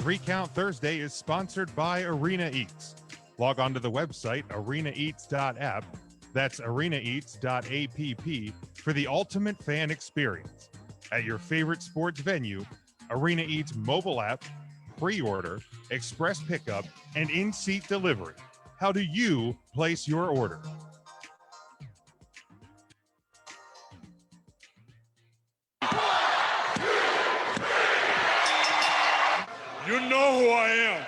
3 Count Thursday is sponsored by Arena Eats. Log on to the website arenaeats.app. That's arenaeats.app for the ultimate fan experience. At your favorite sports venue, Arena Eats mobile app, pre-order, express pickup, and in-seat delivery. How do you place your order? You know who I am,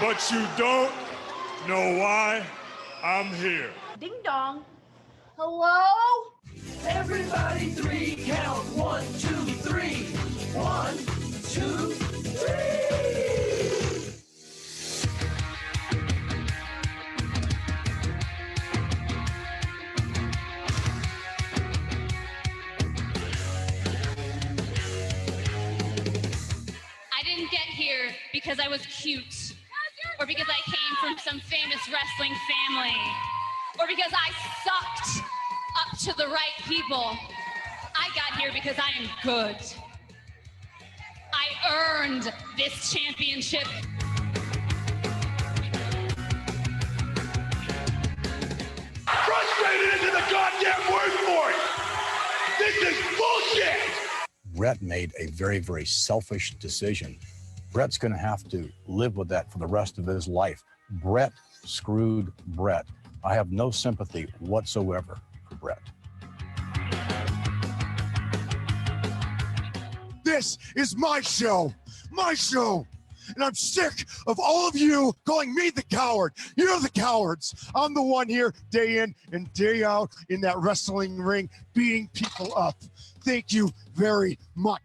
but you don't know why I'm here. Ding dong. Hello? Everybody 3 count. 1, 2, 3. 1, 2, 3. I didn't get here because I was cute, or because I came from some famous wrestling family, or because I sucked up to the right people. I got here because I am good. I earned this championship. Frustrated into the goddamn word for it. This is bullshit. Brett made a very, very selfish decision. Brett's going to have to live with that for the rest of his life. Brett screwed Brett. I have no sympathy whatsoever for Brett. This is my show, and I'm sick of all of you calling me the coward. You're the cowards. I'm the one here day in and day out in that wrestling ring beating people up. Thank you very much.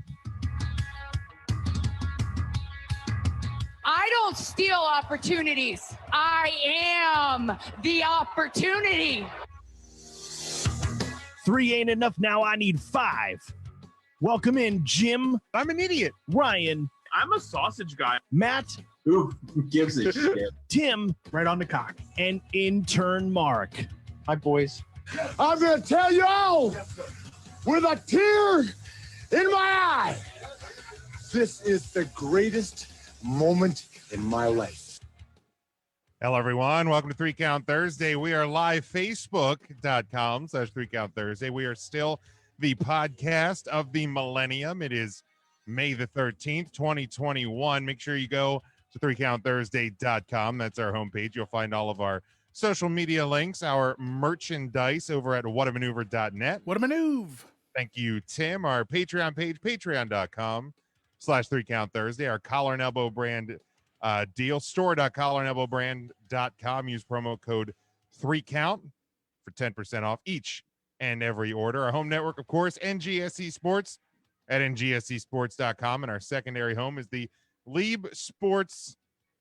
I don't steal opportunities. I am the opportunity. 3 ain't enough now. I need 5. Welcome in, Jim. I'm an idiot. Ryan. I'm a sausage guy. Matt. Who gives a shit? Tim. Right on the cock. And intern Mark. Hi, boys. I'm going to tell you all with a tear in my eye. This is the greatest moment in my life. Hello, everyone. Welcome to 3 Count Thursday. We are live, facebook.com/3 Count Thursday. We are still the podcast of the millennium. It is May the 13th, 2021. Make sure you go to 3countthursday.com. That's our homepage. You'll find all of our social media links, our merchandise over at whatamaneuver.net. What a maneuver. Thank you, Tim. Our Patreon page, patreon.com/3 Count Thursday. Our collar and elbow brand deal, store.collarandelbowbrand.com. Use promo code 3 Count for 10% off each and every order. Our home network, of course, NGSC Sports at ngscsports.com. And our secondary home is the Lieb Sports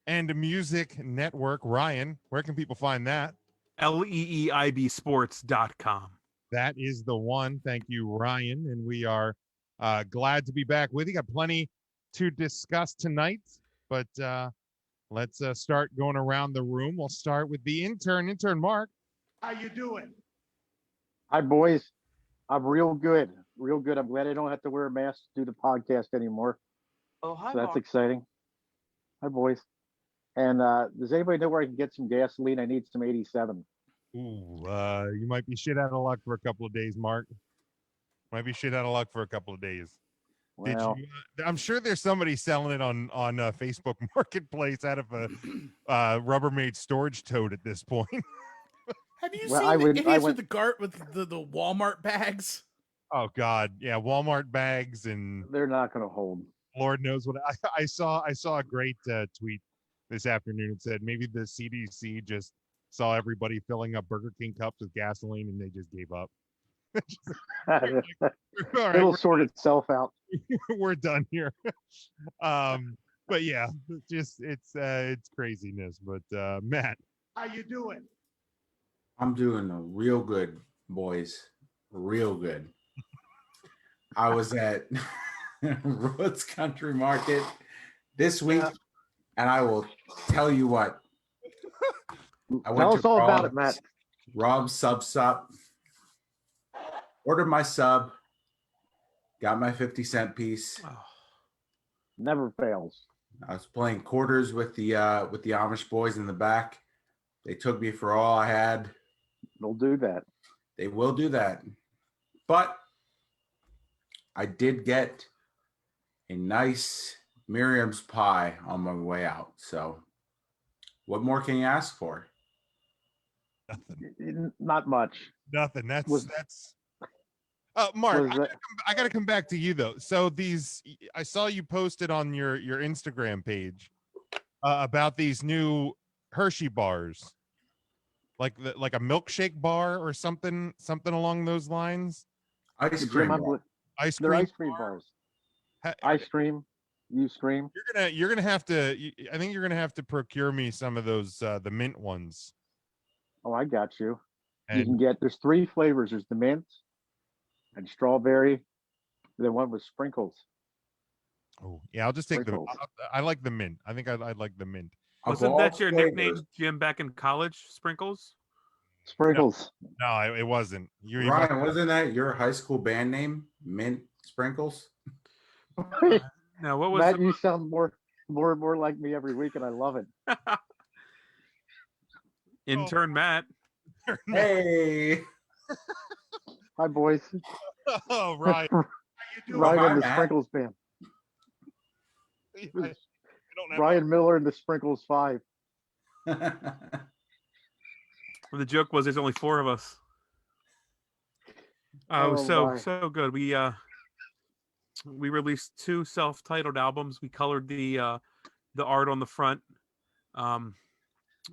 and Music Network. Ryan, where can people find that? LEEIBsports.com. That is the one. Thank you, Ryan. And we are glad to be back with you. Got plenty to discuss tonight, but let's start going around the room. We'll start with the intern Mark. How you doing? Hi, boys. I'm real good. Real good. I'm glad I don't have to wear a mask to do the podcast anymore. Oh, hi, So that's Mark. exciting. Hi, boys. And does anybody know where I can get some gasoline? I need some 87. Ooh, you might be shit out of luck for a couple of days, Mark. Might be shit out of luck for a couple of days. Well, Did you? I'm sure there's somebody selling it on Facebook Marketplace out of a Rubbermaid storage tote at this point. Have you Well, seen I the would- idiots I with the cart with the Walmart bags? Oh God, yeah, Walmart bags and they're not going to hold. Lord knows what. I saw a great tweet this afternoon. It said maybe the CDC just saw everybody filling up Burger King cups with gasoline and they just gave up. All right, It'll sort itself out. we're done here. But yeah, it's craziness. But Matt, How you doing? I'm doing real good, boys. Real good. I was at Roots Country Market this week, and I will tell you what. I went Tell us to all about it, Matt. Rob's Sub. Ordered my sub. Got my 50-cent piece. Never fails. I was playing quarters with the Amish boys in the back. They took me for all I had. They'll do that. They will do that. But I did get a nice Miriam's pie on my way out. So what more can you ask for? Nothing. Not much. Nothing. That's Mark, was I gotta come back to you though. So I saw you posted on your Instagram page about these new Hershey bars, like a milkshake bar or something along those lines. Ice Jim, cream. Ice they're cream. ice cream bars. Ice cream. You scream. You're gonna have to. I think you're gonna have to procure me some of those the mint ones. Oh, I got you. You And can get. There's 3 flavors. There's the mint and strawberry. The one with sprinkles. oh yeah, I'll just take the. Sprinkles. I like the mint. I think I'd like the mint. Wasn't that your nickname, Jim, back in college? Sprinkles? Sprinkles. No, it wasn't. Ryan, wasn't that your high school band name? Mint Sprinkles? No, what was Matt, you sound more and more like me every week, and I love it. Intern Matt. Hey. Hi, boys. Oh, right. Ryan and the Sprinkles band. Ryan Miller and the Sprinkles 5. Well, the joke was there's only 4 of us. Oh, so good. We released 2 self-titled albums. We colored the art on the front.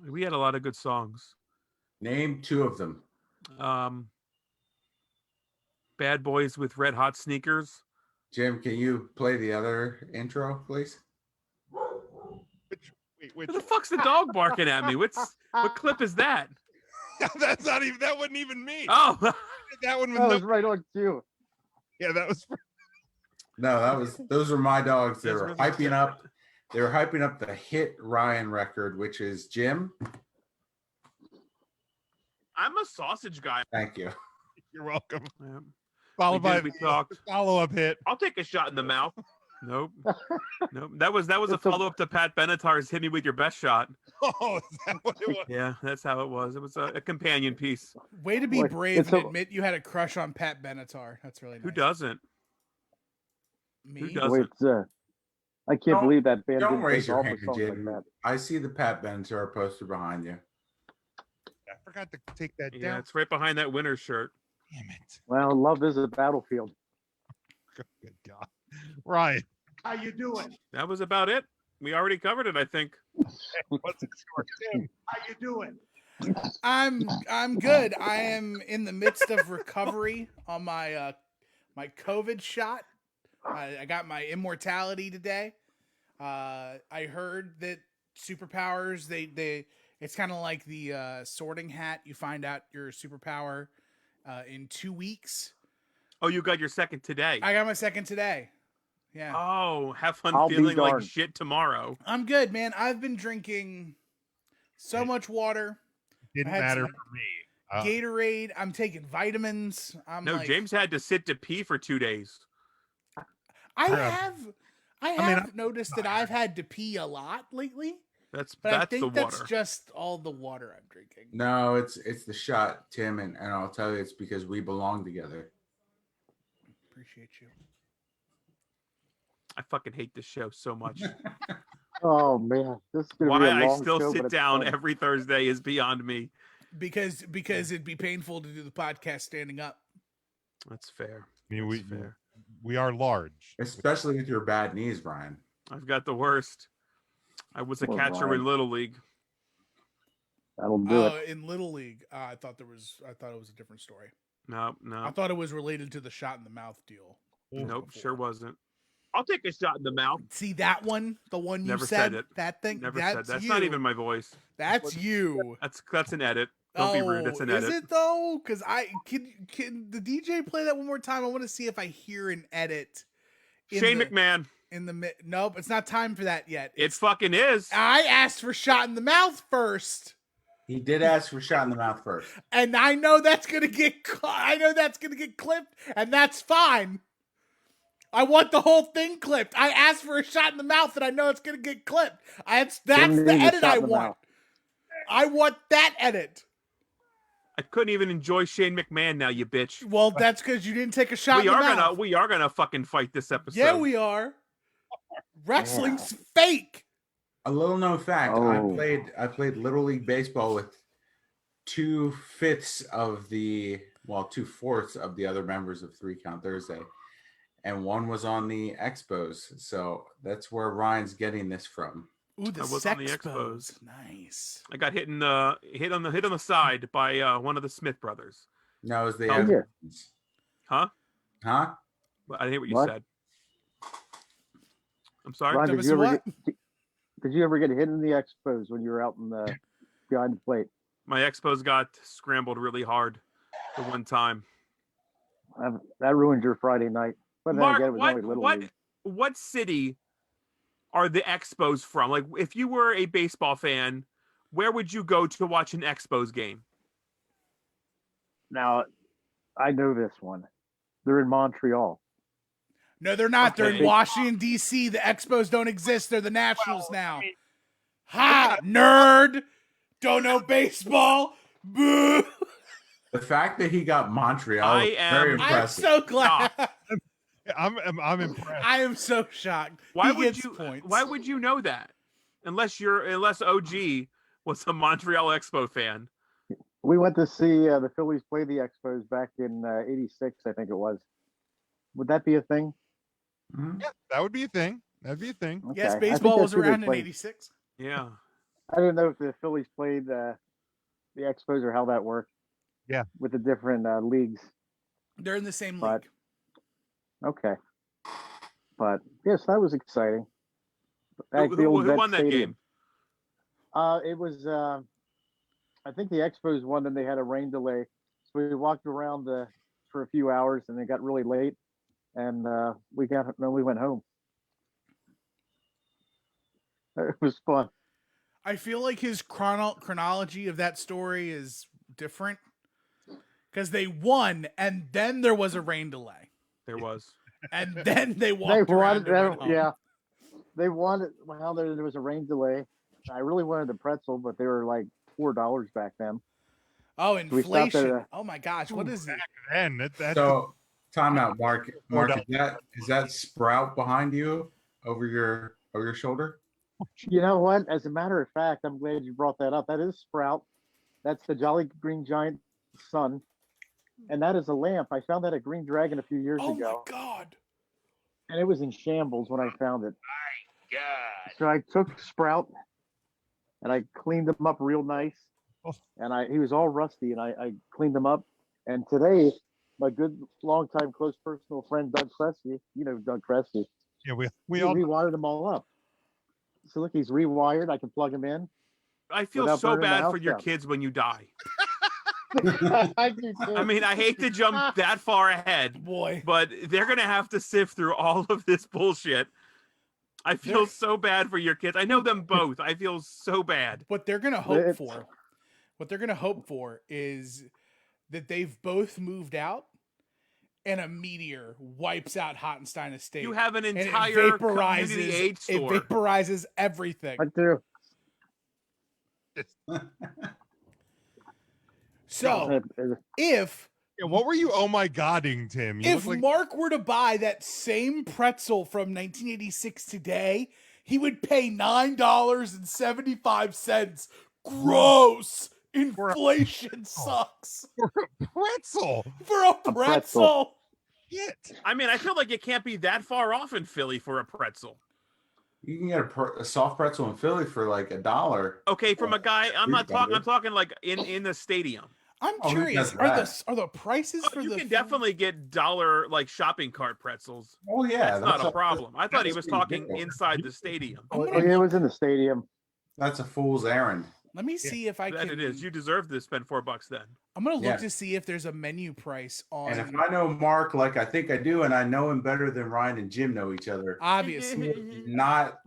We had a lot of good songs. Name 2 of them. Bad Boys with Red Hot Sneakers. Jim, can you play the other intro, please? Who the fuck's the dog barking at me? What clip is that? That's not even. That wasn't even me. Oh, that one was right on cue. Yeah, that was. No, those were my dogs. They were hyping up. They were hyping up the hit Ryan record, which is Jim. I'm a sausage guy. Thank you. You're welcome. Yeah. Followed by we talked. Follow-up hit. I'll take a shot in the mouth. Nope. Nope. That was a follow-up to Pat Benatar's "Hit Me With Your Best Shot." Oh, is that what it was? Yeah, that's how it was. It was a companion piece. Way to be brave and admit you had a crush on Pat Benatar. That's really nice. Who doesn't? Me? Who doesn't? I can't believe that band Don't didn't raise take your off hand, with songs Jim. like that. I see the Pat Benatar poster behind you. I forgot to take that Yeah, down. it's right behind that winter shirt. Damn it. Well, love is a battlefield. Good God. Ryan. How you doing? That was about it. We already covered it, I think. What's it short, Tim? How you doing? I'm good. I am in the midst of recovery on my my COVID shot. I got my immortality today. I heard that superpowers they it's kind of like the Sorting Hat. You find out your superpower in 2 weeks. Oh, you got your second today. I got my second today. Yeah. Oh, have fun I'll be feeling like darned. shit tomorrow. I'm good, man. I've been drinking so much water. Didn't I had matter some for me. Gatorade. I'm taking vitamins. James had to sit to pee for 2 days. I have noticed that I've had to pee a lot lately. That's I think the that's water. just all the water I'm drinking. No, it's the shot, Tim, and I'll tell you, it's because we belong together. Appreciate you. I fucking hate this show so much. Oh man, this is gonna Why be a I long still show, but sit it's down fun. every Thursday is beyond me. Because it'd be painful to do the podcast standing up. That's fair. I mean, That's fair. we are large. Especially with your bad knees, Brian. I've got the worst. I was a Poor catcher Brian. in Little League. That'll do it. In Little League, I thought it was a different story. No. I thought it was related to the shot in the mouth deal. Nope, sure wasn't. I'll take a shot in the mouth. See that one? The one you Never said? said it. That thing? Never that's said that. That's you. not even my voice. That's you. That's an edit. Don't be rude. It's an edit. Is it though? Because can the DJ play that one more time? I want to see if I hear an edit. Shane McMahon. Nope, it's not time for that yet. It fucking is. I asked for shot in the mouth first. He did ask for shot in the mouth first. And I know that's gonna get clipped, and that's fine. I want the whole thing clipped. I asked for a shot in the mouth, and I know it's gonna get clipped. That's the edit I want. I want that edit. I couldn't even enjoy Shane McMahon now, you bitch. Well, that's because you didn't take a shot in the mouth. We are gonna fucking fight this episode. Yeah, we are. Wrestling's fake. A little known fact: I played Little League baseball with 2/5 of the 2/4 of the other members of 3 Count Thursday, and one was on the Expos. So that's where Ryan's getting this from. Ooh, the Expos. Nice. I got hit on the side by one of the Smith brothers. No, it was the Evans. Huh? Huh? I didn't hear what you said. I'm sorry. Ron, did you ever get hit in the Expos when you were out in the behind the plate? My Expos got scrambled really hard the one time. That ruined your Friday night. But Mark, then again, it was only Little League. What city are the Expos from? Like, if you were a baseball fan, where would you go to watch an Expos game? Now, I know this one. They're in Montreal. No, they're not. They're in Washington, D.C. The Expos don't exist. They're the Nationals now. Ha! Nerd! Don't know baseball. Boo! The fact that he got Montreal is very impressive. I'm so glad. I'm impressed. I am so shocked. Why would you know that? Unless OG was a Montreal Expo fan. We went to see the Phillies play the Expos back in '86, I think it was. Would that be a thing? Yeah, that would be a thing. That'd be a thing. Okay. Yes, baseball was around in '86. Yeah. I didn't know if the Phillies played the Expos or how that worked. Yeah. With the different leagues. They're in the same league. Okay. But yes, that was exciting. Who won that game? It was, I think the Expos won, and they had a rain delay. So we walked around for a few hours, and it got really late, and we went home. It was fun. I feel like his chronology of that story is different because they won, and then there was a rain delay. There was. And then they walked around. Yeah. They wanted, well, there was a rain delay. I really wanted the pretzel, but they were like $4 back then. Oh, inflation. Oh my gosh. What is it? So, time out, Mark. Mark, is that Sprout behind you over your shoulder? You know what? As a matter of fact, I'm glad you brought that up. That is Sprout. That's the Jolly Green Giant son. And that is a lamp. I found that at Green Dragon a few years ago. Oh my God. And it was in shambles when I found it. My God. So I took Sprout and I cleaned him up real nice. And he was all rusty, and I cleaned him up. And today, my good longtime close personal friend Doug Kresge, you know Doug Kresge. Yeah, we rewired them all up. So look, he's rewired. I can plug him in. I feel so bad for your kids when you die. I mean, I hate to jump that far ahead, boy, but they're gonna have to sift through all of this bullshit. I feel so bad for your kids. I know them both. I feel so bad. What they're gonna hope for is that they've both moved out and a meteor wipes out Hottenstein Estate. You have an entire community aid store. It vaporizes everything. I do. So, if what were you oh my godding, Tim? If Mark were to buy that same pretzel from 1986 today, he would pay $9.75. Gross. Inflation sucks. For a pretzel. For a pretzel. Shit. I mean, I feel like it can't be that far off in Philly for a pretzel. You can get a soft pretzel in Philly for like $1. Okay, from a guy. I'm talking like in the stadium. I'm curious. Are the prices for you can definitely get dollar like shopping cart pretzels. Oh yeah, that's not a problem. I thought he was talking inside the stadium. Oh, yeah, it was in the stadium. That's a fool's errand. Let me see if I can. It is. You deserve to spend $4 then. I'm gonna look to see if there's a menu price on. And if I know Mark like I think I do, and I know him better than Ryan and Jim know each other, obviously, not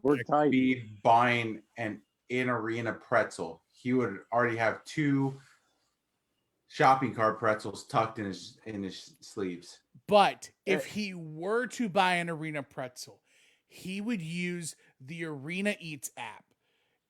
be buying an in-arena pretzel. He would already have 2 shopping cart pretzels tucked in his sleeves. But if he were to buy an Arena pretzel, he would use the Arena Eats app.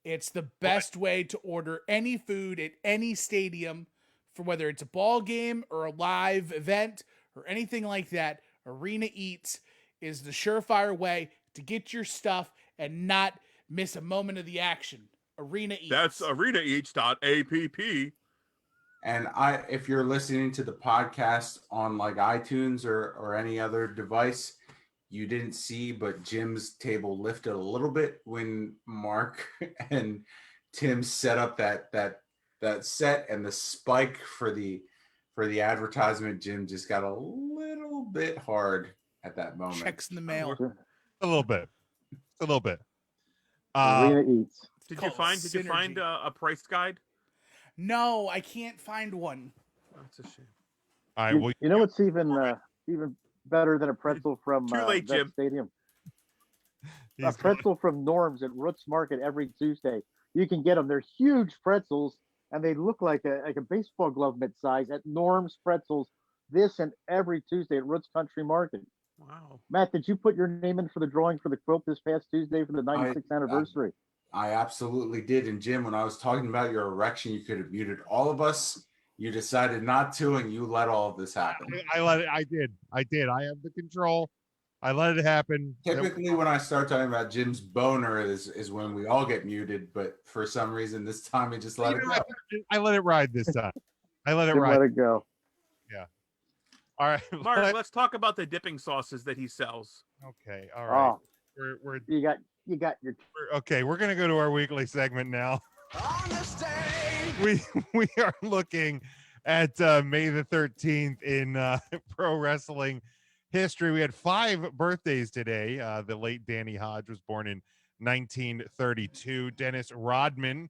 It's the best way to order any food at any stadium, for whether it's a ball game or a live event or anything like that. Arena Eats is the surefire way to get your stuff and not miss a moment of the action. Arena Eats. That's arenaeats.app. And if you're listening to the podcast on like iTunes or any other device, you didn't see, but Jim's table lifted a little bit when Mark and Tim set up that set, and the spike for the advertisement. Jim just got a little bit hard at that moment. Checks in the mail. A little bit. Arena Eats. Did you find a price guide? No, I can't find one. That's a shame. All right. Well, You know what's even better than a pretzel from Too late, Vet Jim. Stadium? A pretzel from Norm's at Roots Market every Tuesday. You can get them. They're huge pretzels, and they look like a baseball glove mitt size at Norm's Pretzels. This and every Tuesday at Roots Country Market. Wow. Matt, did you put your name in for the drawing for the quilt this past Tuesday for the 96th anniversary? I absolutely did. And Jim, when I was talking about your erection, you could have muted all of us. You decided not to, and you let all of this happen. I did. I have the control. I let it happen. Typically, when I start talking about Jim's boner is when we all get muted, but for some reason this time he just let it go. I let it ride this time. I let it Didn't ride. let it go. Yeah. All right. Mark, let's talk about the dipping sauces that he sells. Okay. All right. Oh, We're you got your. okay. We're gonna go to our weekly segment now. We are looking at May the 13th in pro wrestling history. We had 5 birthdays today. The late Danny Hodge was born in 1932. Dennis Rodman,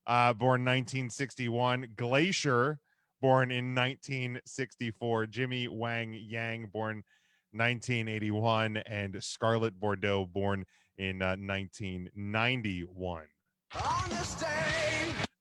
born 1961. Glacier, born in 1964. Jimmy Wang Yang, born 1981. And Scarlett Bordeaux, born in 1991.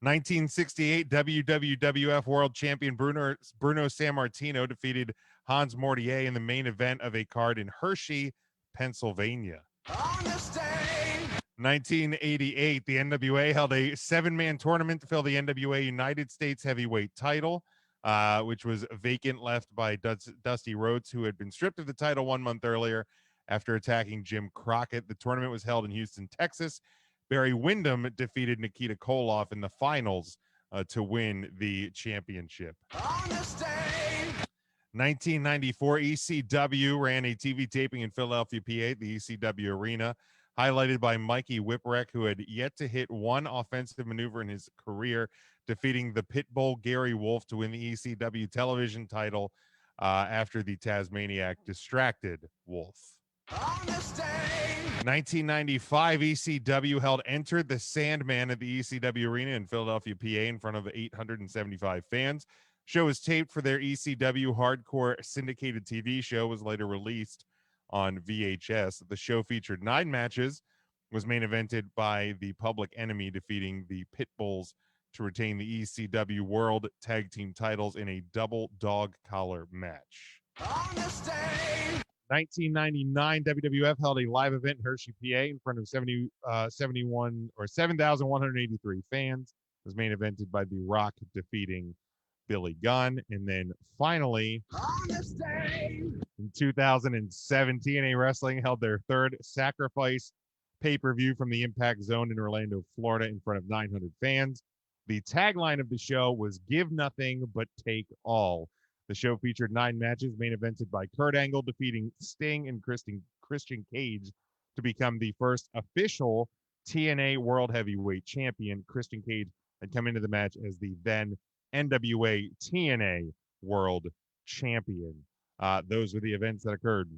1968 WWF World Champion Bruno Sammartino defeated Hans Mortier in the main event of a card in Hershey, Pennsylvania. 1988, the NWA held a 7-man tournament to fill the NWA United States Heavyweight title, which was vacant, left by Dusty Rhodes, who had been stripped of the title 1 month earlier after attacking Jim Crockett. The tournament was held in Houston, Texas. Barry Windham defeated Nikita Koloff in the finals to win the championship. 1994, ECW ran a TV taping in Philadelphia, PA at the ECW Arena, highlighted by Mikey Whipwreck, who had yet to hit one offensive maneuver in his career, defeating the Pitbull Gary Wolf to win the ECW television title after the Tasmaniac distracted Wolf. 1995, ECW held Enter the Sandman at the ECW Arena in Philadelphia, PA, in front of 875 fans. Show was taped for their ECW hardcore syndicated TV show, was later released on VHS. The show featured 9 matches, was main evented by the Public Enemy, defeating the Pitbulls to retain the ECW World Tag Team titles in a double dog collar match. 1999, WWF held a live event in Hershey, PA, in front of 7,183 fans. It was main evented by The Rock, defeating Billy Gunn. And then finally, in 2017, A Wrestling held their 3rd Sacrifice pay-per-view from the Impact Zone in Orlando, Florida, in front of 900 fans. The tagline of the show was "Give Nothing But Take All." The show featured 9 matches, main evented by Kurt Angle, defeating Sting and Christian Cage to become the first official TNA World Heavyweight Champion. Christian Cage had come into the match as the then NWA TNA World Champion. Those were the events that occurred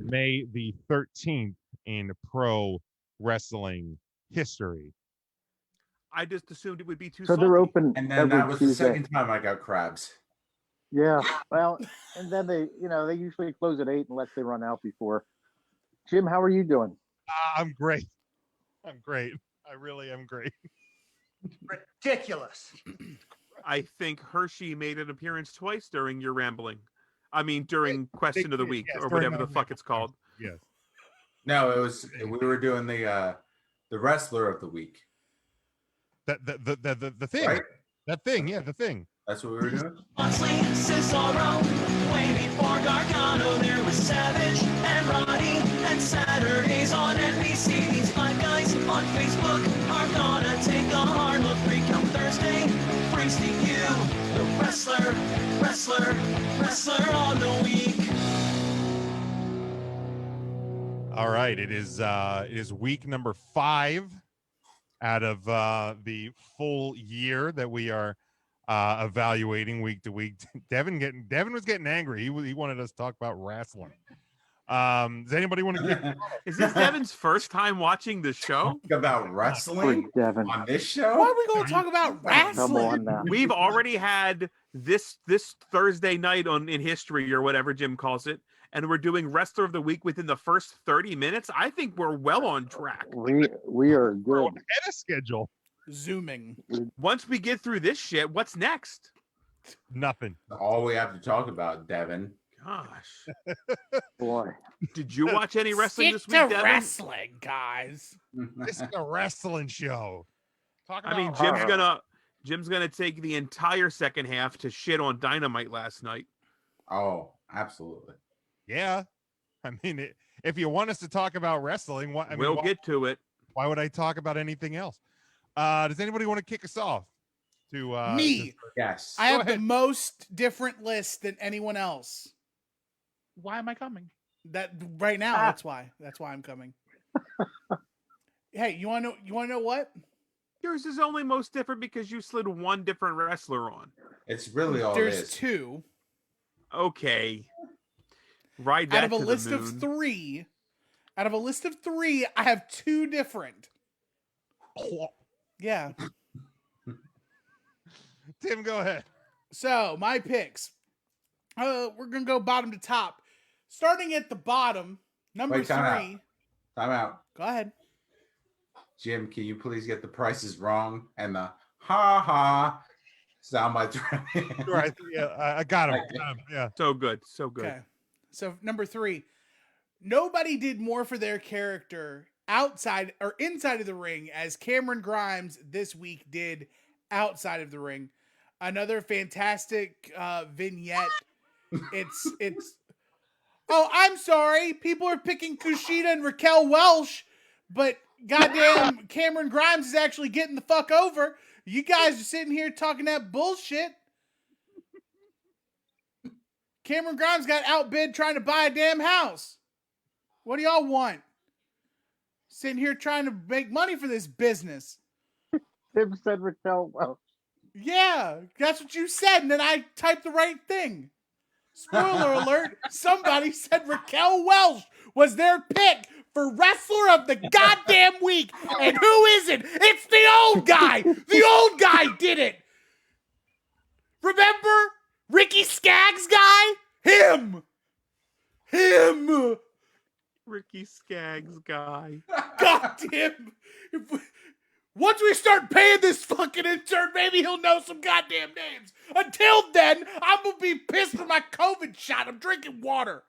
May the 13th in pro wrestling history. I just assumed it would be too So salty. they're open. And then every that was Tuesday. the second time I got crabs. Yeah, well, and then they usually close at 8 unless they run out before. Jim, how are you doing? I'm great. I really am great. Ridiculous. I think Hershey made an appearance twice during your rambling. I mean, during Question of the Week, yes, or during whatever the my fuck it's called. Yes. No, it was we were doing the wrestler of the week. The thing. Right? That thing, yeah, the thing. That's what we were doing. Moxley, Cesaro, way before Gargano, there was Savage and Roddy, and Saturdays on NBC. These five guys on Facebook are gonna take a hard look. 3 Count Thursday brings to you the wrestler on the week. All right, it is week number 5 out of the full year that we are evaluating week to week. Devin was getting angry. He wanted us to talk about wrestling. Does anybody want to get? Is this Devin's first time watching the show? Talk about wrestling on this show? Why are we going to talk about wrestling? We've already had this Thursday night in history, or whatever Jim calls it, and we're doing wrestler of the week within the first 30 minutes. I think we're well on track. We are good. Ahead of schedule. Zooming. Once we get through this shit, what's next? Nothing. All we have to talk about, Devin. Gosh. Boy. Did you watch any wrestling this week, Stick to Devin? wrestling, guys. This is a wrestling show. I mean, Jim's gonna take the entire second half to shit on Dynamite last night. Oh, absolutely. Yeah. I mean, if you want us to talk about wrestling, We'll get to it. Why would I talk about anything else? Does anybody want to kick us off? Me. Yes. I have the most different list than anyone else. Why am I coming? That right now, that's why I'm coming. Hey, you want to know what? Yours is only most different because you slid one different wrestler on. It's really all There's it is. 2. Okay. Ride that Out of a to list the of moon. 3, I have 2 different. Yeah. Tim, go ahead. So my picks. We're gonna go bottom to top. Starting at the bottom, number Wait, 3. time out. Go ahead. Jim, can you please get the prices wrong and the ha ha sound bites? Right. Yeah, I got him. Yeah. So good. So good. Okay. So number 3. Nobody did more for their character outside or inside of the ring as Cameron Grimes this week did outside of the ring. Another fantastic vignette. It's oh, I'm sorry. People are picking Kushida and Raquel Welch, but goddamn Cameron Grimes is actually getting the fuck over. You guys are sitting here talking that bullshit. Cameron Grimes got outbid trying to buy a damn house. What do y'all want? Sitting here trying to make money for this business. Tim said Raquel Welch. Yeah, that's what you said, and then I typed the right thing. Spoiler alert, somebody said Raquel Welch was their pick for wrestler of the goddamn week. And who is it? It's the old guy. The old guy did it. Remember Ricky Skaggs guy? Him. Ricky Skaggs guy. Goddamn. Once we start paying this fucking intern, maybe he'll know some goddamn names. Until then, I'm going to be pissed for my COVID shot. I'm drinking water.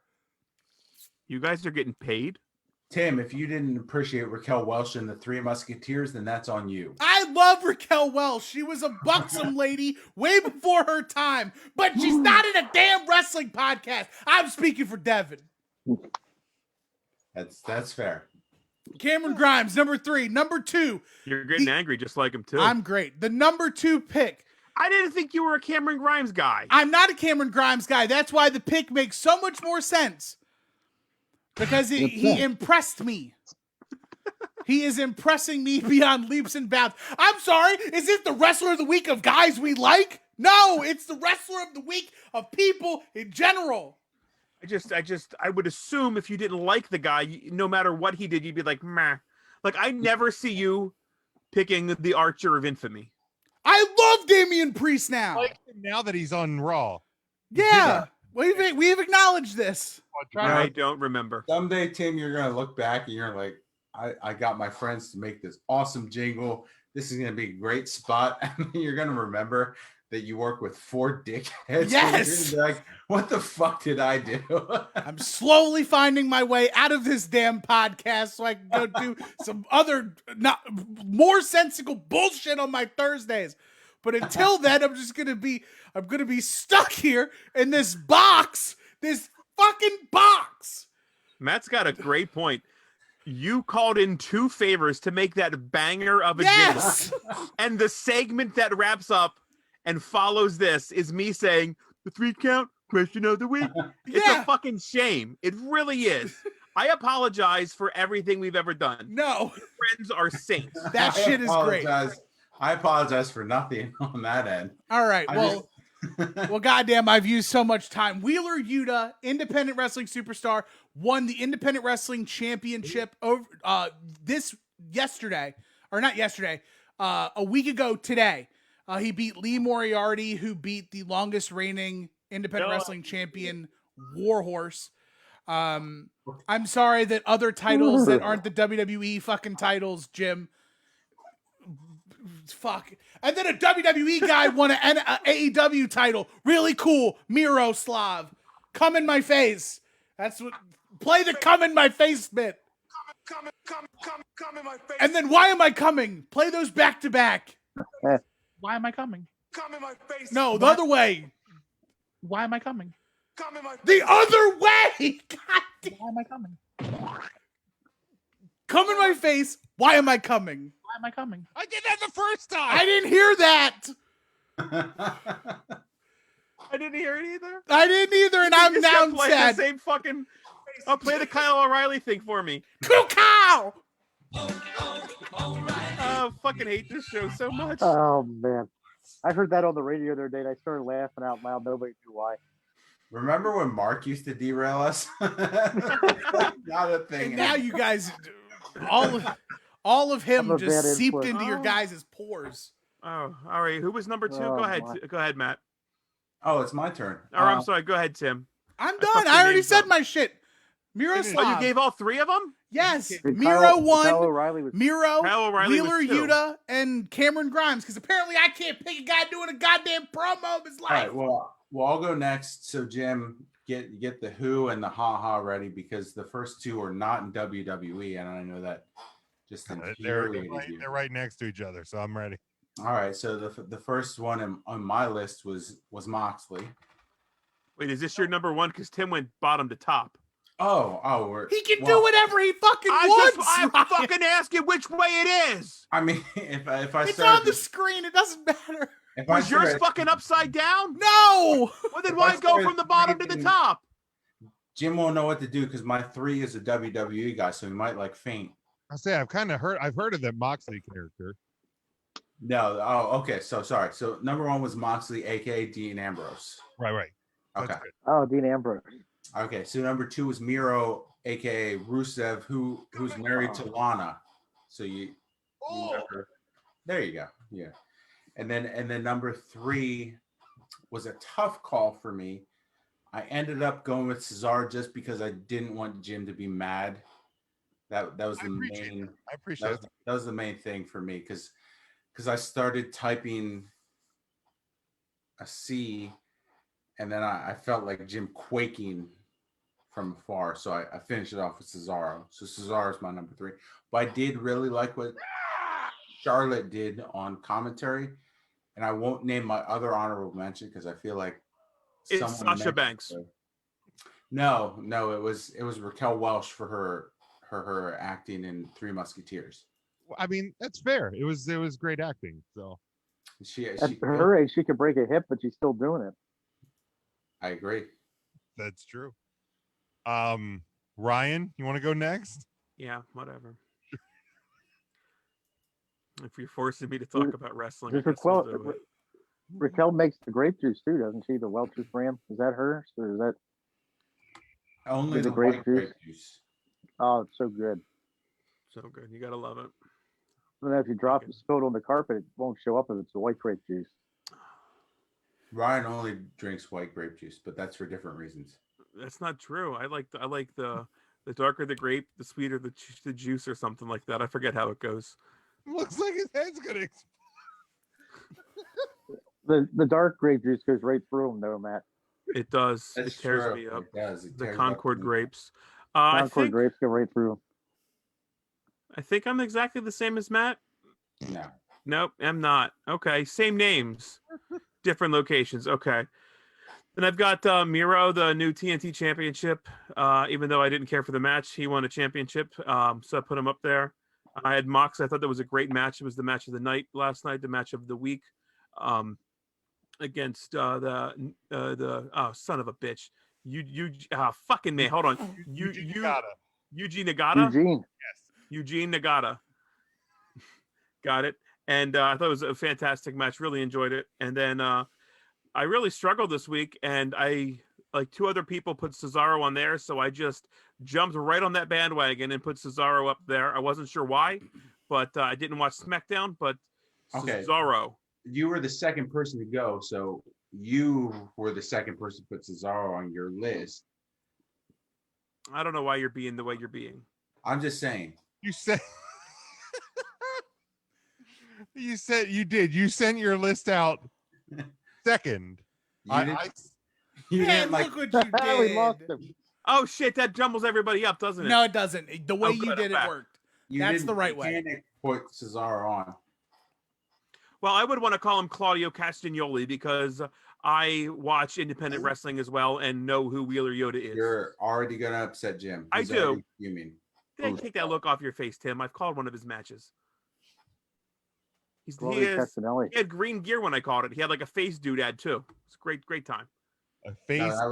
You guys are getting paid? Tim, if you didn't appreciate Raquel Welch and the Three Musketeers, then that's on you. I love Raquel Welch. She was a buxom lady way before her time, but she's not in a damn wrestling podcast. I'm speaking for Devin. That's fair. Cameron Grimes, number 3. Number 2. You're getting angry just like him, too. I'm great. The number 2 pick. I didn't think you were a Cameron Grimes guy. I'm not a Cameron Grimes guy. That's why the pick makes so much more sense. Because he impressed me. He is impressing me beyond leaps and bounds. I'm sorry, is it the wrestler of the week of guys we like? No, it's the wrestler of the week of people in general. I would assume if you didn't like the guy, no matter what he did, you'd be like, meh. Like, I never see you picking the Archer of Infamy. I love Damian Priest now. I like him now that he's on Raw. Yeah, we've acknowledged this. I don't remember. Someday, Tim, you're going to look back and you're like, I got my friends to make this awesome jingle. This is going to be a great spot. And you're going to remember that you work with 4 dickheads. Yes. You're like, what the fuck did I do? I'm slowly finding my way out of this damn podcast so I can go do some other more sensible bullshit on my Thursdays. But until then, I'm gonna be stuck here in this box, this fucking box. Matt's got a great point. You called in 2 favors to make that banger of a Yes. jingle. And the segment that wraps up and follows this is me saying, the 3 count question of the week. It's a fucking shame. It really is. I apologize for everything we've ever done. No. Friends are saints. That shit is great. I apologize for nothing on that end. All right. Well, goddamn, I've used so much time. Wheeler Yuta, independent wrestling superstar, won the independent wrestling championship over a week ago today. He beat Lee Moriarty, who beat the longest reigning independent wrestling champion, Warhorse. I'm sorry that other titles that aren't the WWE fucking titles, Jim. Fuck. And then a WWE guy won an AEW title. Really cool. Miroslav. Come in my face. That's what. Play the come in my face bit. Come in my face. And then why am I coming? Play those back to back. Why am I coming? Come in my face. No, the other way. Why am I coming? Come in my face. The other way. God damn. Why am I coming? Come in my face. Why am I coming? Why am I coming? I did that the first time. I didn't hear that. I didn't hear it either. I didn't either, and I'm now play sad. the same fucking. I'll play the Kyle O'Reilly thing for me. Cow! I fucking hate this show so much. Oh man, I heard that on the radio the other day, and I started laughing out loud. Nobody knew why. Remember when Mark used to derail us? Not a thing. And now you guys, all of him I'm a just bad seeped input. into your guys' pores. Oh, all right. Who was number 2? Oh, Go ahead. my. Go ahead, Matt. Oh, it's my turn. Or I'm sorry. Go ahead, Tim. I'm I done. fucked I your already names said up. my shit. Miroslav. Oh, you gave all 3 of them? Yes. And Miro Kyle won. O'Reilly was Miro, Kyle O'Reilly Wheeler was 2. Yuta, and Cameron Grimes. Because apparently I can't pick a guy doing a goddamn promo of his All life. right. Well, I'll go next. So Jim, get the who and the ha ready because the first 2 are not in WWE, and I know that just They're infuriated you. right next to each other, so I'm ready. All right. So the first one on my list was Moxley. Wait, is this your number 1? Because Tim went bottom to top. Oh, He can do whatever he fucking wants. I'm Ryan. fucking asking which way it is. I mean, if I It's started on the screen. It doesn't matter. if I Was yours started- fucking upside down? No. Well, then If why I go started from the bottom to the ranking- top? Jim won't know what to do because my 3 is a WWE guy, so he might like faint. I say I've heard of that Moxley character. No, okay. So sorry. So number 1 was Moxley, aka Dean Ambrose. Right. That's Okay. good. Oh, Dean Ambrose. Okay. So number 2 was Miro, aka Rusev, who's married to Lana. So you remember. There you go. Yeah. And then number 3 was a tough call for me. I ended up going with Cesaro just because I didn't want Jim to be mad. That was the main. I appreciate it. That was the main thing for me because I started typing a C, and then I felt like Jim quaking from afar. So I finished it off with Cesaro. So Cesaro is my number 3. But I did really like what Charlotte did on commentary, and I won't name my other honorable mention because I feel like It's someone Sasha mentioned Banks. it. No, it was Raquel Welch for her acting in Three Musketeers. I mean, that's fair. It was great acting. So At her age, she could break a hip, but she's still doing it. I agree. that's true. Ryan, you want to go next? Yeah, whatever. If you're forcing me to talk about wrestling, I Does guess I'll do it. Raquel makes the grape juice too, doesn't she? The Welch's brand. Is that hers or is that Only the the grape white juice? grape juice. Oh, it's so good. So good. You gotta love it. And then if you drop it, spill it on the carpet, it won't show up if it's the white grape juice. Ryan only drinks white grape juice, but that's for different reasons. That's not true. I like the darker the grape, the sweeter the juice or something like that. I forget how it goes. Looks like his head's gonna explode. The dark grape juice goes right through them, though, Matt. It does. That's it tears true. me up. It does. It The tears Concord up. grapes. Concord grapes go right through. I think I'm exactly the same as Matt. No. Nope, I'm not. Okay, same names, different locations. Okay. Then I've got Miro, the new TNT championship. Even though I didn't care for the match, he won a championship. So I put him up there. I had Mox. I thought that was a great match. It was the match of the night last night, the match of the week, against the son of a bitch. Fucking man. Hold on. Eugene Nagata. Eugene. Yes. Eugene Nagata. Got it. And I thought it was a fantastic match. Really enjoyed it. And then I really struggled this week, and I like two other people put Cesaro on there, so I just jumped right on that bandwagon and put Cesaro up there. I wasn't sure why, but I didn't watch SmackDown. But Okay. Cesaro. You were the second person to go, so you were the second person to put Cesaro on your list. I don't know why you're being the way you're being. I'm just saying. You said. You said you did. You sent your list out second. You Man, look what you did. We lost him. Oh shit, that jumbles everybody up, doesn't it? No, it doesn't. The way you did it worked. That's the right way. You didn't put Cesaro on. Well, I would want to call him Claudio Castagnoli because I watch independent wrestling as well and know who Wheeler Yoda is. You're already going to upset Jim. I do. You mean? Take that look off your face, Tim. I've called one of his matches. He had green gear when I called it. He had like a face doodad too. It's a great time. A face. No, that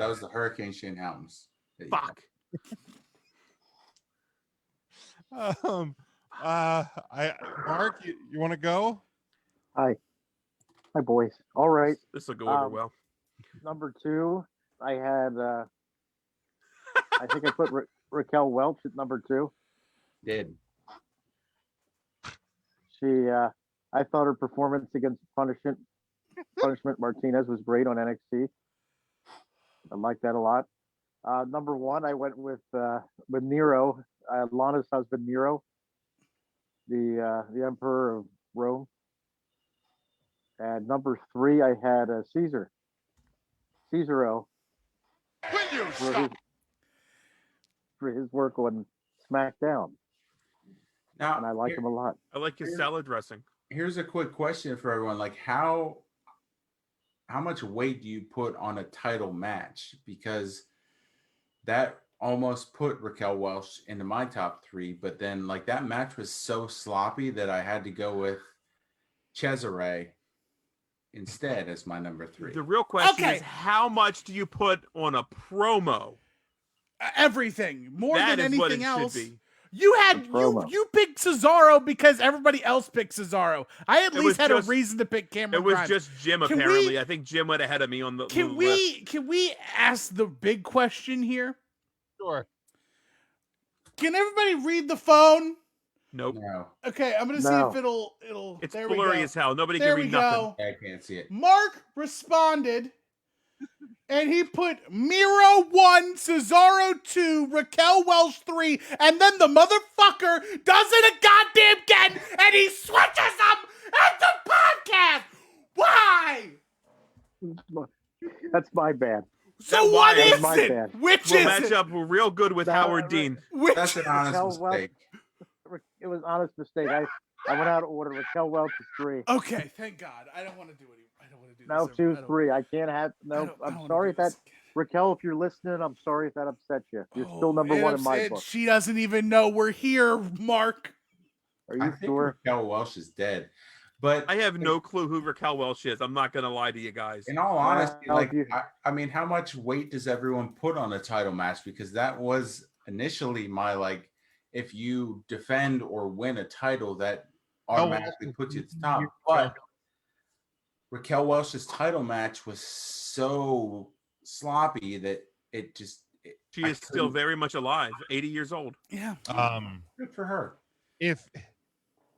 was the Hurricane Shane Helms. Fuck. Mark, you want to go? Hi, boys. All right. This will go over well. Number 2, I had. I think I put Raquel Welch at number 2. Did. She. I thought her performance against Punishment Martinez was great on NXT. I like that a lot. Number 1, I went with Nero, Lana's husband Nero, the Emperor of Rome. And number 3, I had Cesaro. For his work on SmackDown. Now, and I like him a lot. I like his salad dressing. Here's a quick question for everyone. Like how much weight do you put on a title match? Because that almost put Raquel Welch into my top 3, but then like that match was so sloppy that I had to go with Cesare instead as my number 3. The real question is how much do you put on a promo? Everything. More That than is what anything it should else. be. You had you picked Cesaro because everybody else picked Cesaro. I at least had a reason to pick Cameron It was Grimes. just Jim apparently. I think Jim went ahead of me on the Can we ask the big question here? Sure. Can everybody read the phone? Nope. No. Okay, I'm gonna see if it'll. It's there we blurry go. as hell. Nobody There can we read nothing. go. I can't see it. Mark responded, and he put Miro 1, Cesaro 2, Raquel Welch 3, and then the motherfucker does it goddamn again, and he switches them at the podcast. Why? That's my bad. So what is my it? bad. Which We'll is match it? up real good with Howard Dean. That's an honest mistake. It was an honest mistake. I went out of order. Raquel Welch is 3. Okay, thank God. I don't want to do it. I don't want to do No, this. 2, 3. I can't have. No, I'm sorry if that. Raquel, if you're listening, I'm sorry if that upset you. You're still number 1 in my book. She doesn't even know we're here, Mark. Are you I think sure? Raquel Welch is dead. But I have no clue who Raquel Welch is. I'm not going to lie to you guys. in all honesty, I mean, how much weight does everyone put on a title match? Because that was initially my if you defend or win a title, that automatically puts you at the top. But Raquel Welch's title match was so sloppy that it just. She is still very much alive, 80 years old. Yeah. Good for her.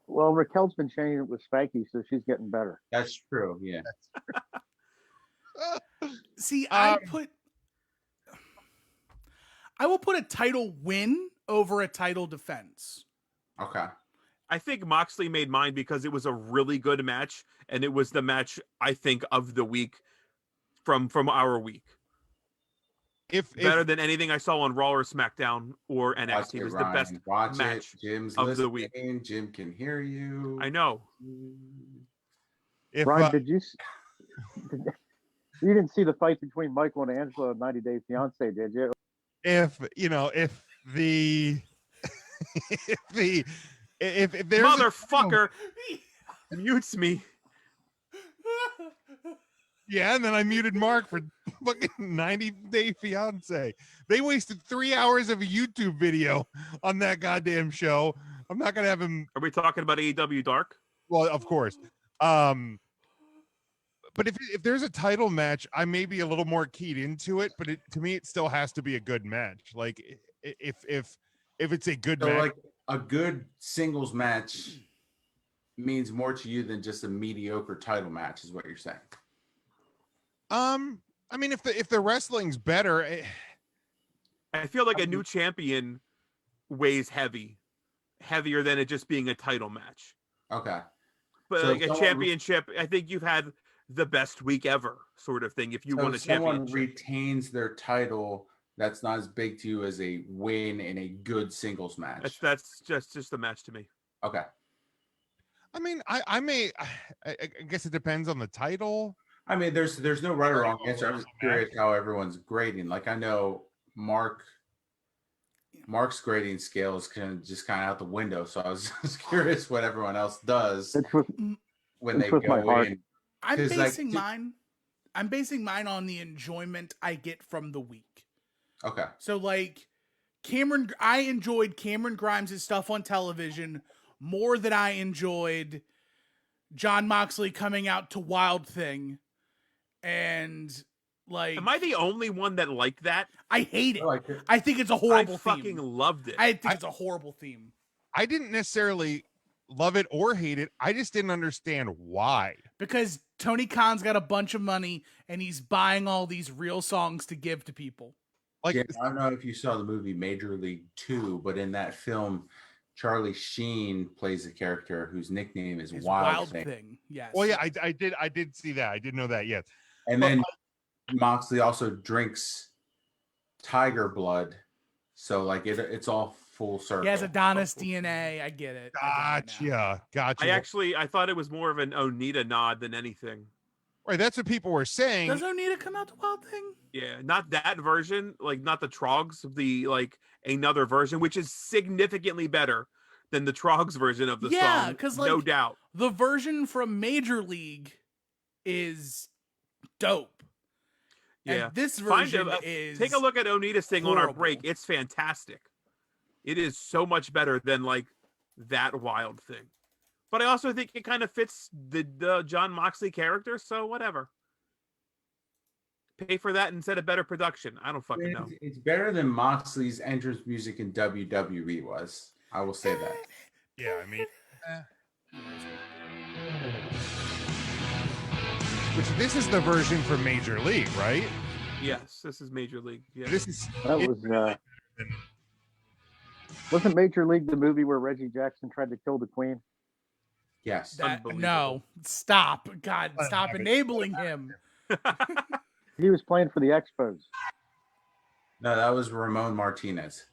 Well, Raquel's been training it with Spanky, so she's getting better. That's true. Yeah. See, I will put a title win over a title defense. Okay. I think Moxley made mine because it was a really good match, and it was the match I think of the week from our week. Better than anything I saw on Raw or SmackDown or NXT. It was the best match Jim's of listening. the week. Jim can hear you. I know. Ryan, you didn't see the fight between Michael and Angela in 90 Day Fiance, did you? If there's motherfucker mutes me. Yeah, and then I muted Mark for fucking 90 Day Fiance. They wasted 3 hours of a YouTube video on that goddamn show. I'm not gonna have him. Are we talking about AEW Dark? Well, of course. But if there's a title match, I may be a little more keyed into it. But to me, it still has to be a good match. Like if it's a good match, like a good singles match means more to you than just a mediocre title match, is what you're saying. I mean, if the wrestling's better, I feel like a new champion weighs heavier than it just being a title match. Okay, but so like a championship, I think you've had the best week ever, sort of thing. If you won a championship, someone retains their title, that's not as big to you as a win in a good singles match. That's just a match to me. Okay. I mean, I guess it depends on the title. I mean, there's no right or wrong answer. I'm just curious how everyone's grading. Like, I know Mark's grading scale is kind of out the window. So I was just curious what everyone else does when they go in. I'm basing mine on the enjoyment I get from the week. Okay. So like I enjoyed Cameron Grimes' stuff on television more than I enjoyed Jon Moxley coming out to Wild Thing. And like, am I the only one that liked that? I hate it. I think it's a horrible theme. I fucking loved it. I think it's a horrible theme. I didn't necessarily love it or hate it. I just didn't understand why. Because Tony Khan's got a bunch of money and he's buying all these real songs to give to people. Like, I don't know if you saw the movie Major League 2, but in that film, Charlie Sheen plays a character whose nickname is Wild Thing. Yes. Well, yeah, I did see that. I didn't know that yet. And then Moxley also drinks tiger blood, so like it's all full circle. He has Adonis DNA. I get it. Gotcha. I thought it was more of an Onita nod than anything. Right, that's what people were saying. Does Onita come out to Wild Thing? Yeah, not that version, like not the Trogs, another version, which is significantly better than the Trogs version of the song. Yeah, because no doubt. The version from Major League is dope. Yeah. And this version is take a look at Onita's thing horrible. on our break. It's fantastic. It is so much better than like that Wild Thing. But I also think it kind of fits the Jon Moxley character, so whatever. Pay for that instead of better production. I don't fucking know. It's better than Moxley's entrance music in WWE was. I will say that. Yeah, I mean, which this is the version for Major League, right? Yes, this is Major League. Yeah. Wasn't Major League the movie where Reggie Jackson tried to kill the Queen? Yes. No, stop. God, stop enabling him. He was playing for the Expos. No, that was Ramon Martinez.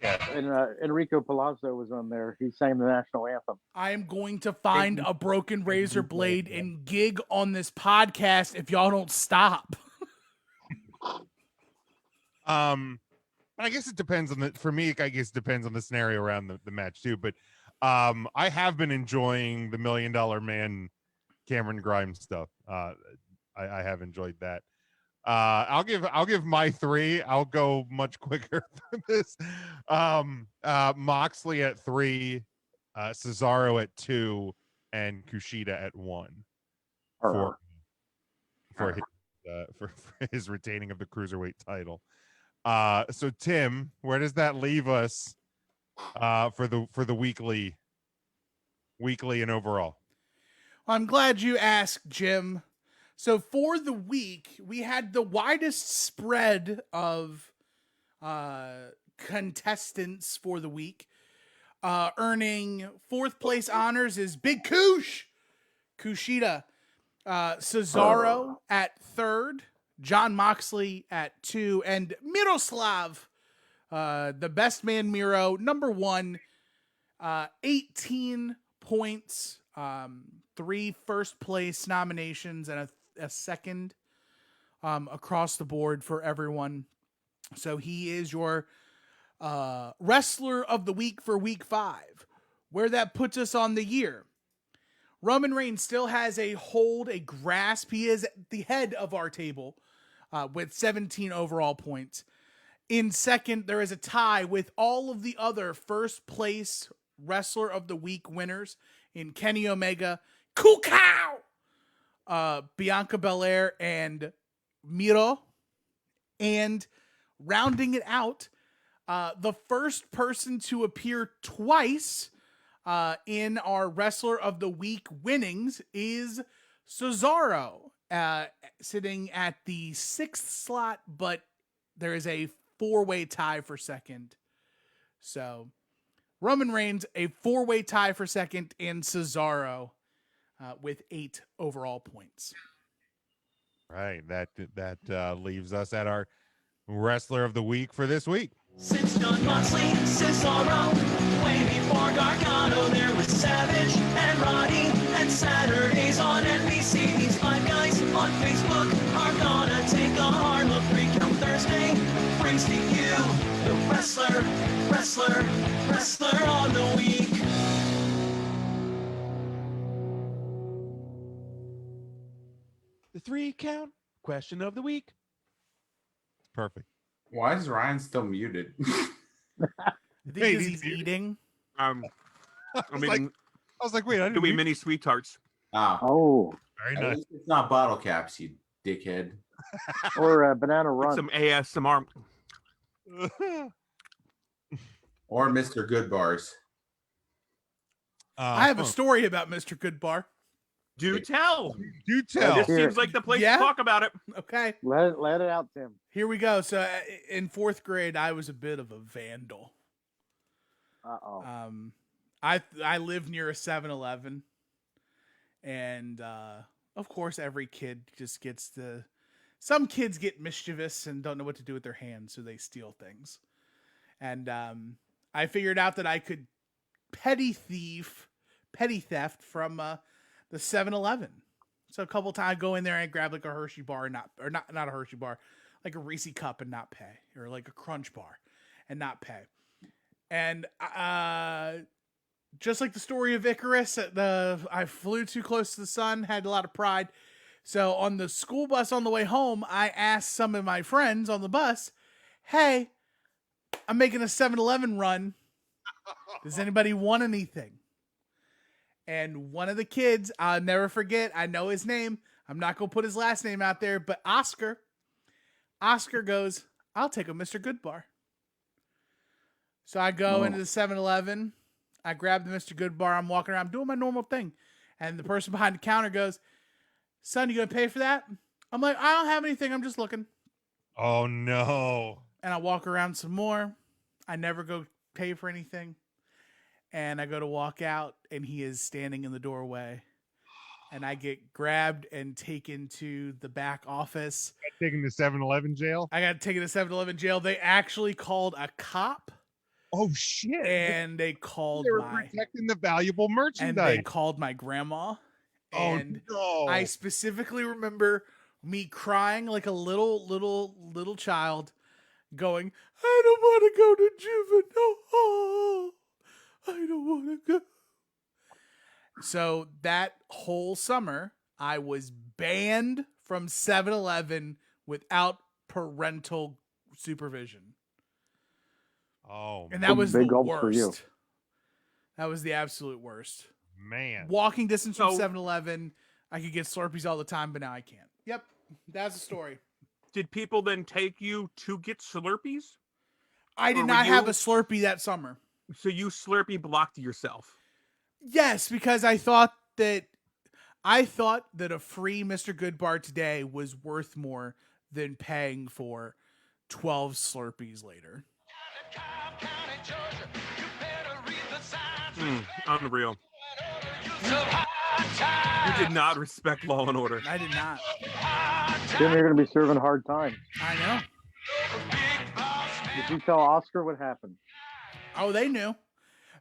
And Enrico Palazzo was on there. He sang the national anthem. I am going to find a broken razor blade and gig on this podcast if y'all don't stop. I guess it depends on for me, I guess it depends on the scenario around the match too. But I have been enjoying the $1 Million Man Cameron Grimes stuff. I have enjoyed that. I'll give my 3. I'll go much quicker than this. Moxley at 3, Cesaro at 2, and Kushida at 1 for his retaining of the cruiserweight title. So Tim, where does that leave us for the weekly and overall? I'm glad you asked, Jim. So for the week, we had the widest spread of contestants for the week. Earning fourth place honors is Big Kushida. Cesaro at third, John Moxley at 2, and Miroslav, the best man Miro, number 1, 18 points, 3 first place nominations, and a second across the board for everyone. So he is your wrestler of the week for week 5. Where that puts us on the year. Roman Reigns still has a grasp. He is at the head of our table with 17 overall points. In second, there is a tie with all of the other first place wrestler of the week winners in Kenny Omega, Cool Cow, Bianca Belair, and Miro. And rounding it out, the first person to appear twice in our Wrestler of the Week winnings is Cesaro, sitting at the 6th slot, but there is a 4-way tie for second. So Roman Reigns, a 4-way tie for second, and Cesaro with 8 overall points. Right. That leaves us at our Wrestler of the Week for this week. Since John Moxley, Cesaro, way before Gargano, there was Savage and Roddy, and Saturdays on NBC. These 5 guys on Facebook are gonna take a hard look. 3 Count Thursday brings to you the Wrestler on the Week. The 3 count question of the week. Perfect. Why is Ryan still muted? I think he's eating. I was like, wait, I didn't doing mini sweet tarts. Oh, very At nice. least it's not bottle caps, you dickhead. Or Banana Run. Some ASMR. Or Mr. Good Bars. I have a story about Mr. Goodbar. Do tell. Do tell. This seems like the place to talk about it. Okay. Let it out, Tim. Here we go. So in 4th grade, I was a bit of a vandal. Uh-oh. I lived near a 7-Eleven, and of course, every kid just gets some kids get mischievous and don't know what to do with their hands, so they steal things. And I figured out that I could petty theft from the 7-Eleven. So a couple times I go in there and grab like a Hershey bar not a Hershey bar, like a Reese cup and not pay, or like a Crunch bar and not pay. And just like the story of Icarus, I flew too close to the sun, had a lot of pride. So on the school bus on the way home, I asked some of my friends on the bus, "Hey, I'm making a 7-Eleven run. Does anybody want anything?" And one of the kids, I'll never forget, I know his name. I'm not going to put his last name out there, but Oscar goes, "I'll take a Mr. Goodbar." So I go into the 7-Eleven. I grab the Mr. Goodbar. I'm walking around, doing my normal thing. And the person behind the counter goes, "Son, you going to pay for that?" I'm like, "I don't have anything. I'm just looking." Oh, no. And I walk around some more. I never go pay for anything. And I go to walk out, and he is standing in the doorway. And I get grabbed and taken to the back office. Taken to 7-Eleven jail? I got taken to 7-Eleven jail. They actually called a cop. Oh, shit. And they called They were protecting the valuable merchandise. And they called my grandma. And no. I specifically remember me crying like a little child, going, "I don't want to go to juvenile hall. I don't want to go." So that whole summer, I was banned from 7-Eleven without parental supervision. Oh, and that was the worst. For you. That was the absolute worst. Man. Walking distance from 7-Eleven, I could get Slurpees all the time, but now I can't. Yep, that's the story. Did people then take you to get Slurpees? I did not have a Slurpee that summer. So you Slurpee blocked yourself? Yes, because I thought that a free Mr. Goodbar today was worth more than paying for 12 Slurpees later. Unreal. You did not respect Law and Order. I did not. Jim, you're going to be serving hard time. I know. Did you tell Oscar what happened? Oh, they knew.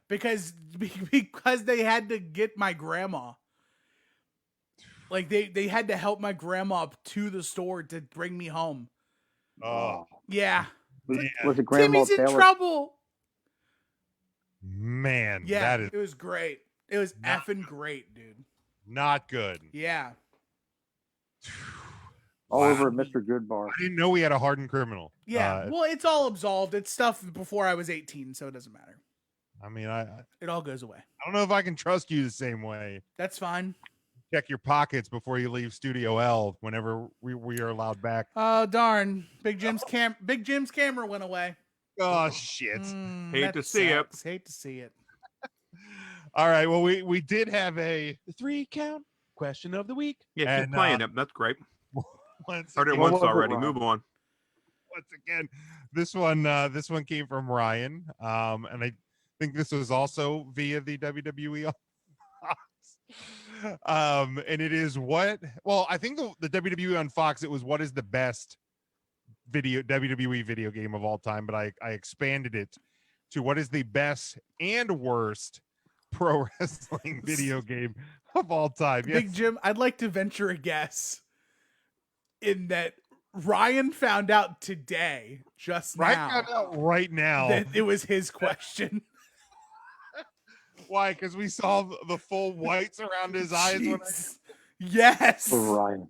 Because they had to get my grandma. Like they had to help my grandma up to the store to bring me home. Oh. Yeah. Was it Grandma Timmy's in Taylor? trouble. Man, Yeah, that is it was great. It was effing great, dude. not good. Yeah. All over at Mr. Goodbar. I didn't know we had a hardened criminal. Yeah. Well, it's all absolved. It's stuff before I was 18, so it doesn't matter. I mean, It all goes away. I don't know if I can trust you the same way. That's fine. Check your pockets before you leave Studio L whenever we are allowed back. Oh darn! Big Jim's camera went away. Oh shit! Hate to see it. Hate to see it. All right. Well, we did have a 3-count question of the week. Yeah, keep playing it. That's great. once Heard it again- once already. Move on. Once again, this one came from Ryan, and I think this was also via the WWE. And it is what? Well, I think the WWE on Fox. It was what is the best WWE video game of all time, but I expanded it to what is the best and worst pro wrestling video game of all time. Yes. Big Jim, I'd like to venture a guess in that Ryan found out today, just now, right now, that it was his question. Why? Because we saw the full whites around his eyes. Yes. Oh, Ryan.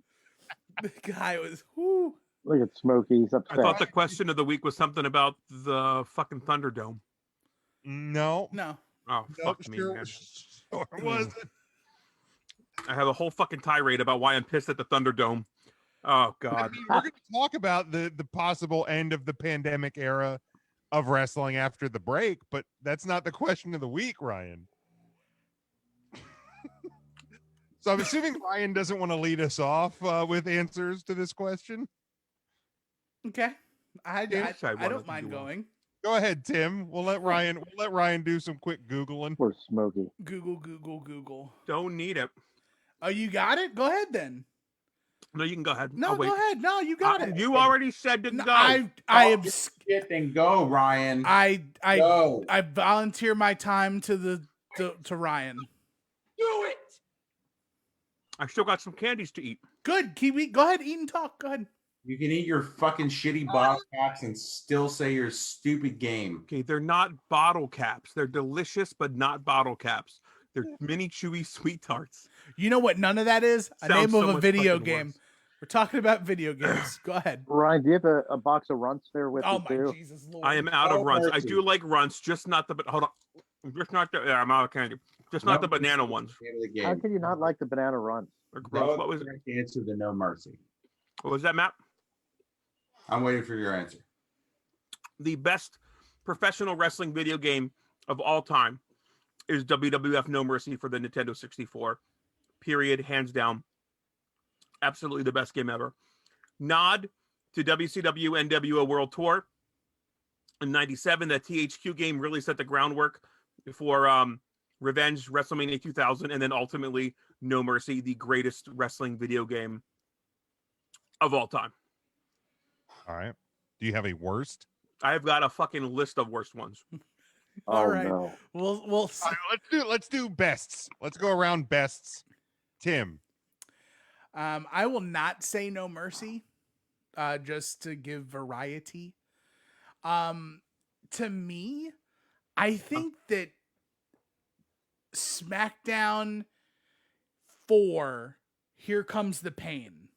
The guy was. Whoo. Look at Smokey. He's I upset. thought the question of the week was something about the fucking Thunderdome. No. Oh, fuck me, man. Sure wasn't. I have a whole fucking tirade about why I'm pissed at the Thunderdome. Oh God. I mean, we're going to talk about the possible end of the pandemic era of wrestling after the break, but that's not the question of the week, Ryan. So I'm assuming Ryan doesn't want to lead us off with answers to this question. Okay. I Yes, I wanted don't to mind do one. going. Go ahead, Tim. We'll let Ryan do some quick Googling. Poor Smokey. Google. Don't need it. Oh, you got it? Go ahead then. No, you can go ahead. No, I'll wait. go ahead. No, you got it. You already said to No, go. I Shit, then go, Ryan. Go. I volunteer my time to Ryan. Do it. I still got some candies to eat. Good. Go ahead, eat and talk. Go ahead. You can eat your fucking shitty bottle caps and still say your stupid game. Okay, they're not bottle caps. They're delicious, but not bottle caps. They're mini chewy sweet tarts. You know what none of that is? A Sounds name so of a much video fucking game. worse. We're talking about video games. Go ahead. Ryan, do you have a box of runts there with Oh you my too? Jesus Lord. I am out Oh, of runs. I mercy. do like runs, just not the. Hold on, just not the. Yeah, I'm out of candy. Just not the banana ones. Game of the How game. can you not like the banana runs? They're gross. No, What was it? correct answer to No Mercy. What was that, Matt? I'm waiting for your answer. The best professional wrestling video game of all time is WWF No Mercy for the Nintendo 64. Period. Hands down. Absolutely the best game ever. Nod to WCW NWO World Tour in '97. That THQ game really set the groundwork for Revenge, WrestleMania 2000, and then ultimately No Mercy, the greatest wrestling video game of all time. All right. Do you have a worst? I've got a fucking list of worst ones. All Oh, right. no. We'll All right, let's do bests. Let's go around bests. Tim. I will not say No Mercy, just to give variety. To me, I think that SmackDown 4, Here Comes the Pain,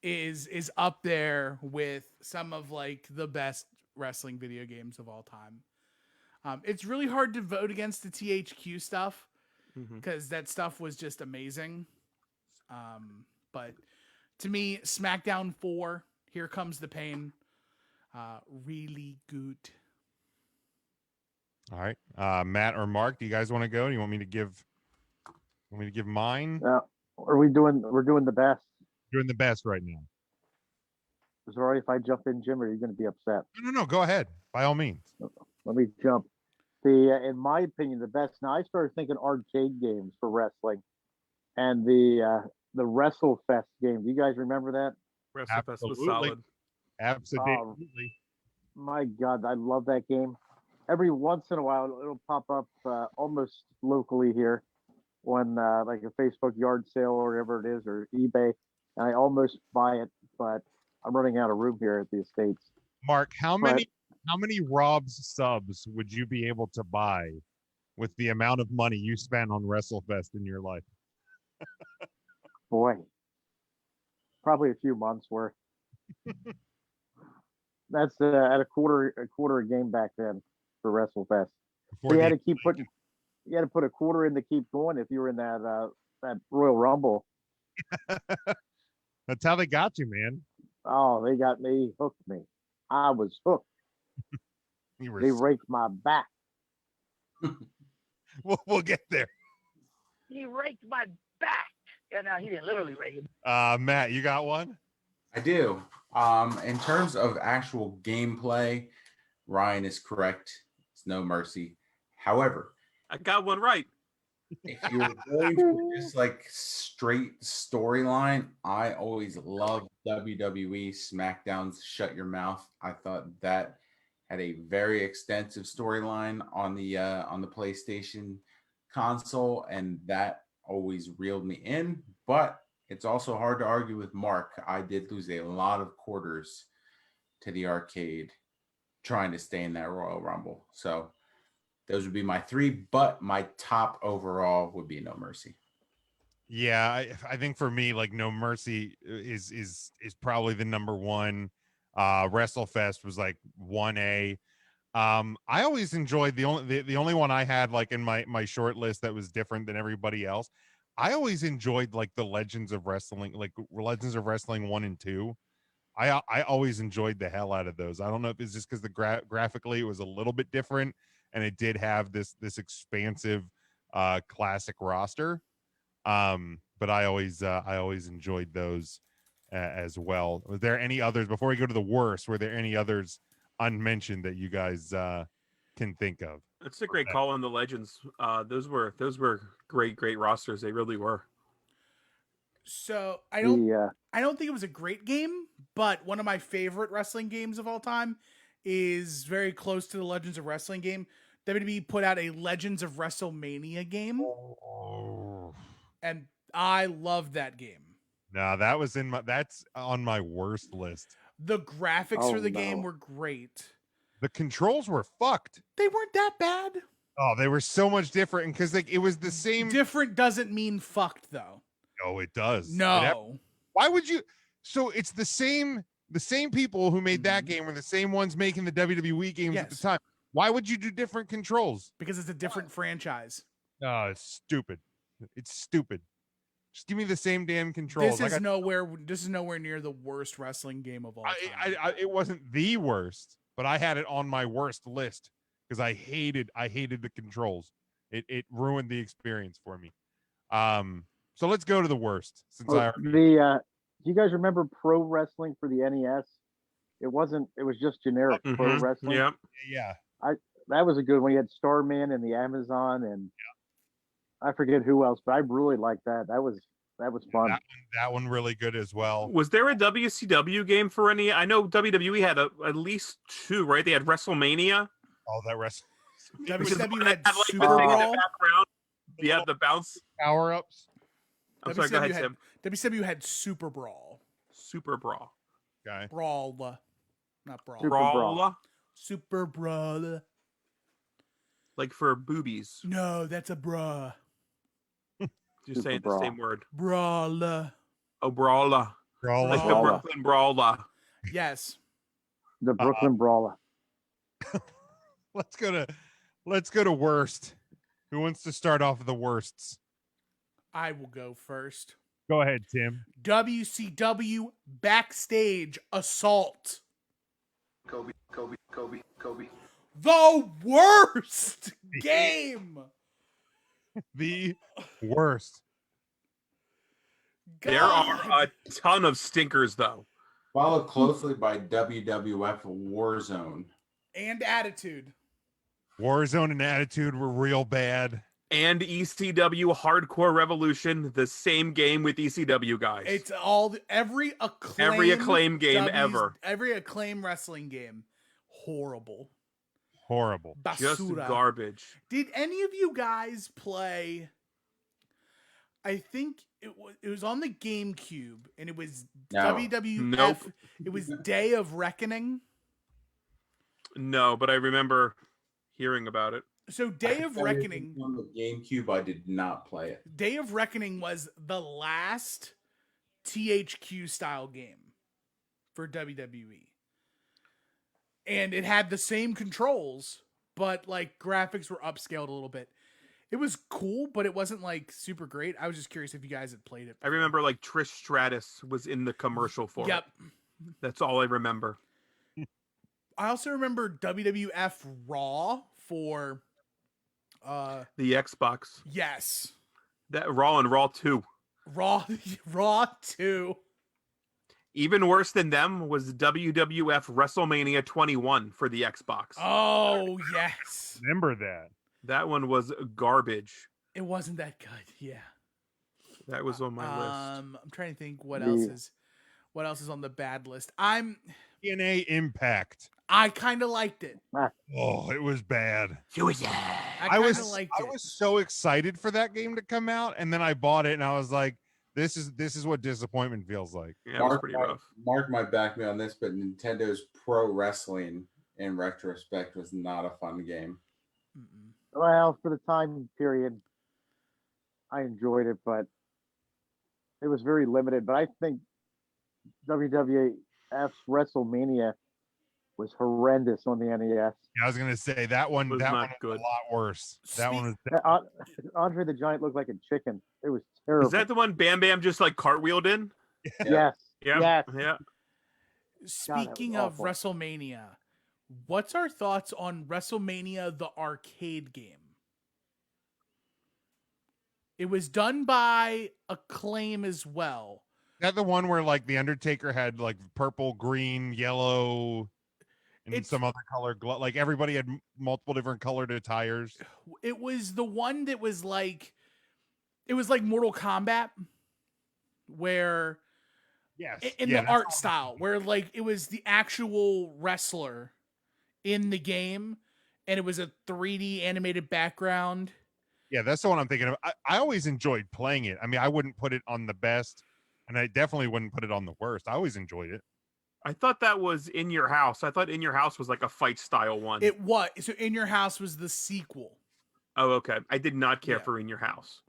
is up there with some of like the best wrestling video games of all time. It's really hard to vote against the THQ stuff because that stuff was just amazing. But to me, SmackDown 4, Here Comes the Pain, really good. All right. Matt or Mark, do you guys want to go? Do you want me to give mine? We're doing the best. Doing the best right now. Is it all right if I jump in, Jim, or are you going to be upset? No. Go ahead. By all means. Let me jump. in my opinion, the best. Now I started thinking arcade games for wrestling, and the WrestleFest game. Do you guys remember that? WrestleFest was Absolutely. solid. Absolutely. My God, I love that game. Every once in a while, it'll pop up almost locally here when like a Facebook yard sale or whatever it is, or eBay, and I almost buy it, but I'm running out of room here at the Estates. Mark, how many Rob's subs would you be able to buy with the amount of money you spent on WrestleFest in your life? Boy, probably a few months worth. That's at a quarter a game back then for WrestleFest. So you had to keep putting, you had to put a quarter in to keep going if you were in that Royal Rumble. That's how they got you, man. Oh, they got me, hooked me. I was hooked. They raked my back. We'll get there. He raked my back. Yeah, no, he didn't literally rake it. Matt, you got one? I do. In terms of actual gameplay, Ryan is correct. It's No Mercy. However, I got one right. If you're going for just like straight storyline, I always love WWE SmackDown's Shut Your Mouth. I thought that had a very extensive storyline on the PlayStation console, and that always reeled me in. But it's also hard to argue with Mark. I did lose a lot of quarters to the arcade trying to stay in that Royal Rumble. So those would be my three, but my top overall would be No Mercy. Yeah, I think for me, like No Mercy is probably the number one. WrestleFest was like 1A. I always enjoyed the only one I had like in my short list that was different than everybody else. I always enjoyed like the Legends of Wrestling, like Legends of Wrestling 1 and 2. I always enjoyed the hell out of those. I don't know if it's just because the graphically it was a little bit different, and it did have this expansive classic roster. But I always enjoyed those as well. Was there any others before we go to the worst? Were there any others unmentioned that you guys can think of? That's a great call on the Legends. Those were great rosters. They really were. So I don't think it was a great game, but one of my favorite wrestling games of all time is very close to the Legends of Wrestling game. WWE put out a Legends of WrestleMania game, and I loved that game. No, that's on my worst list. The graphics for the game were great. The controls were fucked. They weren't that bad. Oh, they were so much different because like it was the same. Different doesn't mean fucked though. No, it does. No. Why would you? So it's the same people who made that game were the same ones making the WWE games at the time. Why would you do different controls? Because it's a different franchise. Oh, it's stupid. It's stupid. Just give me the same damn controls. This is nowhere near the worst wrestling game of all time. It wasn't the worst, but I had it on my worst list because I hated the controls. It ruined the experience for me. So let's go to the worst. Since do you guys remember Pro Wrestling for the NES? It was just generic Pro Wrestling. Yeah. That was a good one. You had Starman and the Amazon, and I forget who else, but I really liked that. That was fun. That one really good as well. Was there a WCW game for any? I know WWE had at least two, right? They had WrestleMania. Oh, that WCW had Super Brawl. Yeah, the bounce power ups. I'm sorry, go ahead, Tim. WCW had Super Brawl. Super Brawl. Okay. Brawl. Not Brawl. Super Brawl. Super Brawl. Like for boobies. No, that's a bra. Just saying the same word. Brawler. Oh, brawler. Like the Brooklyn Brawler. Yes. The Brooklyn Brawler. Let's go to worst. Who wants to start off with the worsts? I will go first. Go ahead, Tim. WCW Backstage Assault. Kobe. The worst game. The worst. God. There are a ton of stinkers, though. Followed closely by WWF Warzone. And Attitude. Warzone and Attitude were real bad. And ECW Hardcore Revolution, the same game with ECW guys. It's every Acclaim game ever. Every Acclaim wrestling game. Horrible. Just Basura. garbage. Did any of you guys play? I think it was on the GameCube, and it was WWF. Nope. It was Day of Reckoning. No, but I remember hearing about it. So Day of Reckoning on the GameCube, I did not play it. Day of Reckoning was the last THQ style game for WWE. And it had the same controls, but like graphics were upscaled a little bit. It was cool, but it wasn't like super great. I was just curious if you guys had played it before. I remember like Trish Stratus was in the commercial for it. That's all I remember. I also remember WWF Raw for the Xbox. Yes. That Raw and Raw 2. Raw 2. Even worse than them was WWF WrestleMania 21 for the Xbox. Oh, yes. Remember that. That one was garbage. It wasn't that good. Yeah. That was on my list. I'm trying to think what else is on the bad list. TNA Impact. I kind of liked it. Oh, it was bad. I was so excited for that game to come out, and then I bought it, and I was like, "This is what disappointment feels like." Yeah, it was pretty rough. Mark might back me on this, but Nintendo's Pro Wrestling, in retrospect, was not a fun game. Well, for the time period, I enjoyed it, but it was very limited. But I think WWF's WrestleMania was horrendous on the NES. Yeah, I was gonna say that one. Was that not one was good. a lot worse. That one was. Andre the Giant looked like a chicken. It was terrible. Is that the one Bam Bam just like cartwheeled in? Yes. Yeah. Yes. Yeah. Speaking of WrestleMania, what's our thoughts on WrestleMania the arcade game? It was done by Acclaim as well. Is that the one where like the Undertaker had like purple, green, yellow, and some other color? Like everybody had multiple different colored attires. It was the one that was like, it was like Mortal Kombat, where in the art style, where like it was the actual wrestler in the game, and it was a 3D animated background. Yeah, that's the one I'm thinking of. I always enjoyed playing it. I mean, I wouldn't put it on the best, and I definitely wouldn't put it on the worst. I always enjoyed it. I thought that was In Your House. I thought In Your House was like a fight style one. It was. So In Your House was the sequel. Oh, okay. I did not care for In Your House.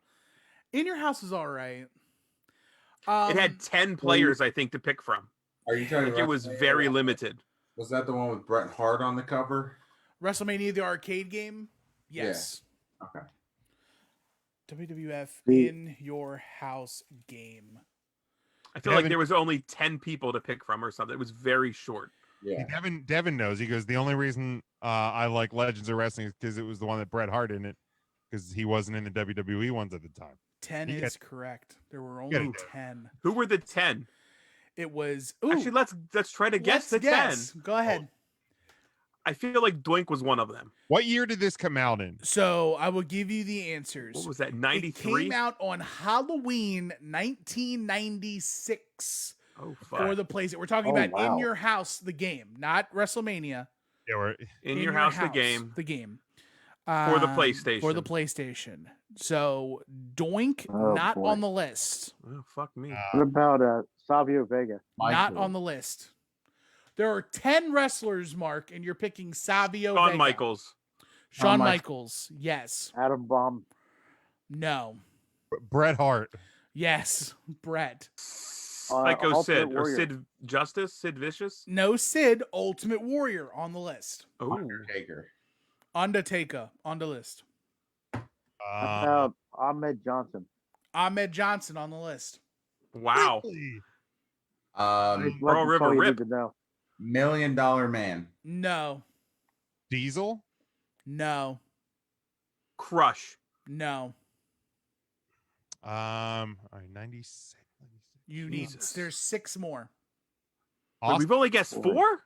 In Your House is all right. It had 10 players, I think, to pick from. Are you talking about? It was very limited. Was that the one with Bret Hart on the cover? WrestleMania the arcade game? Yes. Yeah. Okay. WWF In Your House game. I feel like there was only 10 people to pick from or something. It was very short. Yeah. Devin knows. He goes, the only reason I like Legends of Wrestling is because it was the one that Bret Hart in it, because he wasn't in the WWE ones at the time. 10 is correct. There were only 10. Who were the 10? It was actually let's try to guess the 10. Go ahead. I feel like Doink was one of them. What year did this come out in? So I will give you the answers. What was that? 93? It came out on Halloween 1996. Oh, fuck. For the place we're talking about In Your House, the game, not WrestleMania. Yeah, we're In Your House, the game. The game. For the PlayStation. For the PlayStation. So Doink, not on the list. Oh, fuck me. What about Savio Vega? Not on the list. There are 10 wrestlers, Mark, and you're picking Savio Shawn Vega. Michaels. Shawn Michaels, yes. Adam Bomb. No. Bret Hart. Yes, Bret. Psycho Sid or Sid Justice, Sid Vicious. No, Sid, Ultimate Warrior on the list. Oh, Undertaker on the list. Ahmed Johnson. Ahmed Johnson on the list. Wow. Really? Pearl River Rip. $1 Million Man. No. Diesel. No. Crush. No. All right, 96. You need. There's 6 more. Wait, we've only guessed 4.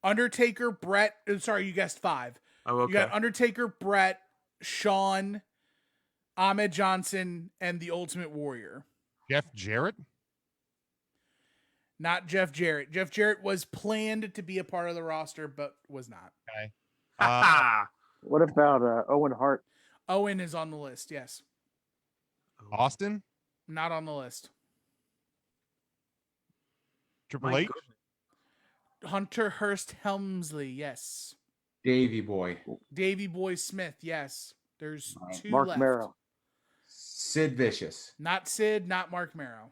Undertaker, Bret. Sorry, you guessed 5. Oh, okay. You got Undertaker, Brett, Shawn, Ahmed Johnson, and the Ultimate Warrior. Jeff Jarrett? Not Jeff Jarrett. Jeff Jarrett was planned to be a part of the roster, but was not. Okay. What about Owen Hart? Owen is on the list, yes. Austin? Not on the list. Triple H? Hunter Hearst Helmsley, yes. Davey Boy. Davey Boy Smith, yes. There's two Mark left. Merrow. Sid Vicious. Not Sid, not Mark Merrow.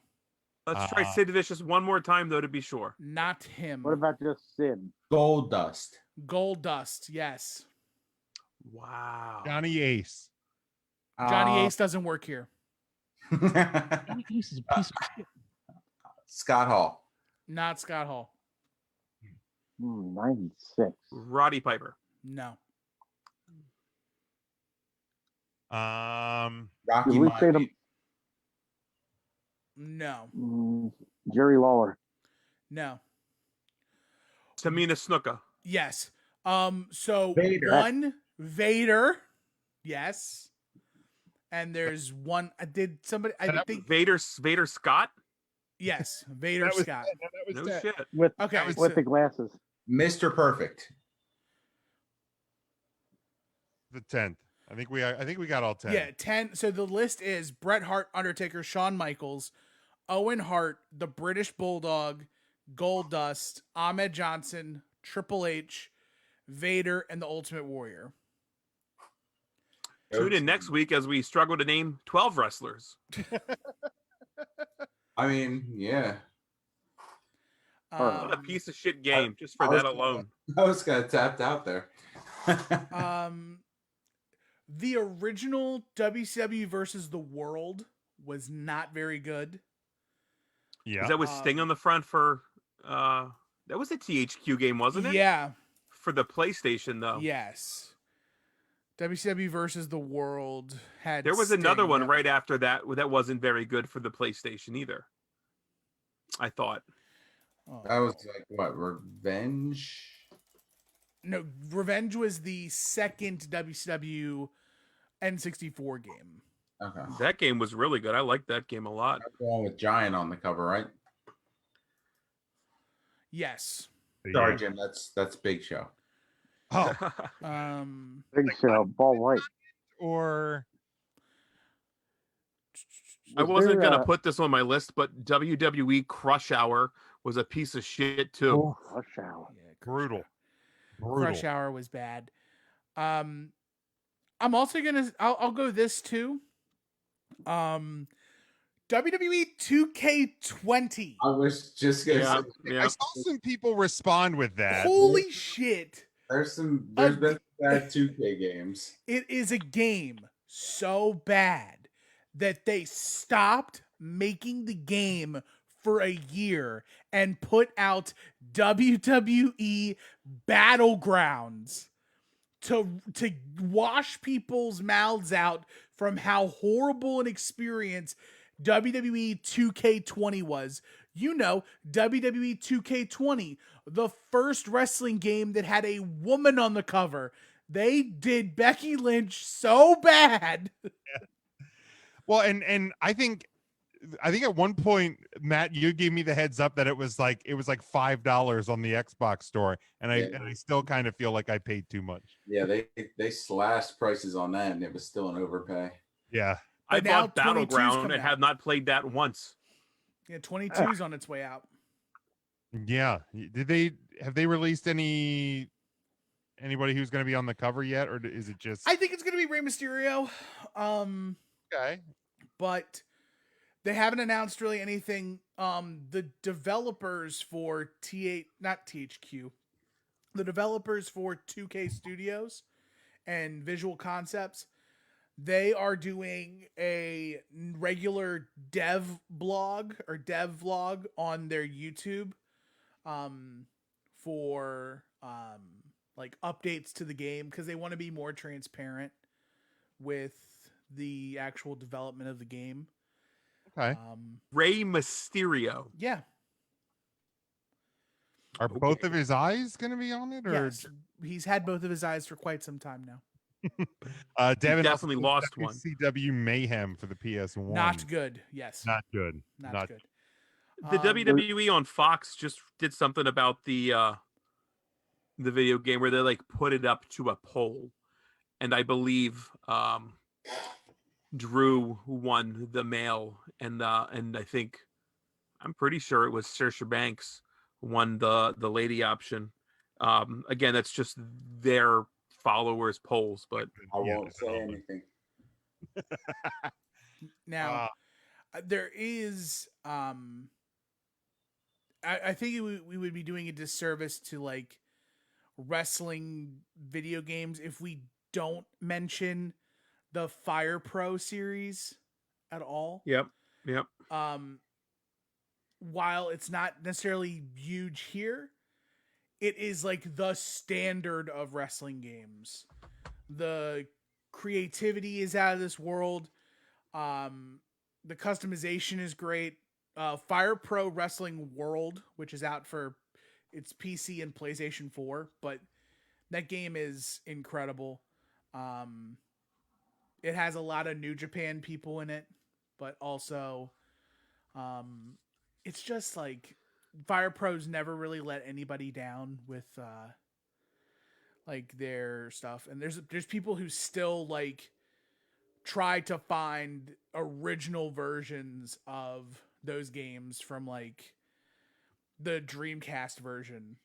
Let's try Sid Vicious one more time, though, to be sure. Not him. What about just Sid? Gold Dust. Gold Dust, yes. Wow. Johnny Ace. Johnny Ace doesn't work here. Johnny Ace is a piece of shit. Scott Hall. Not Scott Hall. 96. Roddy Piper. No. Rocky Did we say Maivia. No. Jerry Lawler. No. Tamina Snuka. Yes. So Vader. one Vader. Yes. And there's one. Did somebody? I think Vader Scott. yes. Vader That was Scott. No shit. With Okay. with the glasses. Mr. Perfect. The 10th. I think we got all 10. Yeah, 10. So the list is Bret Hart, Undertaker, Shawn Michaels, Owen Hart, the British Bulldog, Goldust, Ahmed Johnson, Triple H, Vader, and the Ultimate Warrior. Tune in next week as we struggle to name 12 wrestlers. I mean, yeah. What a piece of shit game, just for that alone. I was kind of tapped out there. The original WCW versus the World was not very good. Yeah. Is that with Sting on the front for that was a THQ game, wasn't it? Yeah. For the PlayStation though. Yes. WCW versus the World had There was Sting, another one yeah. right after that that wasn't very good for the PlayStation either. I thought. That was like what, Revenge? No, Revenge was the second WCW N64 game. Okay. That game was really good. I liked that game a lot. That's the one with Giant on the cover, right? Yes. Sorry, Jim. That's Big Show. Oh. Big Show, Ball White. Or I wasn't gonna put this on my list, but WWE Crush Hour was a piece of shit too. Oh, Crush Hour. Yeah, brutal. Crush Hour was bad. I'm also gonna I'll go this too. WWE 2K20. I was just gonna say, I saw some people respond with that. Holy shit. There's been bad 2K games. It is a game so bad that they stopped making the game for a year and put out WWE Battlegrounds to wash people's mouths out from how horrible an experience WWE 2K20 was. You know, WWE 2K20, the first wrestling game that had a woman on the cover. They did Becky Lynch so bad. Yeah. Well, and I think at one point, Matt, you gave me the heads up that it was like $5 on the Xbox store, and I still kind of feel like I paid too much. Yeah, they slashed prices on that, and it was still an overpay. Yeah, I But now bought Battleground 22's and have not played that once. Yeah, 22's on its way out. yeah. Have they released anybody who's going to be on the cover yet, or is it just? I think it's going to be Rey Mysterio. Okay. But they haven't announced really anything. The developers for not THQ, the developers for 2K Studios and Visual Concepts, they are doing a regular dev blog or dev vlog on their YouTube for like updates to the game because they want to be more transparent with the actual development of the game. Okay. Rey Mysterio. Yeah. Are both of his eyes going to be on it? Or Yes, he's had both of his eyes for quite some time now. Devin definitely lost one. WCW Mayhem for the PS1. Not good. Yes. Not good. Not good. The WWE on Fox just did something about the video game where they like put it up to a poll, and I believe Drew won the male, and I think I'm pretty sure it was Saoirse Banks won the lady option. Again, that's just their followers polls, but I won't say anything. Now, there is I think we would be doing a disservice to like wrestling video games if we don't mention the Fire Pro series at all. Yep. While it's not necessarily huge here, it is like the standard of wrestling games. The creativity is out of this world. The customization is great. Fire Pro Wrestling World, which is out for its PC and PlayStation 4, but that game is incredible. It has a lot of New Japan people in it, but also it's just like Fire Pro's never really let anybody down with like their stuff. And there's people who still like try to find original versions of those games from like the Dreamcast version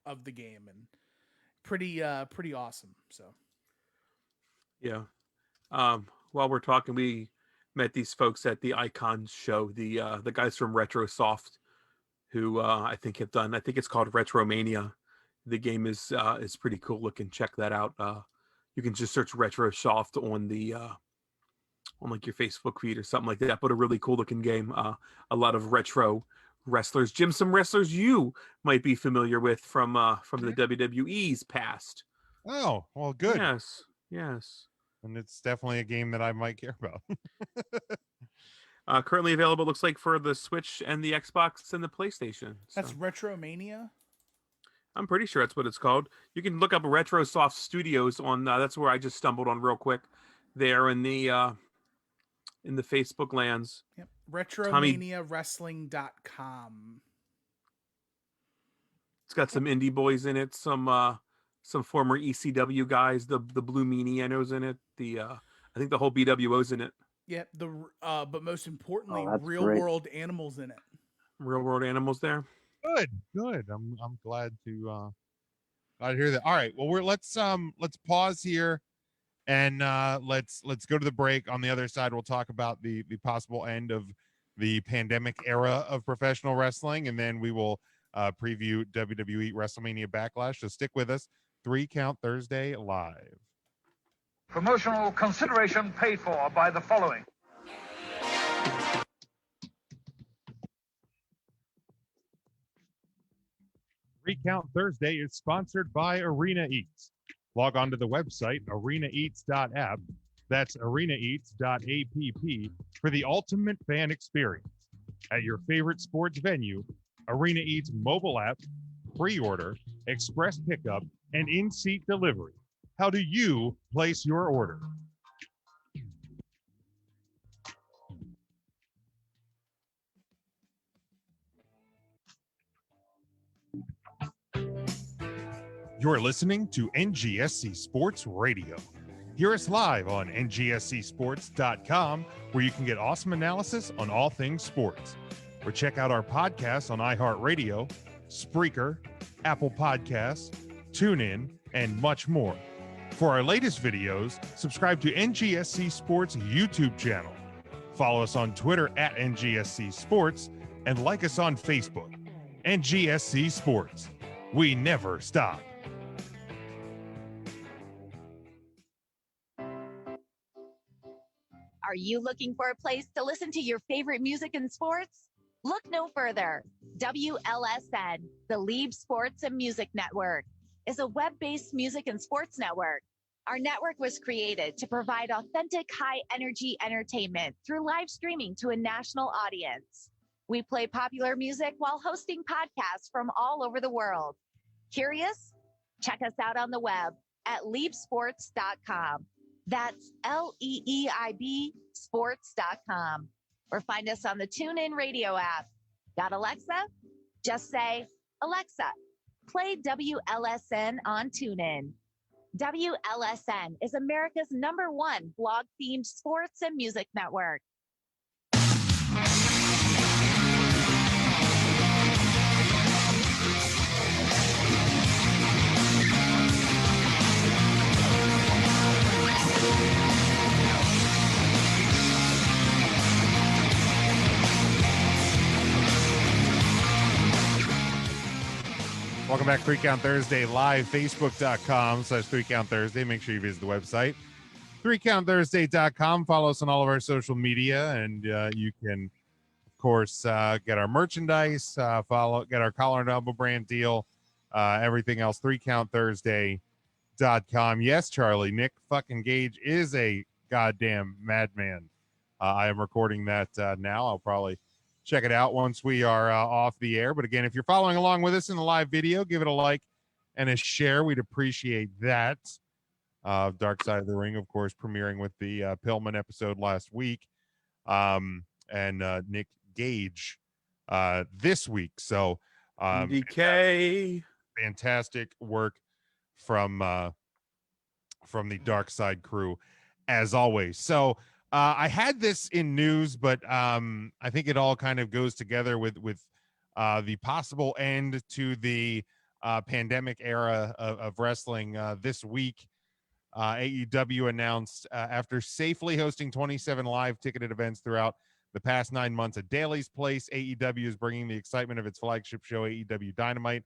of the game, and pretty awesome. So yeah. While we're talking, we met these folks at the Icons show, the guys from RetroSoft, who I think it's called Retromania. The game is pretty cool looking. Check that out. You can just search RetroSoft on the on like your Facebook feed or something like that. But a really cool looking game. A lot of retro wrestlers, Jim, some wrestlers you might be familiar with from the WWE's past. Oh, well, good. Yes. And it's definitely a game that I might care about. Currently available, looks like, for the Switch and the Xbox and the PlayStation. That's Retromania? I'm pretty sure that's what it's called. You can look up RetroSoft Studios on that's where I just stumbled on real quick. There in the Facebook lands. Yep. RetromaniaWrestling.com. It's got some indie boys in it, some former ECW guys, the Blue Meanie I know's in it. I think the whole BWO's in it. Yep, but most importantly, real great. world animals in it. Real world animals there. Good. I'm glad to hear that. All right. Well, let's pause here and let's go to the break. On the other side, we'll talk about the possible end of the pandemic era of professional wrestling, and then we will preview WWE WrestleMania Backlash. So stick with us. 3 Count Thursday live. Promotional consideration paid for by the following. Recount Thursday is sponsored by Arena Eats. Log on to the website arenaeats.app. That's arenaeats.app for the ultimate fan experience. At your favorite sports venue, Arena Eats mobile app, pre-order, express pickup, and in-seat delivery. How do you place your order? You're listening to NGSC Sports Radio. Hear us live on ngscsports.com, where you can get awesome analysis on all things sports. Or check out our podcasts on iHeartRadio, Spreaker, Apple Podcasts, TuneIn, and much more. For our latest videos, subscribe to NGSC Sports YouTube channel. Follow us on Twitter at NGSC Sports, and like us on Facebook. NGSC Sports. We never stop. Are you looking for a place to listen to your favorite music and sports? Look no further. WLSN, the Lieb Sports and Music Network, is a web-based music and sports network. Our network was created to provide authentic, high-energy entertainment through live streaming to a national audience. We play popular music while hosting podcasts from all over the world. Curious? Check us out on the web at leibsports.com. That's LEEIB sports.com. Or find us on the TuneIn Radio app. Got Alexa? Just say, Alexa, play WLSN on TuneIn. WLSN is America's #1 blog-themed sports and music network. Welcome back, 3 Count Thursday, live, facebook.com/3 Count Thursday. Make sure you visit the website, 3countthursday.com. Follow us on all of our social media, and you can, of course, get our merchandise, get our collar and elbow brand deal, everything else, 3countthursday.com. Yes, Charlie, Nick fucking Gage is a goddamn madman. I am recording that now. I'll probably check it out once we are off the air. But again, if you're following along with us in the live video, give it a like and a share. We'd appreciate that. Dark Side of the Ring, of course, premiering with the Pillman episode last week, and Nick Gage this week. So DK, fantastic work from the Dark Side crew, as always. So I had this in news, but I think it all kind of goes together with the possible end to the pandemic era of wrestling. This week, AEW announced after safely hosting 27 live ticketed events throughout the past 9 months at Daly's Place, AEW is bringing the excitement of its flagship show, AEW Dynamite,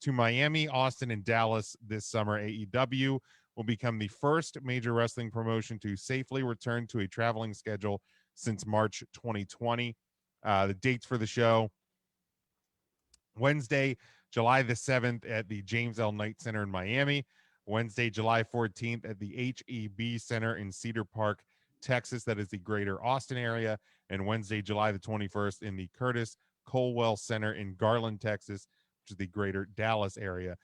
to Miami, Austin, and Dallas this summer. AEW will become the first major wrestling promotion to safely return to a traveling schedule since March 2020. The dates for the show: Wednesday, July the 7th at the James L. Knight Center in Miami, Wednesday, July 14th at the HEB Center in Cedar Park, Texas, that is the greater Austin area, and Wednesday, July the 21st in the Curtis Colwell Center in Garland, Texas, which is the greater Dallas area.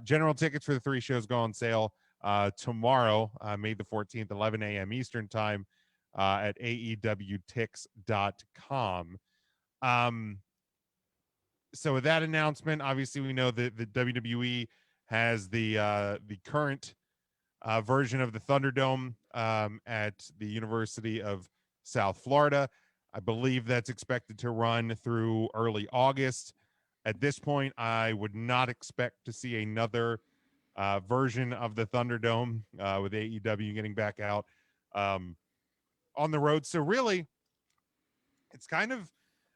General tickets for the three shows go on sale tomorrow, May the 14th, 11 a.m. Eastern time, at aewtix.com. So with that announcement, obviously we know that the WWE has the current version of the Thunderdome at the University of South Florida. I believe that's expected to run through early August. At this point, I would not expect to see another version of the Thunderdome with AEW getting back out on the road. So really, it's kind of,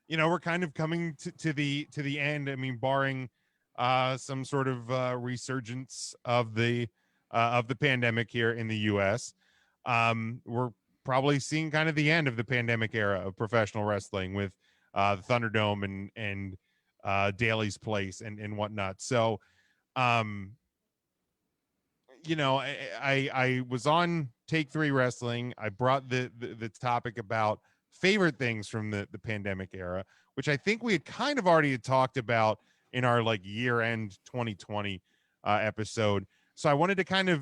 we're kind of coming to the end. I mean, barring some sort of resurgence of the pandemic here in the U.S., we're probably seeing kind of the end of the pandemic era of professional wrestling with the Thunderdome and Daly's Place and whatnot. So, I was on Take 3 Wrestling. I brought the topic about favorite things from the pandemic era, which I think we had kind of already talked about in our like year-end 2020 episode. So I wanted to kind of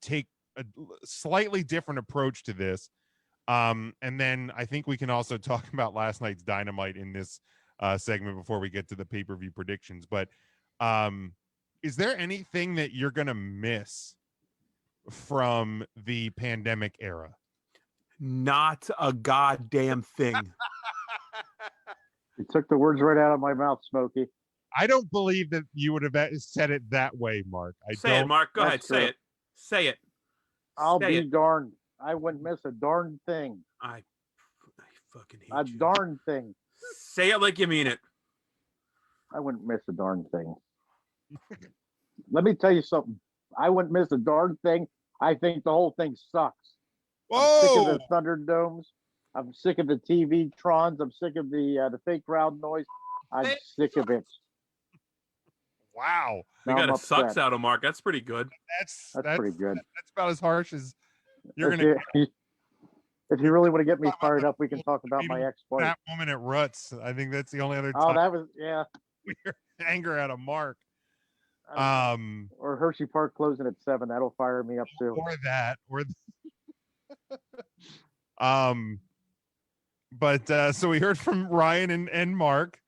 take a slightly different approach to this. And then I think we can also talk about last night's Dynamite in this segment before we get to the pay-per-view predictions. But is there anything that you're going to miss from the pandemic era? Not a goddamn thing. You took the words right out of my mouth, Smokey. I don't believe that you would have said it that way, Mark. Say it, Mark. Go ahead. That's true. Say it. Say it. I'll Say be it. darned. I wouldn't miss a darn thing. I fucking hate A you. darn thing. Say it like you mean it. I wouldn't miss a darn thing. Let me tell you something. I wouldn't miss a darn thing. I think the whole thing sucks. Whoa! I'm sick of the Thunderdomes. I'm sick of the TV Trons. I'm sick of the fake crowd noise. I'm sick of it. Wow. We Now got I'm a sucks upset. out of Mark. That's pretty good. That's pretty good. That's about as harsh as you're That's going to. it. If you really want to get me fired up, we can talk about my ex-wife. That woman at Ruts. I think that's the only other Oh, time that was, yeah. we hear anger out of Mark. Or Hershey Park closing at 7. That'll fire me up too. Or that. But so we heard from Ryan and Mark.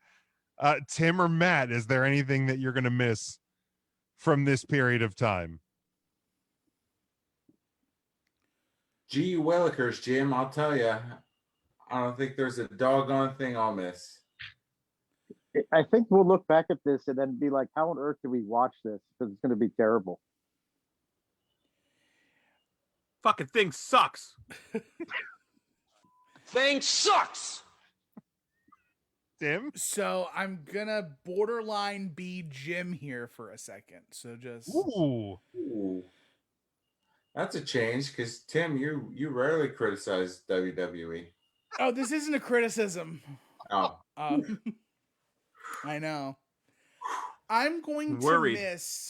Tim or Matt, is there anything that you're going to miss from this period of time? Gee Willikers, Jim, I'll tell you, I don't think there's a doggone thing I'll miss. I think we'll look back at this and then be like, how on earth did we watch this? Because it's going to be terrible. Fucking thing sucks. Thing sucks. Tim? So I'm gonna borderline be Jim here for a second. So just Ooh. That's a change because Tim, you rarely criticize WWE. Oh, this isn't a criticism. Oh. I know. I'm going to miss.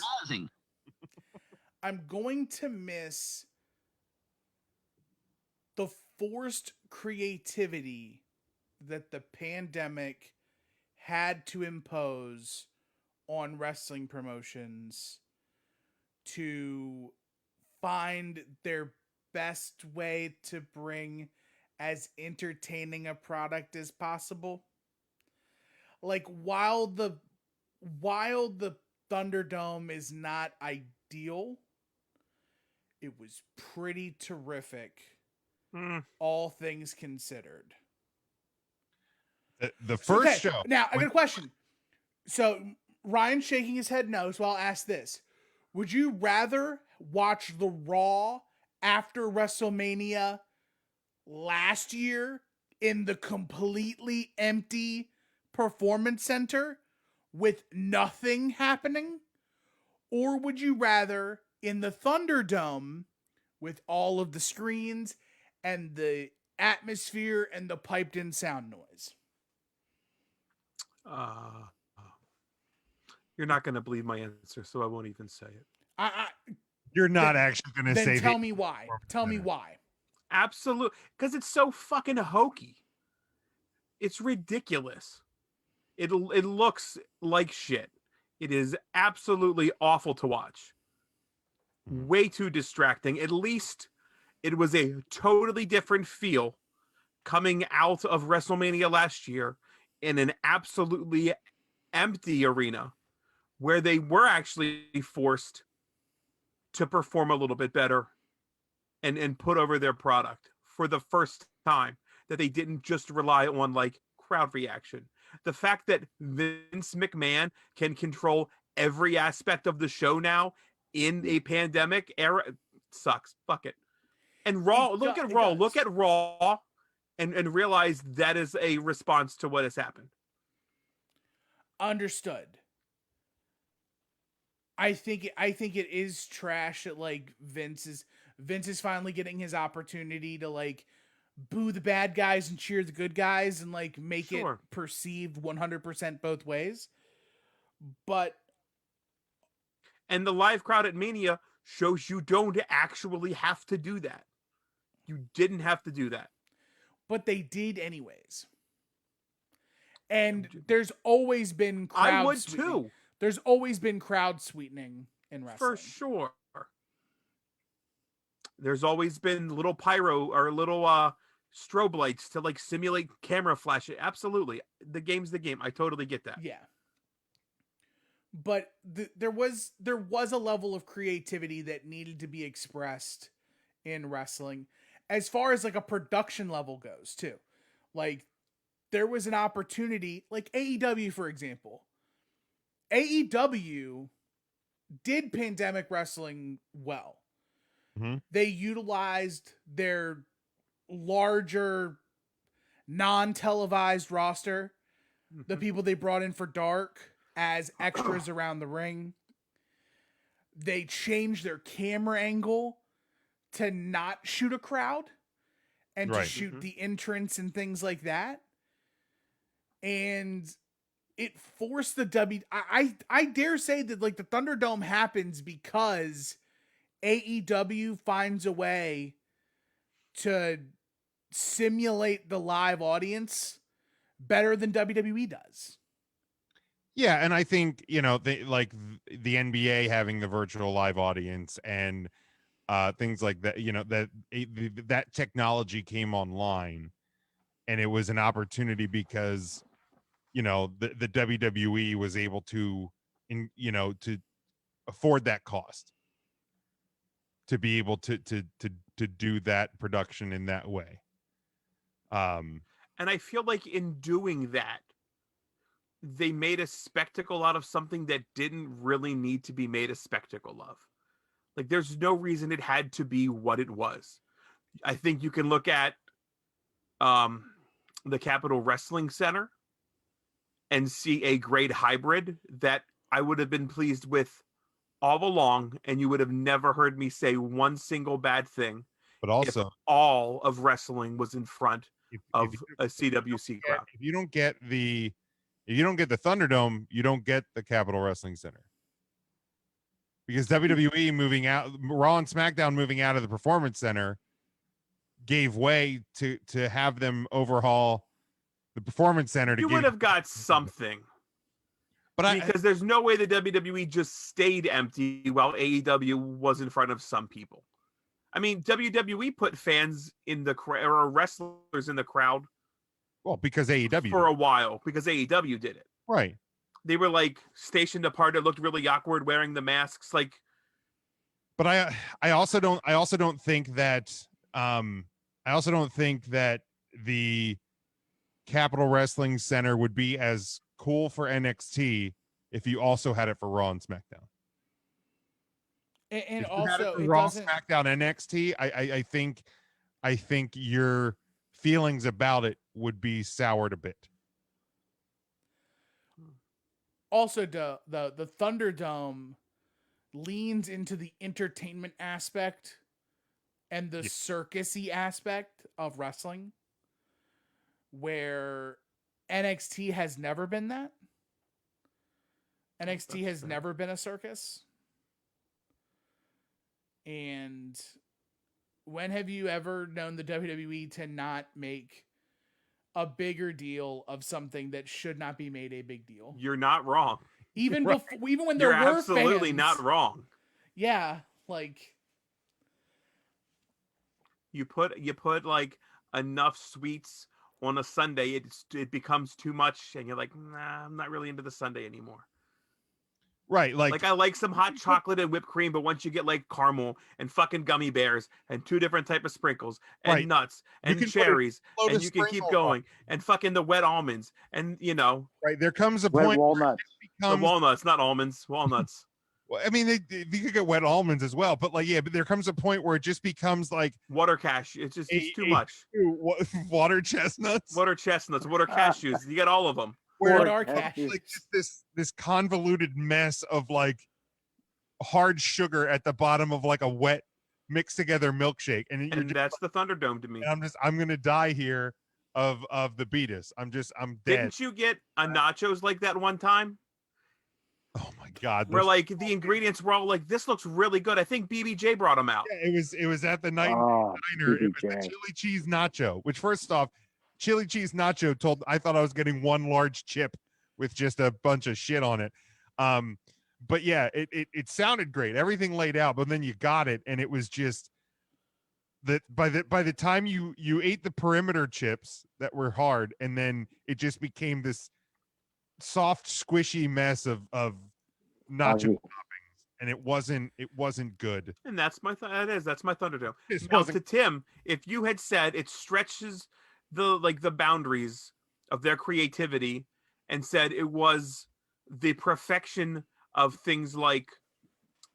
I'm going to miss the forced creativity that the pandemic had to impose on wrestling promotions to find their best way to bring as entertaining a product as possible. Like while the Thunderdome is not ideal, it was pretty terrific. All things considered. The first show. Now, I got a question. So, Ryan's shaking his head no, so I'll ask this. Would you rather watch the Raw after WrestleMania last year in the completely empty Performance Center with nothing happening? Or would you rather in the Thunderdome with all of the screens and the atmosphere and the piped in sound noise? You're not going to believe my answer, so I won't even say it. You're not actually going to say. Then tell me why. Tell me why. Absolutely, because it's so fucking hokey. It's ridiculous. It looks like shit. It is absolutely awful to watch. Way too distracting. At least it was a totally different feel coming out of WrestleMania last year in an absolutely empty arena where they were actually forced to perform a little bit better and put over their product for the first time, that they didn't just rely on like crowd reaction. The fact that Vince McMahon can control every aspect of the show now in a pandemic era sucks. Fuck it. And Raw, look at Raw and realize that is a response to what has happened. Understood. I think it is trash that like Vince is finally getting his opportunity to like boo the bad guys and cheer the good guys and like make it perceived 100% both ways. And the live crowd at Mania shows you don't actually have to do that. You didn't have to do that. But they did anyways. And there's always been crowd I would sweetening. too. There's always been crowd sweetening in wrestling. For sure. There's always been little pyro or little strobe lights to like simulate camera flash. Absolutely. The game's the game. I totally get that. Yeah. But there was a level of creativity that needed to be expressed in wrestling as far as like a production level goes too. Like there was an opportunity, like AEW, for example. AEW did pandemic wrestling well. Mm-hmm. They utilized their larger non-televised roster, the people they brought in for Dark as extras around the ring. They changed their camera angle to not shoot a crowd and to shoot the entrance and things like that. And it forced the I dare say that like the Thunderdome happens because AEW finds a way to simulate the live audience better than WWE does. Yeah, and I think, you know, the NBA having the virtual live audience and things like that, you know, that technology came online, and it was an opportunity because, you know, the WWE was able to to afford that cost, to be able to do that production in that way. And I feel like in doing that, they made a spectacle out of something that didn't really need to be made a spectacle of. Like, there's no reason it had to be what it was. I think you can look at the Capitol Wrestling Center and see a great hybrid that I would have been pleased with all along, and you would have never heard me say one single bad thing. But also, if all of wrestling was in front of a CWC crowd. If you don't get the Thunderdome, you don't get the Capitol Wrestling Center. Because WWE moving out, Raw and SmackDown moving out of the Performance Center gave way to have them overhaul the Performance Center. You would have got something. But because there's no way the WWE just stayed empty while AEW was in front of some people. I mean, WWE put fans in the crowd, or wrestlers in the crowd. Well, because AEW for a while, because AEW did it. Right. They were like stationed apart. It looked really awkward wearing the masks. Like, but I also don't think that the Capitol Wrestling Center would be as cool for NXT if you also had it for Raw and SmackDown. And if you had it also, for it Raw, doesn't. SmackDown, NXT, I think your feelings about it would be soured a bit. Also, the Thunderdome leans into the entertainment aspect and the circusy aspect of wrestling, where NXT has never been that. NXT has never been a circus. And when have you ever known the WWE to not make a bigger deal of something that should not be made a big deal? you're not wrong. Even Right. before, even when there You're were absolutely fans. not wrong. Yeah, like you put like enough sweets on a Sunday, it becomes too much, and you're like, nah, I'm not really into the Sunday anymore. Right, like I like some hot chocolate and whipped cream, but once you get like caramel and fucking gummy bears and 2 different type of sprinkles and Right. nuts You and can put a cherries, load and of you can keep sprinkles going, and fucking the wet almonds, and right, there comes a Wet point walnuts. the walnuts, not almonds, walnuts. Well, I mean, you could get wet almonds as well, but but there comes a point where it just becomes like water cashew. It's too much. Water chestnuts, water cashews. You get all of them. where cashews. like just this convoluted mess of like hard sugar at the bottom of like a wet mixed together milkshake, and that's the Thunderdome to me. I'm gonna die here of the beatus. I'm dead. Didn't you get a nachos like that one time? Oh my god! Where like the ingredients were all like, this looks really good. I think BBJ brought them out. Yeah, it was at the night diner. It was the chili cheese nacho. Which, first off, chili cheese nacho I thought I was getting one large chip with just a bunch of shit on it. But yeah, it sounded great. Everything laid out, but then you got it, and it was just that by the time you ate the perimeter chips that were hard, and then it just became this soft, squishy mess of nacho toppings, and it wasn't good. And that's my that's my Thunderdome. This Now wasn't- to Tim, if you had said it stretches the boundaries of their creativity and said it was the perfection of things like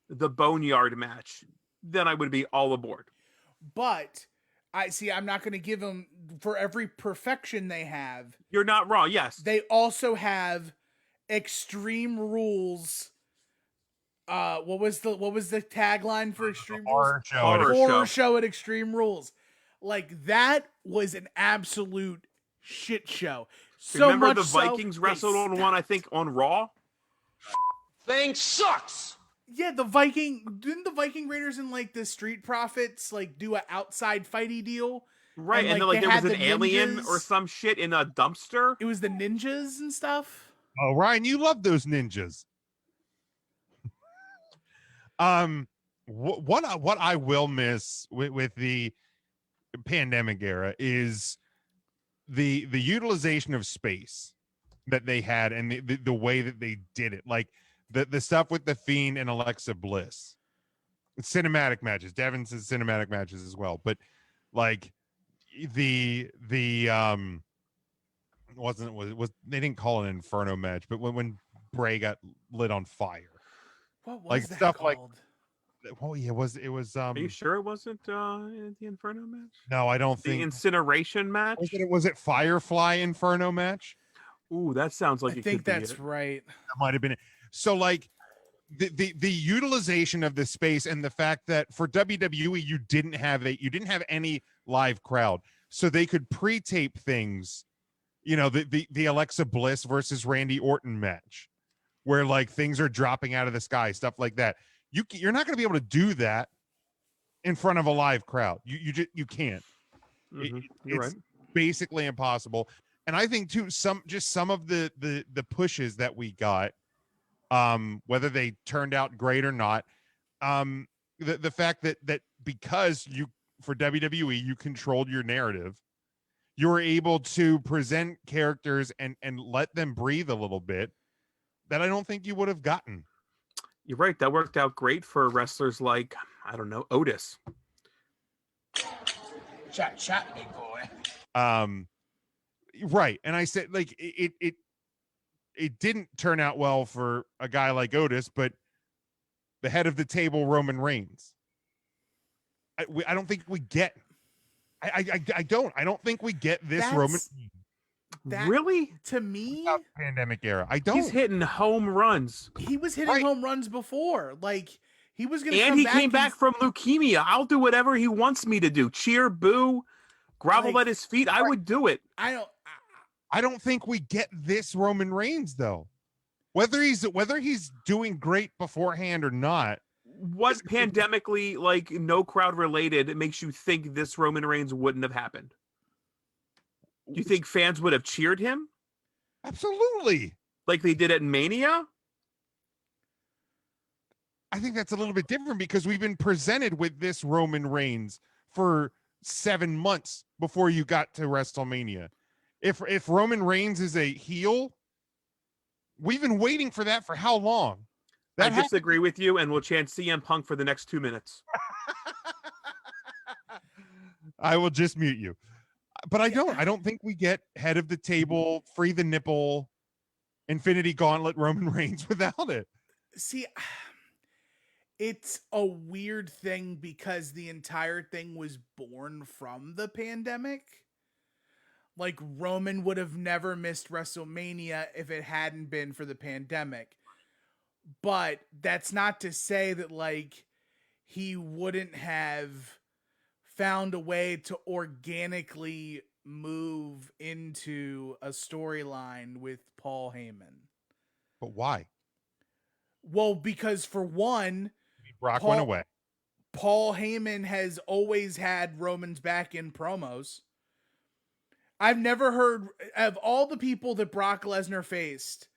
the Boneyard match, then I would be all aboard. But I'm not going to give them for every perfection they have. You're not wrong. Yes. They also have Extreme Rules. What was the tagline for Extreme horror Rules? show. Horror show at Extreme Rules. Like, that was an absolute shit show. So Remember much the Vikings wrestled on one, I think, on Raw? Thing sucks. Yeah, didn't the Viking Raiders and like the Street Profits like do an outside fighty deal Right, And, and then they there was had an the alien or ninjas. some shit in a dumpster. It was the ninjas and stuff. Oh, Ryan, you love those ninjas. What I will miss with the pandemic era is the utilization of space that they had and the way that they did it. Like the stuff with the Fiend and Alexa Bliss. Cinematic matches. Devin says cinematic matches as well. But like the was they didn't call it an Inferno match, but when Bray got lit on fire. What was Like that stuff called? Oh yeah, it was Are you sure it wasn't the Inferno match? No, I don't The think incineration match? Was it Firefly Inferno match? Ooh, that sounds like I it think could be that's it. right. That might have been it. So like the utilization of the space and the fact that for WWE you didn't have any live crowd. So they could pre-tape things, the Alexa Bliss versus Randy Orton match where like things are dropping out of the sky, stuff like that. You're not going to be able to do that in front of a live crowd. You can't. You're It's right. basically impossible. And I think too some of the pushes that we got, whether they turned out great or not, the fact that because for WWE you controlled your narrative, you were able to present characters and let them breathe a little bit that I don't think you would have gotten. You're right. That worked out great for wrestlers like, I don't know, Otis. Shot, big boy. Right. And I said like it didn't turn out well for a guy like Otis, but the head of the table, Roman Reigns. I don't think we get. I don't think we get this Roman. Really? To me, pandemic era. I don't. He's hitting home runs. He was hitting home runs before. Like he was going to And come he back came back from leukemia. I'll do whatever he wants me to do. Cheer, boo, grovel at his feet. I would do it. I don't think we get this Roman Reigns though. Whether he's doing great beforehand or not. What pandemically, like no crowd related, it makes you think this Roman Reigns wouldn't have happened? Do you think fans would have cheered him? Absolutely. Like they did at Mania? I think that's a little bit different because we've been presented with this Roman Reigns for 7 months before you got to WrestleMania. If Roman Reigns is a heel, we've been waiting for that for how long? I disagree with you, and we'll chant CM Punk for the next 2 minutes. I will just mute you. But I don't think we get head of the table, free the nipple, Infinity Gauntlet Roman Reigns without it. See, it's a weird thing because the entire thing was born from the pandemic. Like Roman would have never missed WrestleMania if it hadn't been for the pandemic. But that's not to say that like he wouldn't have found a way to organically move into a storyline with Paul Heyman. But why? Well, because for one, Brock went away. Paul Heyman has always had Roman's back in promos. I've never heard of all the people that Brock Lesnar faced.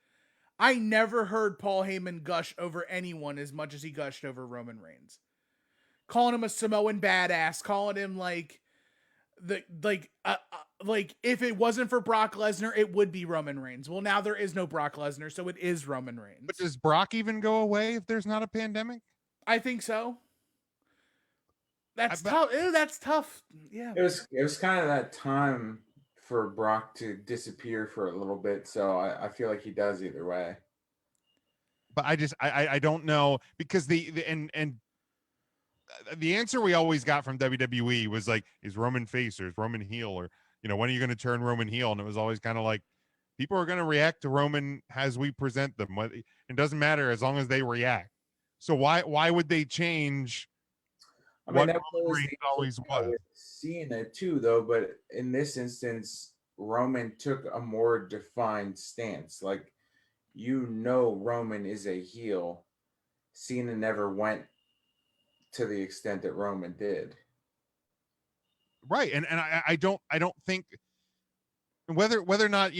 I never heard Paul Heyman gush over anyone as much as he gushed over Roman Reigns. Calling him a Samoan badass, calling him like if it wasn't for Brock Lesnar, it would be Roman Reigns. Well, now there is no Brock Lesnar, so it is Roman Reigns. But does Brock even go away if there's not a pandemic? I think so. That's tough. Ew, that's tough. Yeah. It was kind of that time for Brock to disappear for a little bit, so I feel like he does either way. But I don't know because the answer we always got from WWE was like, is Roman face or is Roman heel, or when are you going to turn Roman heel? And it was always kind of like people are going to react to Roman as we present them. It doesn't matter as long as they react. So why would they change? I mean, what that always was. Seeing it too, though. But in this instance, Roman took a more defined stance. Like, Roman is a heel. Cena never went to the extent that Roman did. Right. And I don't think whether or not,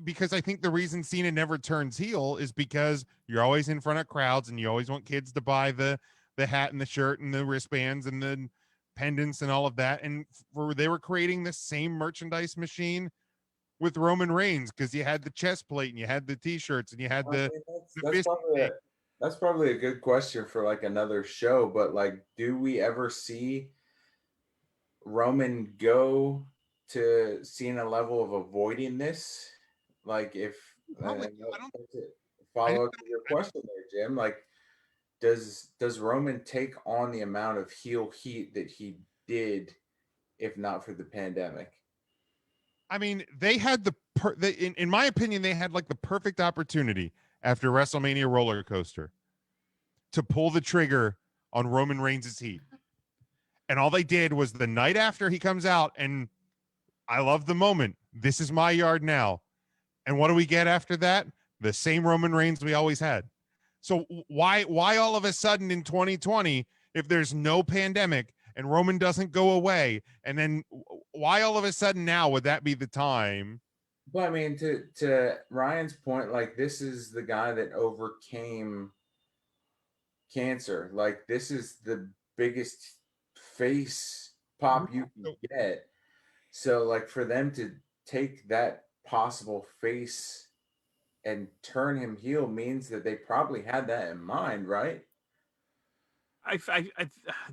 because I think the reason Cena never turns heel is because you're always in front of crowds and you always want kids to buy the hat and the shirt and the wristbands and the pendants and all of that. And they were creating the same merchandise machine with Roman Reigns, because you had the chest plate and you had the t-shirts and you had that's probably a good question for like another show, but like, do we ever see Roman go to Cena level of avoiding this? Like, if follow up to your question there, Jim, like, does Roman take on the amount of heel heat that he did if not for the pandemic? I mean, they had in my opinion, they had like the perfect opportunity after WrestleMania roller coaster to pull the trigger on Roman Reigns' heat. And all they did was the night after he comes out, and I love the moment. This is my yard now. And what do we get after that? The same Roman Reigns we always had. So why all of a sudden in 2020, if there's no pandemic and Roman doesn't go away, and then why all of a sudden now would that be the time? But I mean, to Ryan's point, like, this is the guy that overcame cancer. Like, this is the biggest face pop you can get. So like, for them to take that possible face and turn him heel means that they probably had that in mind, right?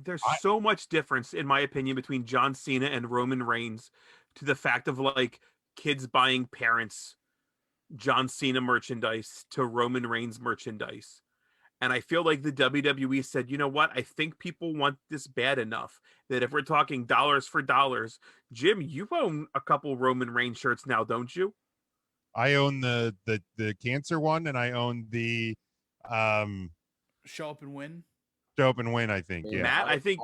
There's so much difference, in my opinion, between John Cena and Roman Reigns, to the fact of like kids buying parents John Cena merchandise to Roman Reigns merchandise. And I feel like the WWE said, you know what? I think people want this bad enough that if we're talking dollars for dollars, Jim, you own a couple Roman Reigns shirts now, don't you? I own the cancer one, and I own the Show Up and Win. Show Up and Win, I think. Yeah. Matt, I think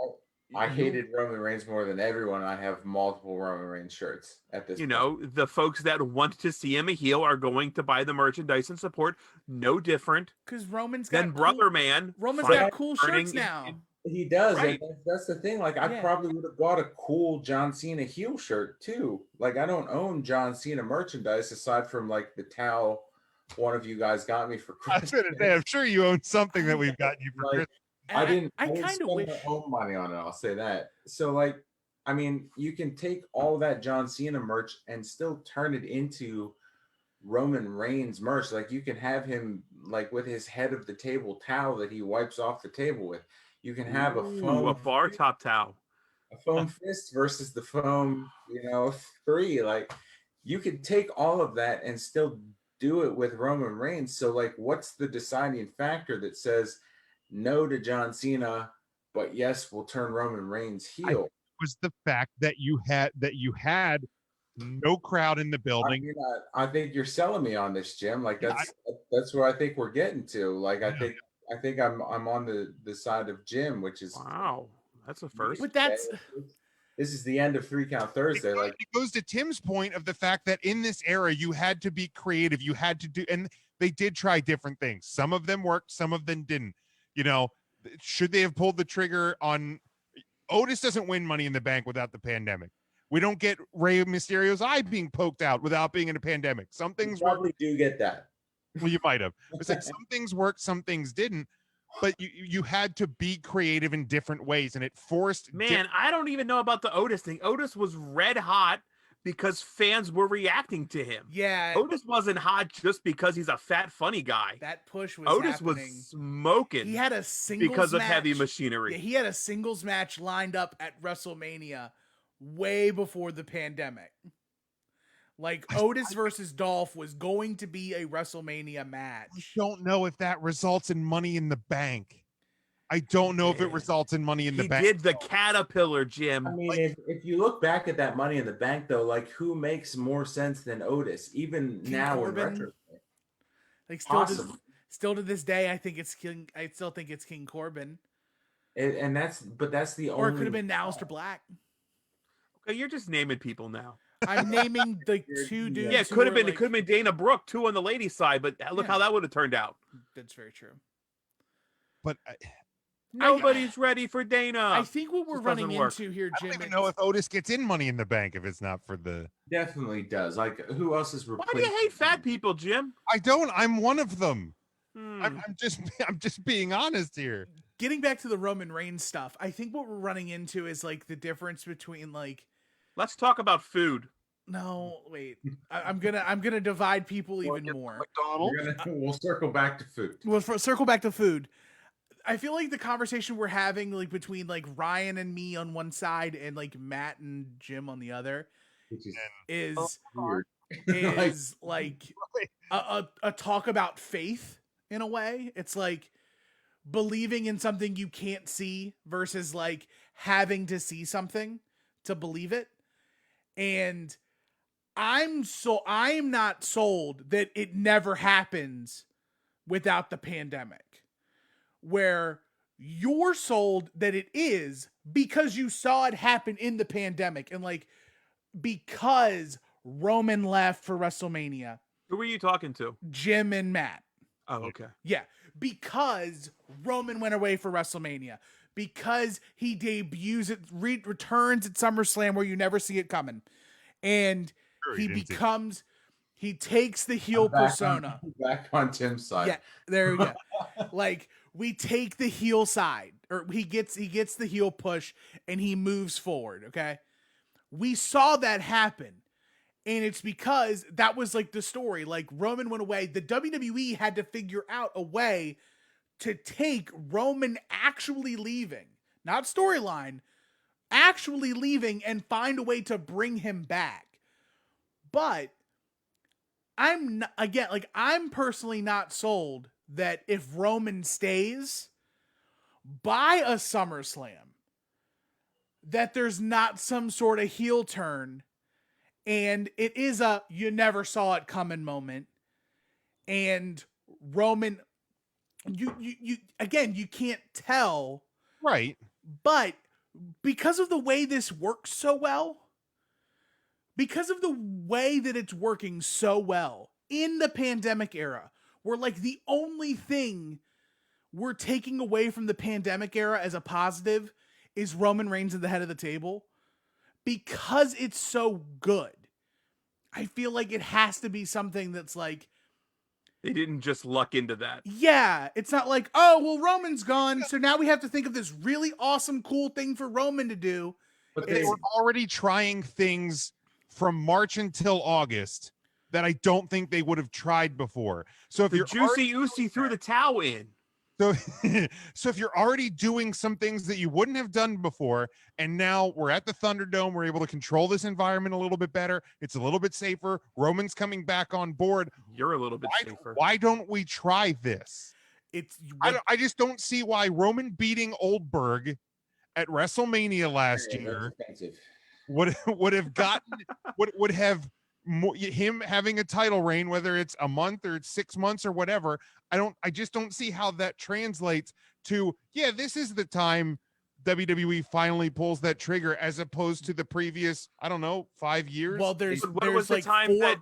I hated Roman Reigns more than everyone. I have multiple Roman Reigns shirts at this point. The folks that want to see him a heel are going to buy the merchandise and support. No different. Because Roman's got Brother Man. Roman's got cool shirts now. He does. Right. And that's the thing. Like, I probably would have bought a cool John Cena heel shirt too. Like, I don't own John Cena merchandise aside from like the towel one of you guys got me for Christmas. I was gonna say, I'm sure you own something that we've gotten you for Christmas. I didn't kind of spend wish my own money on it. I'll say that. So like, I mean, you can take all that John Cena merch and still turn it into Roman Reigns merch. Like, you can have him like with his head of the table towel that he wipes off the table with. You can have a bar top towel, a foam fist versus the foam, 3. Like, you could take all of that and still do it with Roman Reigns. So like, what's the deciding factor that says no to John Cena, but yes, we'll turn Roman Reigns heel? Was the fact that you had no crowd in the building. I think you're selling me on this, Jim. Like, that's where I think we're getting to. Like, I think I'm on the side of Jim, which is wow. That's a first. But this is the end of 3 Count Thursday. It goes to Tim's point of the fact that in this era you had to be creative. You had to do, and they did try different things. Some of them worked, some of them didn't. Should they have pulled the trigger on Otis? Doesn't win Money in the Bank without the pandemic. We don't get Rey Mysterio's eye being poked out without being in a pandemic. Some things probably do get that. Well, you might have. It's like some things worked, some things didn't. But you had to be creative in different ways, and it forced. Man, I don't even know about the Otis thing. Otis was red hot because fans were reacting to him. Yeah, Otis wasn't hot just because he's a fat, funny guy. That push was Otis happening. was smoking. He had a singles because match. of heavy machinery. Yeah, he had a singles match lined up at WrestleMania way before the pandemic. Like, Otis versus Dolph was going to be a WrestleMania match. I don't know if that results in Money in the Bank. I don't know if it results in Money in the Bank. He did the Caterpillar, Jim. I mean, if you look back at that Money in the Bank, though, like, who makes more sense than Otis, even King now Corbin? in retrospect? Like, still to this day, I still think it's King Corbin. And that's the only. Or it could have been Aleister Black. Okay, you're just naming people now. I'm naming the two dudes. Yeah, it could have been. It could have been Dana Brooke too on the ladies' side, but look how that would have turned out. That's very true. But Nobody's ready for Dana. I think what we're This running doesn't work. into here, I Jim. don't even know if Otis gets in Money in the Bank if it's not for the. Definitely does. Like, who else is Why replacing? do you hate fat people, Jim? I don't. I'm one of them. Hmm. I'm just being honest here. Getting back to the Roman Reigns stuff, I think what we're running into is like the difference between like. Let's talk about food. No, wait. I'm gonna divide people even more. We'll circle back to food. Well, circle back to food. I feel like the conversation we're having, like between like Ryan and me on one side and like Matt and Jim on the other, is weird. is like a talk about faith in a way. It's like believing in something you can't see versus like having to see something to believe it. And I'm not sold that it never happens without the pandemic. Where you're sold that it is because you saw it happen in the pandemic and like because Roman left for WrestleMania. Who were you talking to? Jim and Matt. Oh, okay. Yeah, because Roman went away for WrestleMania. Because he debuts returns at SummerSlam where you never see it coming. And he takes the heel persona. Back on Tim's side. Yeah, there we go. Like, we take the heel side, or he gets the heel push and he moves forward, okay? We saw that happen. And it's because that was like the story. Like, Roman went away. The WWE had to figure out a way to take Roman actually leaving, not storyline, actually leaving and find a way to bring him back. But I'm personally not sold that if Roman stays by a SummerSlam, that there's not some sort of heel turn and it is a you never saw it coming moment. And Roman, you can't tell. Right. But because of the way this works so well, because of the way that it's working so well in the pandemic era, where like the only thing we're taking away from the pandemic era as a positive is Roman Reigns at the head of the table. Because it's so good, I feel like it has to be something that's like, they didn't just luck into that. Yeah, it's not like, oh, well, Roman's gone, so now we have to think of this really awesome, cool thing for Roman to do. But they were already trying things from March until August that I don't think they would have tried before. So if the you're Juicy Uzi threw the towel in. So if you're already doing some things that you wouldn't have done before, and now we're at the Thunderdome, we're able to control this environment a little bit better. It's a little bit safer. Roman's coming back on board. You're a little bit safer. Why don't we try this? I just don't see why Roman beating Oldberg at WrestleMania last year would have gotten would have him having a title reign, whether it's a month or it's 6 months or whatever. I just don't see how that translates to, yeah, this is the time WWE finally pulls that trigger as opposed to the previous, I don't know, 5 years. Well, there's like like Hulk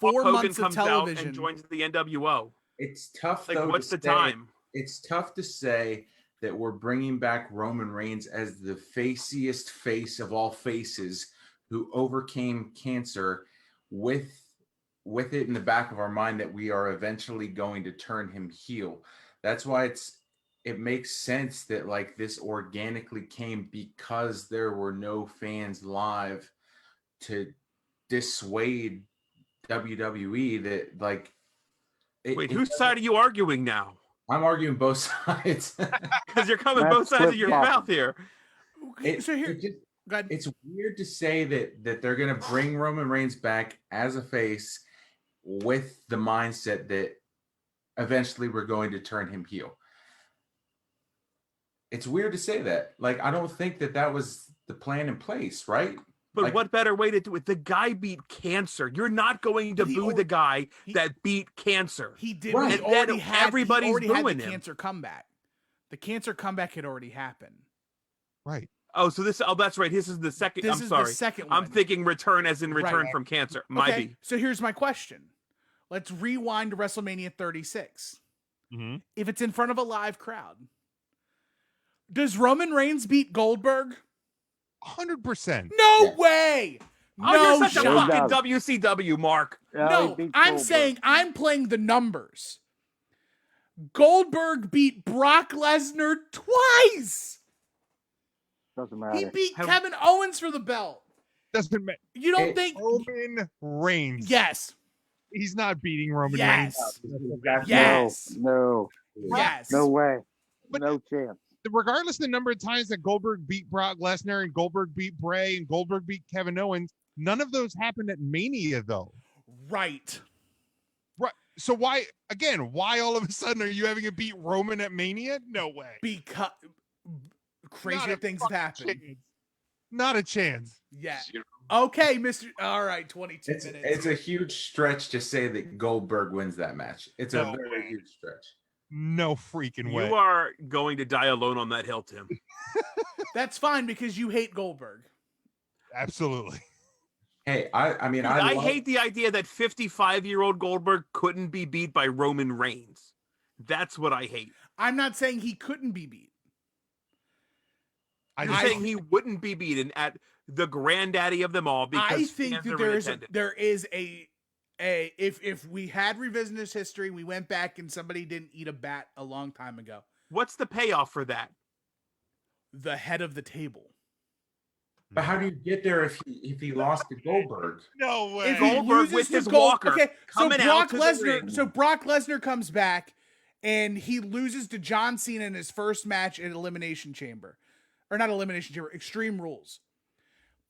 4 months Hogan of comes out television and joins the NWO. It's tough. Like, though, what's to the say- time? It's tough to say that we're bringing back Roman Reigns as the faciest face of all faces who overcame cancer with it in the back of our mind that we are eventually going to turn him heel. That's why it makes sense that like this organically came because there were no fans live to dissuade WWE that like. Wait, whose side are you arguing now? I'm arguing both sides because you're coming both sides of your mouth here. It's weird to say that they're going to bring Roman Reigns back as a face with the mindset that eventually we're going to turn him heel. It's weird to say that. Like, I don't think that was the plan in place, right? But like, what better way to do it? The guy beat cancer. You're not going to boo the guy that beat cancer. He did. Right. He already had booing the him. cancer comeback. The cancer comeback had already happened. Right. Oh, so that's right. This is the second. This I'm is sorry. the second I'm one. thinking return as in return Right. from cancer. Okay, so here's my question. Let's rewind to WrestleMania 36. Mm-hmm. If it's in front of a live crowd, Does Roman Reigns beat Goldberg? 100%. No way. Oh, you're No such a shot. fucking WCW, Mark. No, I'm saying I'm playing the numbers. Goldberg beat Brock Lesnar twice. Doesn't He matter. beat Kevin Owens for the belt. Doesn't matter. You don't think Roman Reigns? Yes. He's not beating Roman Yes. Reigns. Yes. No. Yes. No way. No chance. Regardless of the number of times that Goldberg beat Brock Lesnar and Goldberg beat Bray and Goldberg beat Kevin Owens, none of those happened at Mania, though. Right. Right. So why all of a sudden are you having it beat Roman at Mania? No way. Because crazier things have happened. Not a chance. Yeah. Okay, Mr. All right, 22 minutes. It's a huge stretch to say that Goldberg wins that match. It's a No very way. huge stretch. No freaking way. You are going to die alone on that hill, Tim. That's fine because you hate Goldberg. Absolutely. Hey, I mean, Dude, I I love- hate the idea that 55-year-old Goldberg couldn't be beat by Roman Reigns. That's what I hate. I'm not saying he couldn't be beat. I'm saying he wouldn't be beaten at the granddaddy of them all because I think fans that are there in is attendance. there is a if we had revisionist history, we went back and somebody didn't eat a bat a long time ago. What's the payoff for that? The head of the table. But how do you get there if he lost to Goldberg? No way. If he Goldberg loses with to his Gold- walker Okay, so coming out Brock to the Lesnar. ring. So Brock Lesnar comes back and he loses to John Cena in his first match at Elimination Chamber, or not Elimination Chamber, Extreme Rules.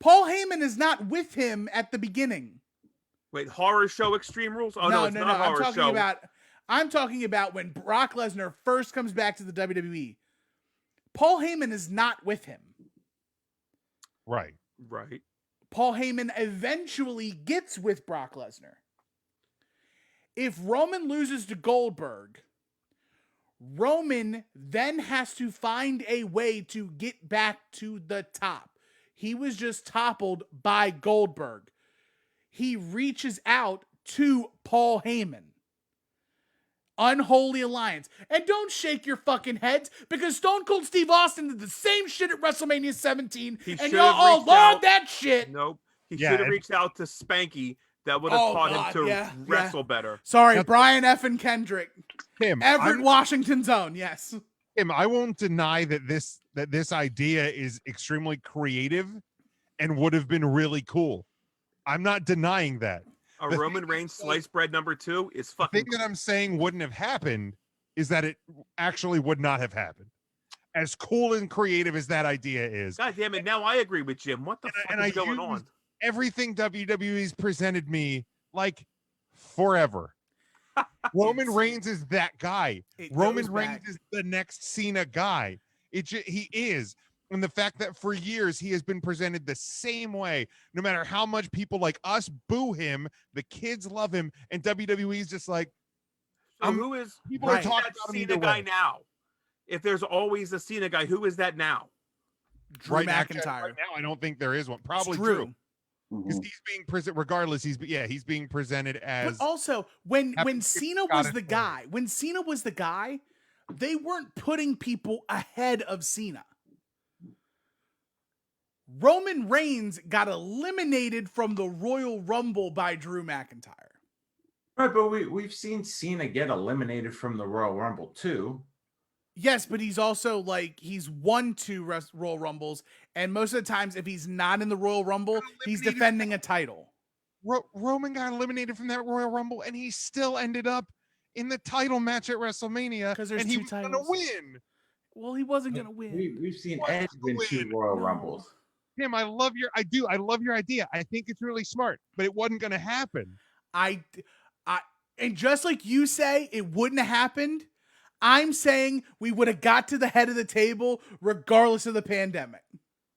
Paul Heyman is not with him at the beginning. Wait, horror show Extreme Rules? Oh no, it's not a horror I'm talking about when Brock Lesnar first comes back to the WWE. Paul Heyman is not with him. Right. Right. Paul Heyman eventually gets with Brock Lesnar. If Roman loses to Goldberg, Roman then has to find a way to get back to the top. He was just toppled by Goldberg. He reaches out to Paul Heyman. Unholy alliance. And don't shake your fucking heads because Stone Cold Steve Austin did the same shit at WrestleMania 17 He and should y'all have all reached loved out. that shit. Nope. He Yeah, should have and- reached out to Spanky. That would have Oh, taught God, him to yeah, wrestle better. Sorry, That's- Brian F. and Kendrick. Tim, Everett, Washington's own, yes. Tim, I won't deny that this idea is extremely creative and would have been really cool. I'm not denying that. A The Roman Reigns sliced bread number 2 is fucking. thing that I'm saying wouldn't have happened is that it actually would not have happened. As cool and creative as that idea is, God damn it! Now I agree with Jim. What the fuck is going on? everything WWE's presented me like forever. Roman Reigns is that guy. It Roman goes Reigns back. is the next Cena guy. He is. And the fact that for years he has been presented the same way, no matter how much people like us boo him, the kids love him, and WWE's just like, So who is people are who's talking that about him Cena either guy way. now? If there's always a Cena guy, who is that now? Drew actually, McIntyre. right now, I don't think there is one. Probably It's Drew. Mm-hmm. Because he's being presented. Regardless, he's being presented as. But also, when Having Cena got was it the right. guy, they weren't putting people ahead of Cena. Roman Reigns got eliminated from the Royal Rumble by Drew McIntyre. Right, but we've seen Cena get eliminated from the Royal Rumble too. Yes, but he's also he's won 2 Royal Rumbles, and most of the times, if he's not in the Royal Rumble, he's defending a title. Roman got eliminated from that Royal Rumble, and he still ended up in the title match at WrestleMania, Because there's and he 2 was going to titles. win. Well, he wasn't gonna win. We've seen Edge win 2 Royal Rumbles. Tim, I love your idea. I think it's really smart, but it wasn't going to happen. And just like you say, it wouldn't have happened. I'm saying we would have got to the head of the table regardless of the pandemic.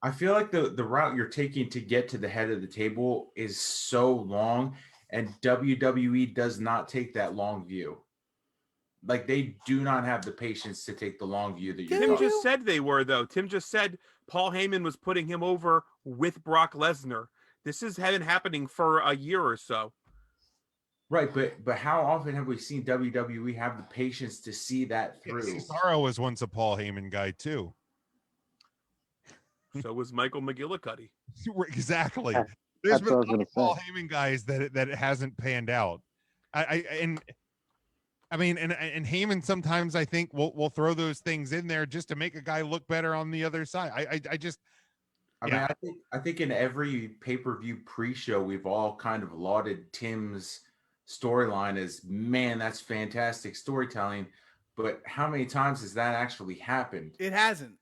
I feel like the route you're taking to get to the head of the table is so long, and WWE does not take that long view. Like, they do not have the patience to take the long view that you're Tim talking. just said they were, though. Tim just said Paul Heyman was putting him over with Brock Lesnar. This has been happening for a year or so. Right, but how often have we seen WWE have the patience to see that through? Cesaro was once a Paul Heyman guy too. So was Michael McGillicuddy. Exactly. That's There's been a what I was lot gonna of Paul say. Heyman guys that it hasn't panned out. I mean, and Heyman sometimes I think will throw those things in there just to make a guy look better on the other side. I just I mean, I think in every pay-per-view pre-show, we've all kind of lauded Tim's storyline as, man, that's fantastic storytelling. But how many times has that actually happened? It hasn't.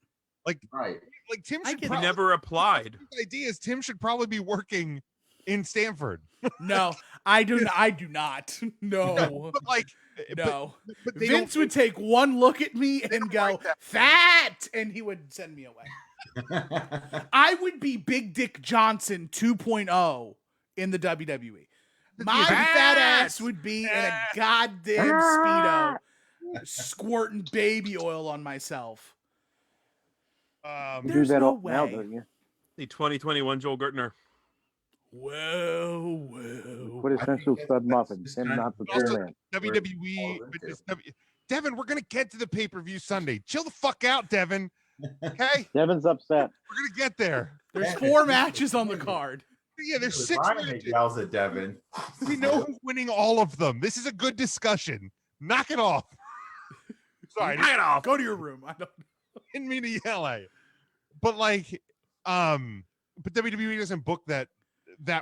Like Right. Like Tim should He probably never applied. The idea is Tim should probably be working in Stanford. No, I do. I do not. No, but like, no. but they Vince don't- would take one look at me and go, "Fat," and he would send me away. I would be Big Dick Johnson 2.0 in the WWE. My fat ass would be in a goddamn Speedo, squirting baby oil on myself. You do There's that no all now, way. don't you? The 2021 Joel Gertner. Whoa. Quintessential stud muffin. Tim, not the Also, poor man. WWE, but this Devin, we're gonna get to the pay-per-view Sunday. Chill the fuck out, Devin. Okay, Devin's upset. we're gonna get there. There's 4 matches on the card. Yeah, there's 6 Ryan matches. yells at Devin. We know who's winning all of them. This is a good discussion. Knock it off. Sorry, Knock it off. Go to your room. I don't. didn't mean to yell at you. But like, but WWE doesn't book that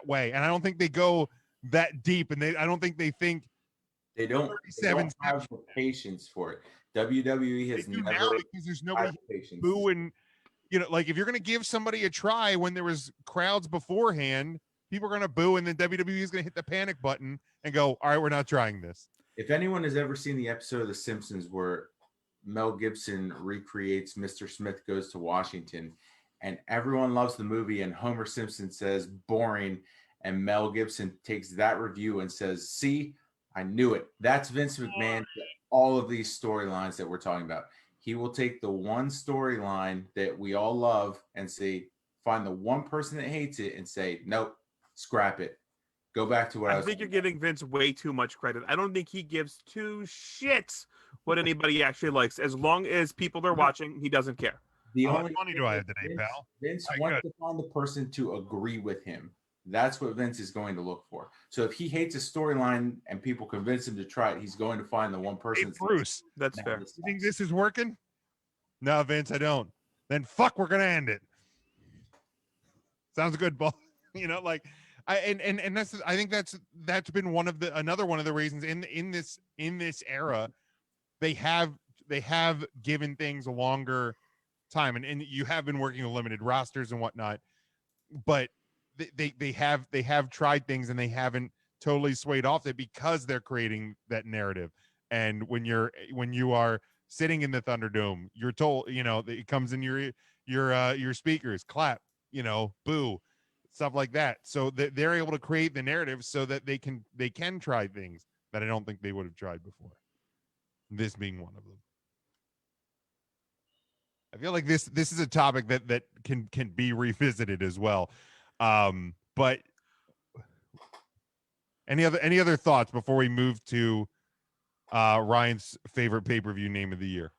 way, and I don't think they go that deep, and I don't think they think They don't 37 have the patience for it. WWE has they do never now because there's nobody had patience. booing. You know, like if you're going to give somebody a try when there was crowds beforehand, people are going to boo, and then WWE is going to hit the panic button and go, "All right, we're not trying this." If anyone has ever seen the episode of The Simpsons where Mel Gibson recreates Mr. Smith Goes to Washington, and everyone loves the movie, and Homer Simpson says boring, and Mel Gibson takes that review and says, "See, I knew it." That's Vince McMahon to all of these storylines that we're talking about. He will take the one storyline that we all love and say, find the one person that hates it and say, nope, scrap it. Go back to what I think you're giving Vince way too much credit. I don't think he gives two shits what anybody actually likes. As long as people are watching, he doesn't care. The How only much money do I have today, pal? Vince All right, wants good. to find the person to agree with him. That's what Vince is going to look for. So if he hates a storyline and people convince him to try it, he's going to find the one person. Hey, Bruce, that's fair. You think this is working? No, Vince, I don't. Then fuck, we're gonna end it. Sounds good, Paul. You know, like and that's I think that's been another one of the reasons in this era they have given things a longer time, and you have been working with limited rosters and whatnot, but they have tried things and they haven't totally swayed off it because they're creating that narrative. And when you are sitting in the Thunderdome, you're told, you know, it comes in your speakers, clap, you know, boo, stuff like that. So that they're able to create the narrative so that they can try things that I don't think they would have tried before. This being one of them. I feel like this is a topic that can be revisited as well. But any other thoughts before we move to Ryan's favorite pay-per-view name of the year?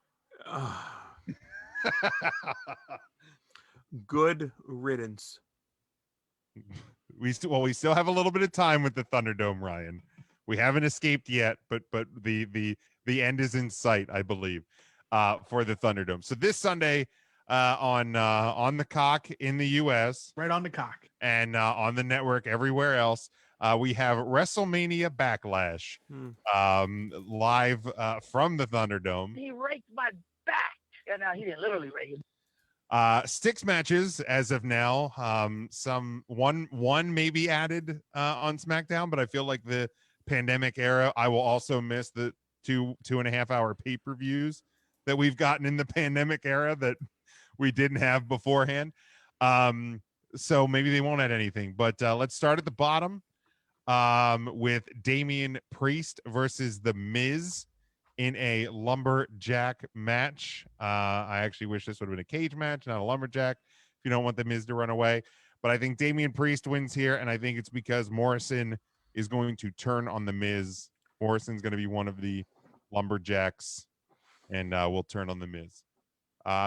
Good riddance. We still have a little bit of time with the Thunderdome, Ryan. We haven't escaped yet, but the end is in sight, I believe, for the Thunderdome. So this Sunday on the Cock in the US, right on the Cock, and on the network everywhere else, we have WrestleMania Backlash live from the Thunderdome. He raked my back. Yeah, no, he didn't literally rake it. 6 matches as of now. Some one may be added on SmackDown, but I feel like the pandemic era, I will also miss the 2.5 hour pay-per-views that we've gotten in the pandemic era that we didn't have beforehand. So maybe they won't add anything, but let's start at the bottom with Damian Priest versus The Miz in a lumberjack match. I actually wish this would have been a cage match, not a lumberjack, if you don't want The Miz to run away. But I think Damian Priest wins here, and I think it's because Morrison is going to turn on The Miz. Morrison's going to be one of the lumberjacks, and will turn on The Miz.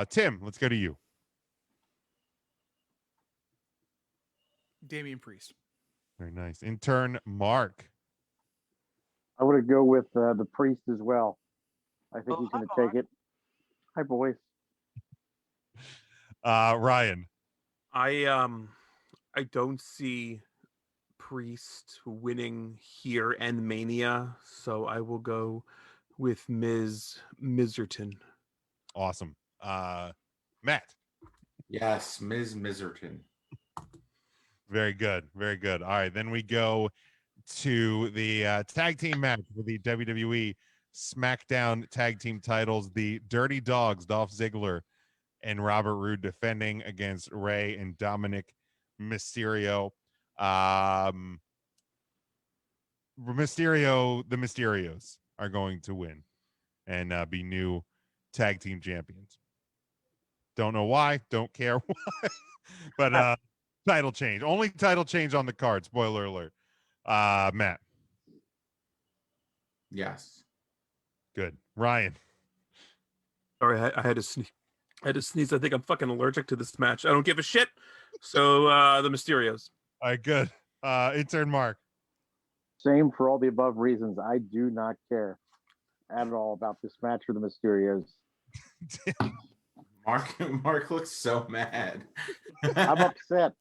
Tim, let's go to you. Damian Priest. Very nice. Intern Mark. I would go with the Priest as well. I think he's going to take it. Hi, boys. Ryan. I don't see Priest winning here and Mania, so I will go with Ms. Miserton. Awesome. Matt. Yes, Ms. Miserton. Very good. Very good. All right. Then we go to the tag team match for the WWE SmackDown tag team titles. The Dirty Dogs, Dolph Ziggler and Robert Roode, defending against Rey and Dominic Mysterio. The Mysterios are going to win and be new tag team champions. Don't know why. Don't care why. But title change. Only title change on the card. Spoiler alert. Matt. Yes. Good. Ryan. Sorry, I had to sneeze. I think I'm fucking allergic to this match. I don't give a shit. So the Mysterios. All right, good. Intern Mark. Same for all the above reasons. I do not care at all about this match for the Mysterios. Mark looks so mad. I'm upset.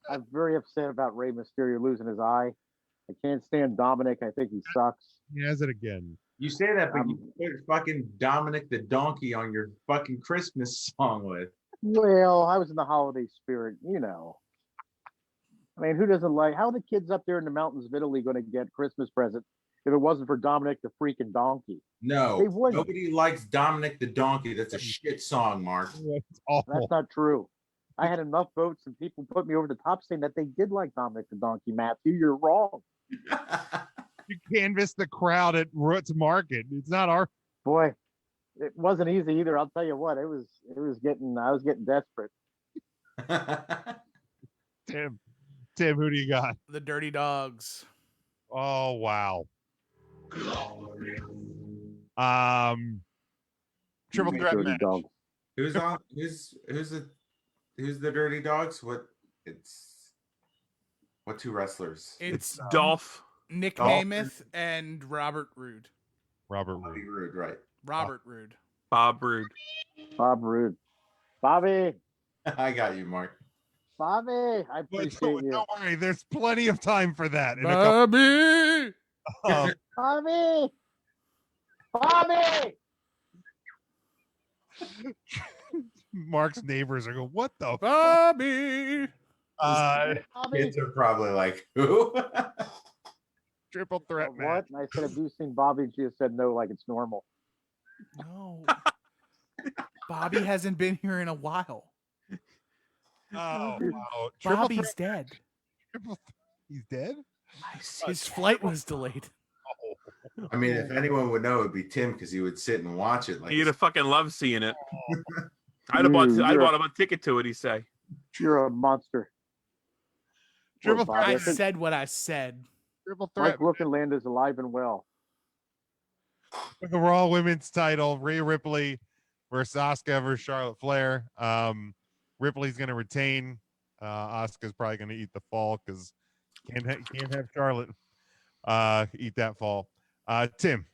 I'm very upset about Rey Mysterio losing his eye. I can't stand Dominic. I think he sucks. He has it again. You say that, but you put fucking Dominic the Donkey on your fucking Christmas song list. Well, I was in the holiday spirit, you know. I mean, who doesn't like, how are the kids up there in the mountains of Italy going to get Christmas presents if it wasn't for Dominic the freaking Donkey? No, They wouldn't. nobody likes Dominic the Donkey. That's a shit song, Mark. That's not true. I had enough votes and people put me over the top saying that they did like Dominic the Donkey. Matthew, you're wrong. You canvass the crowd at Roots Market. It's not our boy. It wasn't easy either. I'll tell you what. I was getting desperate. Tim, who do you got? The Dirty Dogs. Oh wow. Triple threat Dirty match. Dogs. Who's on? Who's the Dirty Dogs? What two wrestlers? It's Dolph, Nick Dolph. Nemeth, and Robert Roode. Robert Bobby Roode, right? Robert Roode. Bob Roode. Bob Roode. Bobby. I got you, Mark. Bobby. I appreciate you. Don't worry, there's plenty of time for that. Bobby. Bobby. Bobby. Mark's neighbors are going, what the Bobby? Kids are probably like, who? Triple threat match. What? And I said, have you seen Bobby? And she just said no, like it's normal. No. Bobby hasn't been here in a while. Oh, wow. Bobby's dead. He's dead? His flight was delayed. I mean, if anyone would know, it'd be Tim because he would sit and watch it. Like He'd have fucking loved seeing it. I'd have bought him a ticket to it. He say, "You're a monster." Triple Bobby, I I think said what I said. Triple threat. Mike Brookenland is alive and well. For the Raw Women's title, Rhea Ripley versus Asuka versus Charlotte Flair. Ripley's going to retain. Asuka's probably going to eat the fall because can't have Charlotte eat that fall. Tim.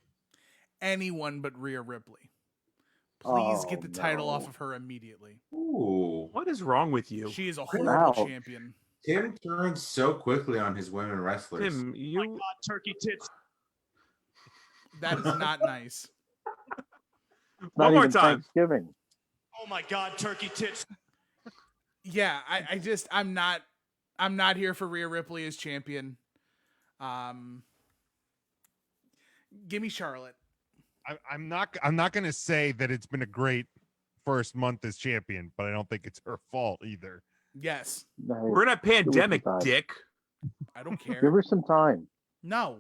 Anyone but Rhea Ripley. Please get the title off of her immediately. Ooh, what is wrong with you? She is a horrible champion. Tim turns so quickly on his women wrestlers. Tim, you. Oh my God, turkey tits. That is not nice. One more time. Thanksgiving. Oh my God, turkey tits. Yeah, I'm not here for Rhea Ripley as champion. Give me Charlotte. I'm not going to say that it's been a great first month as champion, but I don't think it's her fault either. Yes. We're in a pandemic, dick. I don't care. Give her some time. No.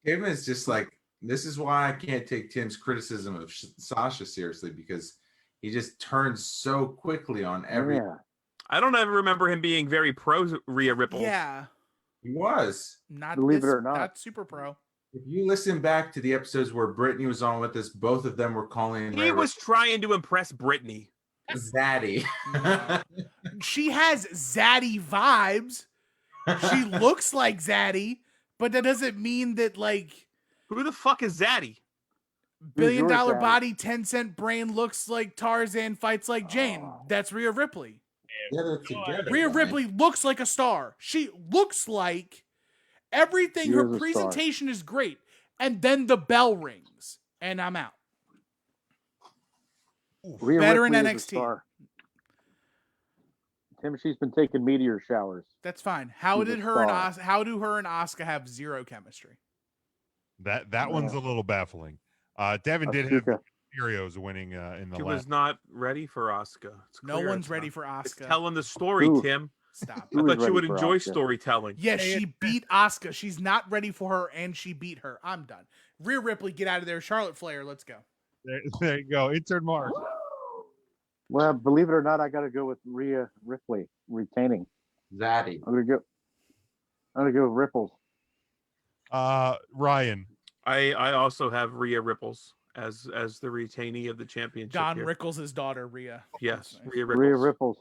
Tim is just like, this is why I can't take Tim's criticism of Sasha seriously, because he just turns so quickly on every. Yeah. I don't ever remember him being very pro Rhea Ripley. Yeah. He was. Not Believe it or not. Not super pro. If you listen back to the episodes where Brittany was on with us, both of them were calling. He was trying to impress Brittany. Zaddy. She has zaddy vibes. She looks like Zaddy, but that doesn't mean that like Who the fuck is Zaddy? billion dollar Zaddy? body, 10-cent brain looks like Tarzan, fights like Jane. That's Rhea Ripley. Yeah, they're together. Rhea Ryan. Ripley looks like a star. She looks like everything. She Her is a star. presentation is great. And then the bell rings, and I'm out. Rhea Better in Ripley is a NXT. star. Tim, she's been taking meteor showers. That's fine. How She's a did her and star. how do her and Asuka have zero chemistry? That one's a little baffling. Devin did have Mysterio's winning in the She last. was not ready for Asuka. No one's ready for It's Asuka. telling the story, Who? Tim. Stop. I Who is thought you would ready for enjoy Asuka? storytelling. Yes, she beat Asuka. She's not ready for her, and she beat her. I'm done. Rhea Ripley, get out of there. Charlotte Flair, let's go. There you go. Intern Mark. Well, believe it or not, I got to go with Rhea Ripley retaining. Zaddy. I'm gonna go with Ripples. Ryan. I also have Rhea Ripples as the retainee of the championship. Don here. Rickles' daughter, Rhea. Yes, Nice. Rhea Ripples. Rhea Ripples.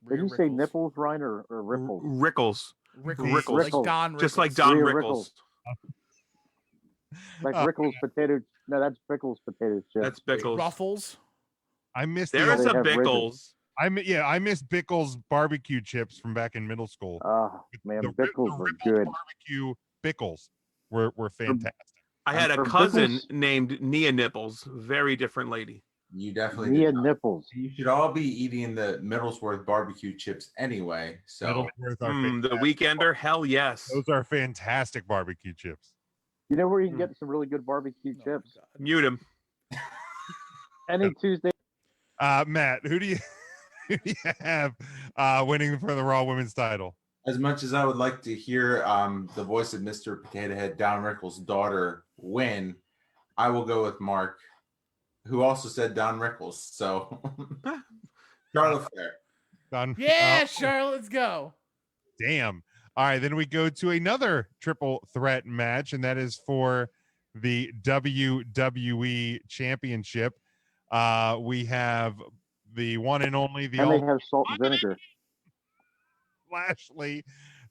Did Rhea you say Ripples. nipples, Ryan, or Ripples? Rickles. Rickles. Like Don Rickles. Just like Don Rhea Rickles. Like Rickles potato. No, that's Pickles potato chips. That's Bickles. Ruffles. I missed There's the a have Bickles. I miss Bickles barbecue chips from back in middle school. Oh man, the Pickles were Rippled good. barbecue Bickles were fantastic. I had a Or cousin Bickles. named Nia Nipples. Very different lady. You definitely Nia did not. Nipples. You should all be eating the Middlesworth barbecue chips anyway. So Middlesworth are The fantastic. Weekender, hell yes. Those are fantastic barbecue chips. You know where you can get some really good barbecue chips? Mute him. Any Tuesday. Matt, who do you have winning for the Raw Women's title? as much as I would like to hear the voice of Mr. Potato Head, Don Rickles' daughter, win, I will go with Mark, who also said Don Rickles. So Charlotte Flair. Don. Yeah, Charlotte, let's go. Damn. All right, then we go to another triple threat match, and that is for the WWE Championship. We have the one and only, the And they old have salt and vinegar. Lashley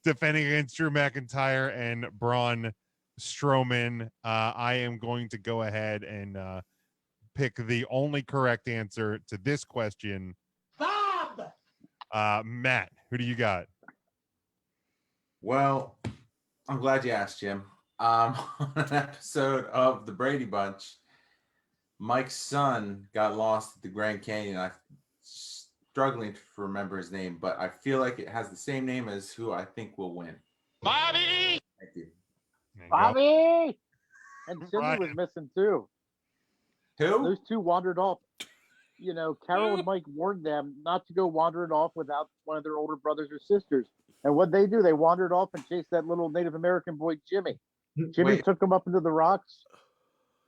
defending against Drew McIntyre and Braun Strowman. I am going to go ahead and pick the only correct answer to this question. Bob! Matt, who do you got? Well, I'm glad you asked, Jim. On an episode of the Brady Bunch, Mike's son got lost at the Grand Canyon. I'm struggling to remember his name, but I feel like it has the same name as who I think will win. Bobby! Thank you. Bobby! And Cindy Ryan. was missing too. Who? Those two wandered off. You know, Carol and Mike warned them not to go wandering off without one of their older brothers or sisters. And what they do, they wandered off and chased that little Native American boy, Jimmy. Jimmy Wait. took him up into the rocks.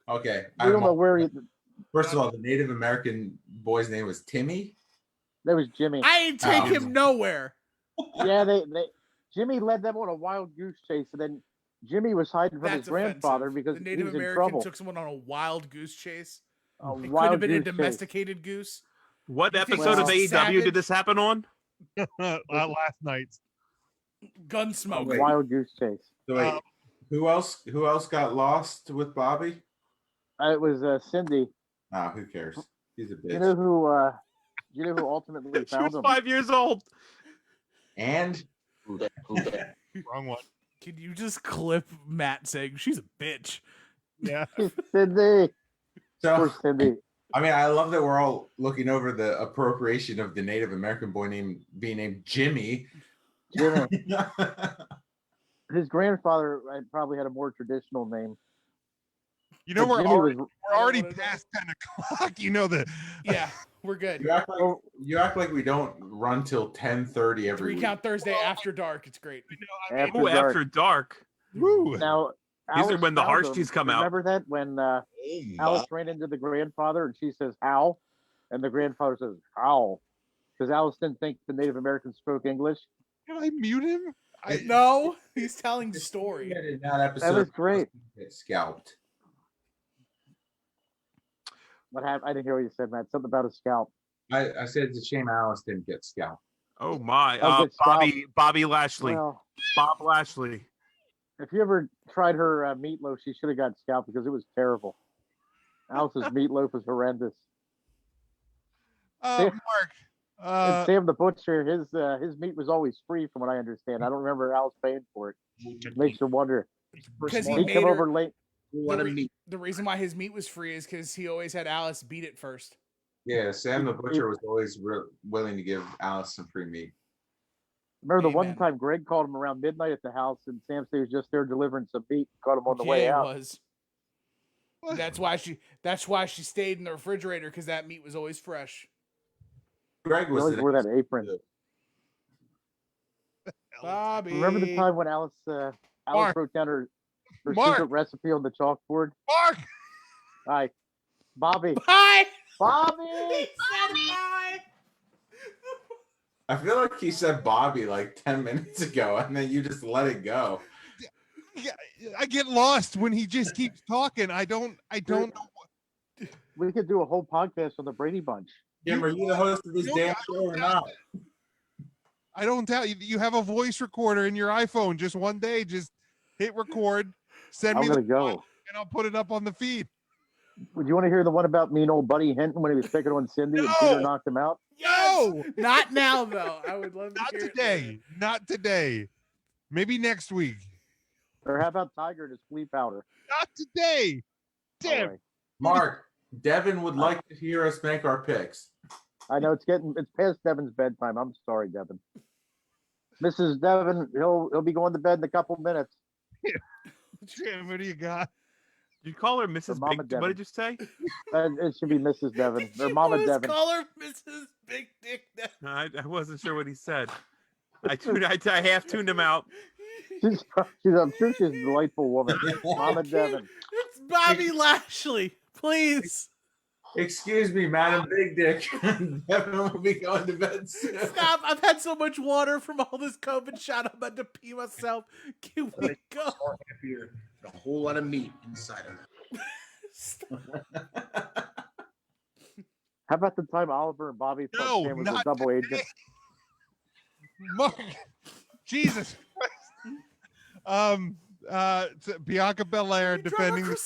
Okay. We don't know where he. First of all, the Native American boy's name was Timmy. That was Jimmy. I ain't take him nowhere. Yeah, they Jimmy led them on a wild goose chase, and then Jimmy was hiding from his grandfather offensive. because the he Native was in American trouble. took someone on a wild goose chase. A It could wild have been a goose chase. domesticated goose. What You think episode of he's AEW did savage? this happen on? Last night. Gunsmoke. Wild goose chase. So wait, who else got lost with Bobby? It was Cindy. Ah, who cares? He's a bitch. You know who? You know who ultimately She found was him? 5 years old. And Wrong one. Can you just clip Matt saying she's a bitch? Yeah. Cindy. Poor so Cindy. I mean, I love that we're all looking over the appropriation of the Native American boy being named Jimmy. Jimmy. His grandfather probably had a more traditional name. You know, But we're Jimmy already, was- we're already past 10 o'clock. You know the Yeah, we're good. You act like we don't run till 10:30 every Three week. Count Thursday after dark. It's great. After Ooh, dark. after dark. Woo. Now, These are Alice when the found harsh him. teas come out. Remember that when Alice ran into the grandfather and she says, "How?" And the grandfather says, "How?" Because Alice didn't think the Native Americans spoke English. Can I mute him? No, he's telling the story. In that episode, That was great. Get scalped. What happened? I didn't hear what you said, Matt. Something about a scalp. I said it's a shame Alice didn't get scalped. Oh my, I'll get Bobby Lashley, Well, Bob Lashley. if you ever tried her meatloaf, she should have got scalped because it was terrible. Alice's meatloaf was horrendous. Mark. And Sam the Butcher, his meat was always free, from what I understand. I don't remember Alice paying for it. Makes you wonder. Because he He'd made come her, over late. the reason why his meat was free is because he always had Alice beat it first. Yeah, Sam the Butcher was always willing to give Alice some free meat. Remember the one time Greg called him around midnight at the house, and Sam said he was just there delivering some meat. Caught him on the way out. It was. That's why she stayed in the refrigerator, because that meat was always fresh. Greg was always wore that apron. Bobby. Remember the time when Alice wrote down her secret recipe on the chalkboard? Mark. Hi, Bobby. Hi, Bobby. I feel like he said Bobby like 10 minutes ago, and then you just let it go. Yeah, I get lost when he just keeps talking. I don't know. We could do a whole podcast on the Brady Bunch. Jim, are you the host of this damn show or not? I don't doubt you. You have a voice recorder in your iPhone. Just one day, just hit record, send me the file, and I'll put it up on the feed. Would you want to hear the one about me and old Buddy Hinton when he was picking on Cindy and Peter knocked him out? No, not now though. I would love to not hear today. Not today. Maybe next week. Or how about Tiger and his flea powder? Not today. Damn. Right. Mark, Devin would like to hear us make our picks. I know it's past Devin's bedtime. I'm sorry, Devin. Mrs. Devin, he'll be going to bed in a couple minutes. Jim, what do you got? You call her Mrs. Mama Big. Devin. What did you say? It should be Mrs. Devin or Mama Devin. Call her Mrs. Big Dick. No, I wasn't sure what he said. I half tuned him out. I'm sure she's a delightful woman. Mama Devin. It's Bobby Lashley. Please. Excuse me, Madam Big Dick. Devin will be going to bed soon. Stop. I've had so much water from all this COVID shot. I'm about to pee myself. Can we go? A whole lot of meat inside of it. How about the time Oliver and Bobby thought Sam was a double agent? Mark, Jesus Christ. Bianca Belair defending the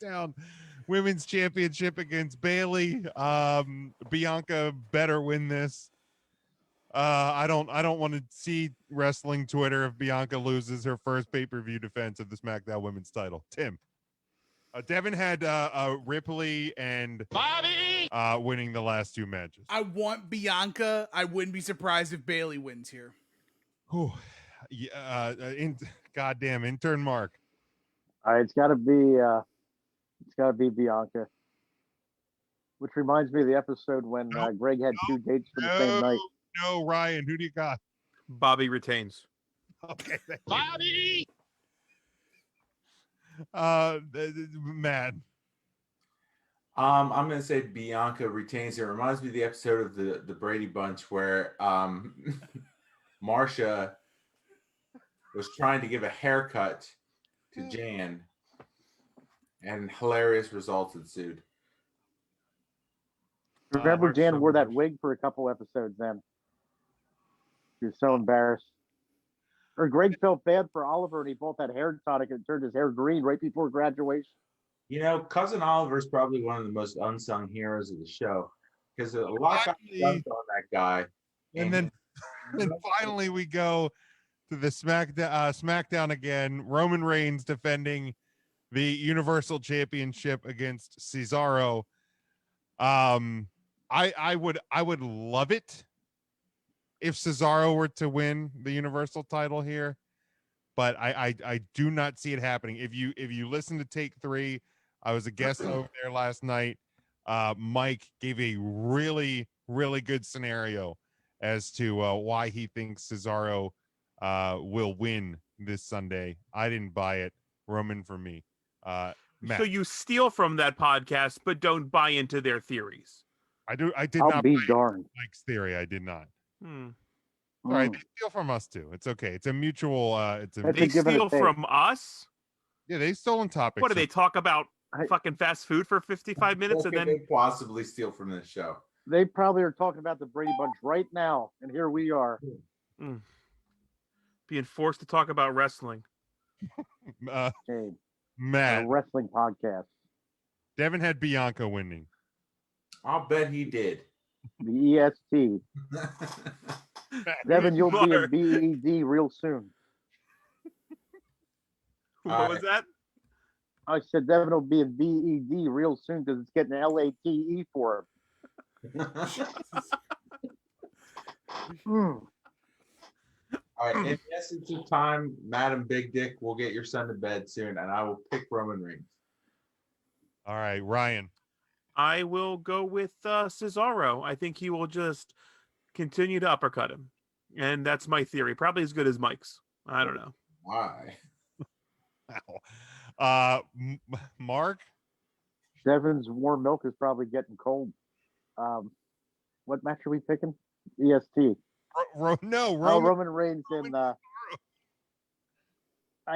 SmackDown Women's Championship against Bayley. Bianca better win this. I don't want to see wrestling Twitter if Bianca loses her first pay-per-view defense of the SmackDown Women's title. Tim. Devin had Ripley and Bobby winning the last two matches. I want Bianca. I wouldn't be surprised if Bayley wins here. Goddamn intern Mark. All right, it's got to be Bianca. Which reminds me of the episode when Greg had two dates for the same night. No, Ryan, who do you got? Bobby retains. Okay, Bobby. Matt. I'm gonna say Bianca retains. It reminds me of the episode of the Brady Bunch where Marsha was trying to give a haircut to Jan, and hilarious results ensued. Remember, Jan wore that wig for a couple episodes then. She was so embarrassed. Or Greg felt bad for Oliver and he bought that hair tonic and turned his hair green right before graduation. You know, Cousin Oliver is probably one of the most unsung heroes of the show because a lot got dumped on that guy. And then finally we go to the SmackDown again. Roman Reigns defending the Universal Championship against Cesaro. I would love it if Cesaro were to win the Universal title here, but I do not see it happening. If you listen to Take 3, I was a guest over there last night. Mike gave a really, really good scenario as to why he thinks Cesaro will win this Sunday. I didn't buy it. Roman for me. Matt. So you steal from that podcast, but don't buy into their theories. I did I'll not be buy darned. Mike's theory. I did not. Hmm. All right, they steal from us too. It's okay. It's a mutual. They steal from us. Yeah, they've stolen topics. What do they talk about? Fucking fast food for 55 minutes, What and could then they possibly steal from this show? They probably are talking about the Brady Bunch right now, and here we are. Being forced to talk about wrestling. Hey, Matt. a wrestling podcast. Devin had Bianca winning. I'll bet he did. The EST. Devin, you'll be in BED real soon. What was that? I said Devin will be in BED real soon because it's getting LATE for him. All right, in the essence of time, Madam Big Dick will get your son to bed soon, and I will pick Roman Reigns. All right, Ryan. I will go with Cesaro. I think he will just continue to uppercut him. And that's my theory. Probably as good as Mike's. I don't know. Why? Mark? Devin's warm milk is probably getting cold. What match are we picking? EST. Roman Reigns and I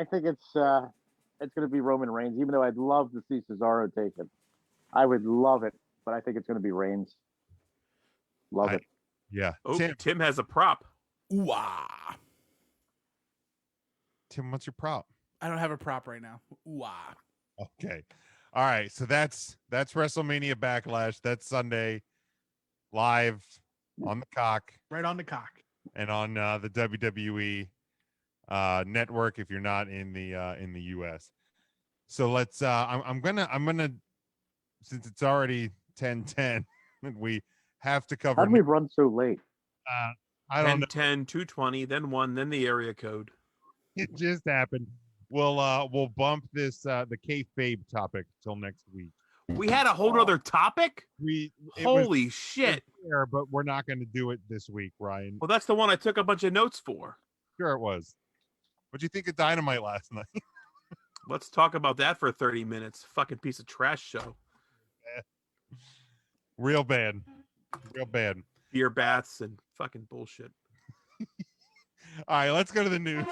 think it's going to be Roman Reigns, even though I'd love to see Cesaro take it. I would love it, but I think it's going to be Reigns. Love it. Yeah. Oh, Tim has a prop. Ooh-ah. Tim, what's your prop? I don't have a prop right now. Ooh-ah. Okay. All right. So that's WrestleMania Backlash. That's Sunday live on the cock. Right on the cock. And on the WWE network if you're not in the US. So let's I'm gonna since it's already 10:10 we have to cover. How did we run so late? I don't know. 10, 220, then 1, then the area code. It just happened. We'll bump this the kayfabe topic till next week. We had a whole other topic? Holy shit. There, but we're not going to do it this week, Ryan. Well, that's the one I took a bunch of notes for. Sure it was. What'd you think of Dynamite last night? Let's talk about that for 30 minutes. Fucking piece of trash show. Real bad. Beer baths and fucking bullshit. All right, let's go to the news.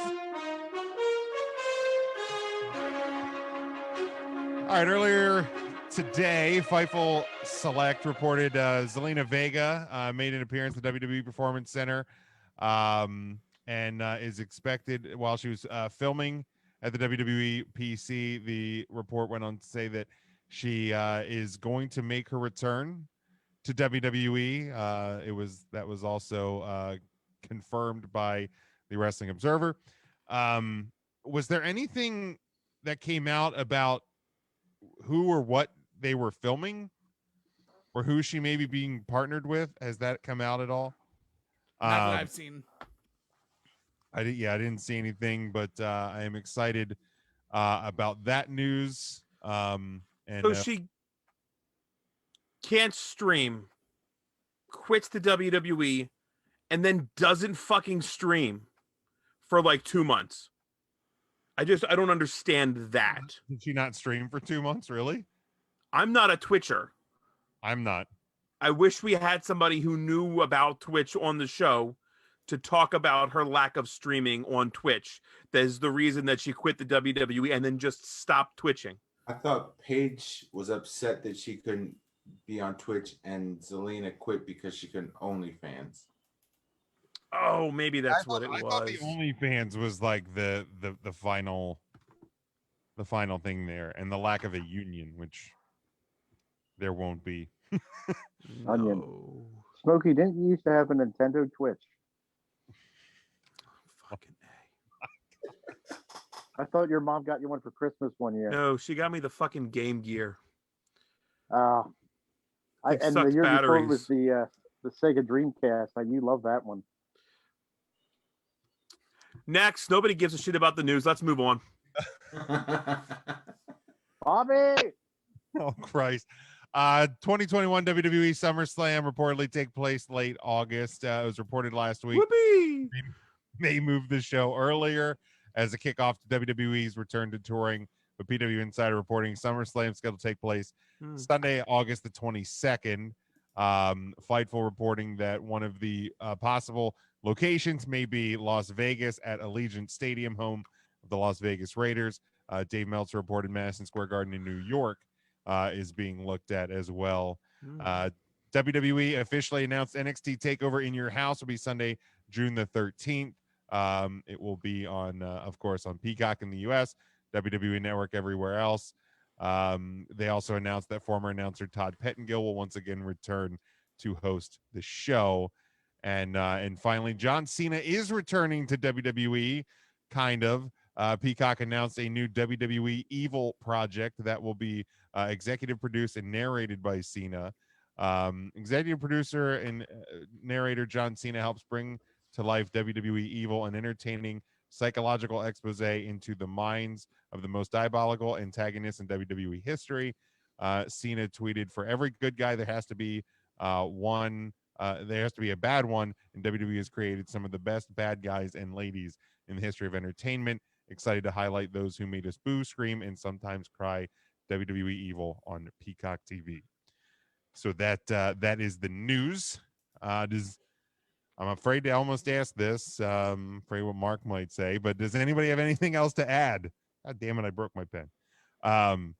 All right, earlier today, Fightful Select reported Zelina Vega made an appearance at the WWE Performance Center and is expected while she was filming at the WWE PC. The report went on to say that she is going to make her return to WWE. That was also confirmed by the Wrestling Observer. Was there anything that came out about who or what they were filming or who she may be being partnered with? Has that come out at all? Not that I've seen. I didn't see anything, but I am excited about that news. And so she can't stream, quits the WWE, and then doesn't fucking stream for like 2 months. I don't understand that. Did she not stream for 2 months, really? I'm not a Twitcher. I'm not. I wish we had somebody who knew about Twitch on the show to talk about her lack of streaming on Twitch. That is the reason that she quit the WWE and then just stopped twitching. I thought Paige was upset that she couldn't be on Twitch, and Zelina quit because she couldn't OnlyFans. Oh, maybe that's what it was. I thought the OnlyFans was like the final thing there, and the lack of a union, which there won't be. Onion. Smokey, didn't you used to have a Nintendo Twitch? Fucking I thought your mom got you one for Christmas one year. No, she got me the fucking Game Gear. And the year before it was the Sega Dreamcast. You love that one. Next, nobody gives a shit about the news. Let's move on. Bobby! Oh, Christ. 2021 WWE SummerSlam reportedly take place late August. It was reported last week. Whoopee! They moved the show earlier as a kickoff to WWE's return to touring. But PW Insider reporting SummerSlam scheduled to take place Sunday, August the 22nd. Fightful reporting that one of the possible locations may be Las Vegas at Allegiant Stadium, home of the Las Vegas Raiders. Dave Meltzer reported Madison Square Garden in New York is being looked at as well. WWE officially announced NXT TakeOver in Your House will be Sunday, June the 13th. It will be on, of course, on Peacock in the U.S., WWE Network everywhere else. They also announced that former announcer Todd Pettengill will once again return to host the show. And finally, John Cena is returning to WWE, kind of. Peacock announced a new WWE Evil project that will be executive produced and narrated by Cena. Executive producer and narrator John Cena helps bring to life WWE Evil, an entertaining psychological expose into the minds of the most diabolical antagonists in WWE history. Cena tweeted, "For every good guy, there has to be one. There has to be a bad one, and WWE has created some of the best bad guys and ladies in the history of entertainment. Excited to highlight those who made us boo, scream, and sometimes cry. WWE Evil on Peacock TV." So that is the news. I'm afraid to almost ask this. Afraid what Mark might say, but does anybody have anything else to add? God damn it, I broke my pen.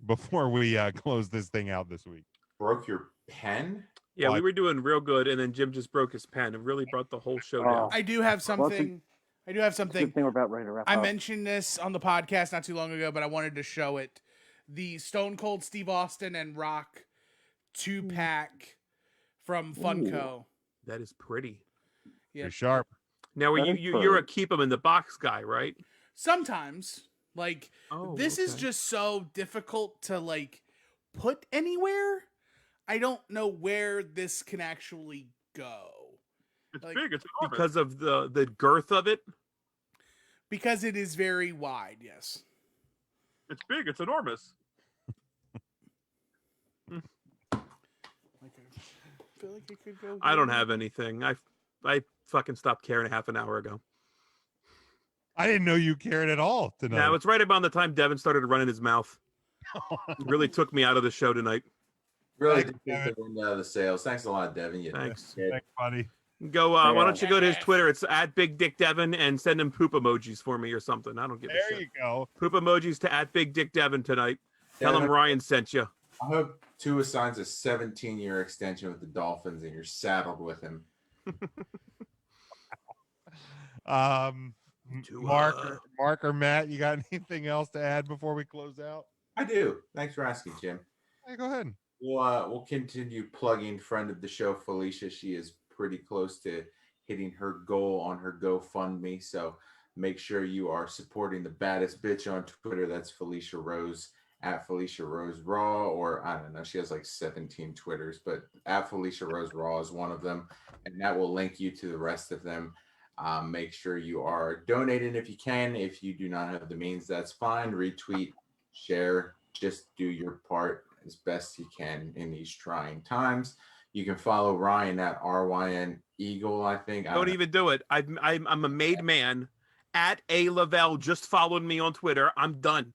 Before we close this thing out this week. Broke your pen? Yeah, we were doing real good, and then Jim just broke his pen and really brought the whole show down. I do have something. Good thing we're about ready to wrap I up. mentioned this on the podcast not too long ago, but I wanted to show it. The Stone Cold Steve Austin and Rock 2-pack from Funko. That is pretty. Yeah. You're sharp. Now, you're a keep them in the box guy, right? Sometimes. Like, this is just so difficult to, like, put anywhere. I don't know where this can actually go. It's big. It's because of the girth of it. Because it is very wide, yes. It's big. It's enormous. I feel like it could go. I don't have anything. I fucking stopped caring a half an hour ago. I didn't know you cared at all tonight. No, it's right about the time Devin started running his mouth. It really took me out of the show tonight. Really Thanks, did take the wind out of the sails. Thanks a lot, Devin. You Thanks. Thanks, buddy. Go. Why don't you go to his Twitter? It's at Big Dick Devin and send him poop emojis for me or something. I don't give a shit. There you go. Poop emojis to at Big Dick Devin tonight. Tell him Ryan sent you. I hope Tua signs a 17-year extension with the Dolphins and you're saddled with him. Mark or Matt, you got anything else to add before we close out? I do. Thanks for asking, Jim. Hey, go ahead. We'll continue plugging friend of the show, Felicia. She is pretty close to hitting her goal on her GoFundMe. So make sure you are supporting the baddest bitch on Twitter. That's Felicia Rose at Felicia Rose Raw, or I don't know. She has like 17 Twitters, but at Felicia Rose Raw is one of them. And that will link you to the rest of them. Make sure you are donating if you can. If you do not have the means, that's fine. Retweet, share, just do your part as best you can in these trying times. You can follow Ryan at RYN Eagle, I think. Don't even do it. I'm a made man. At A Lavelle just followed me on Twitter. I'm done.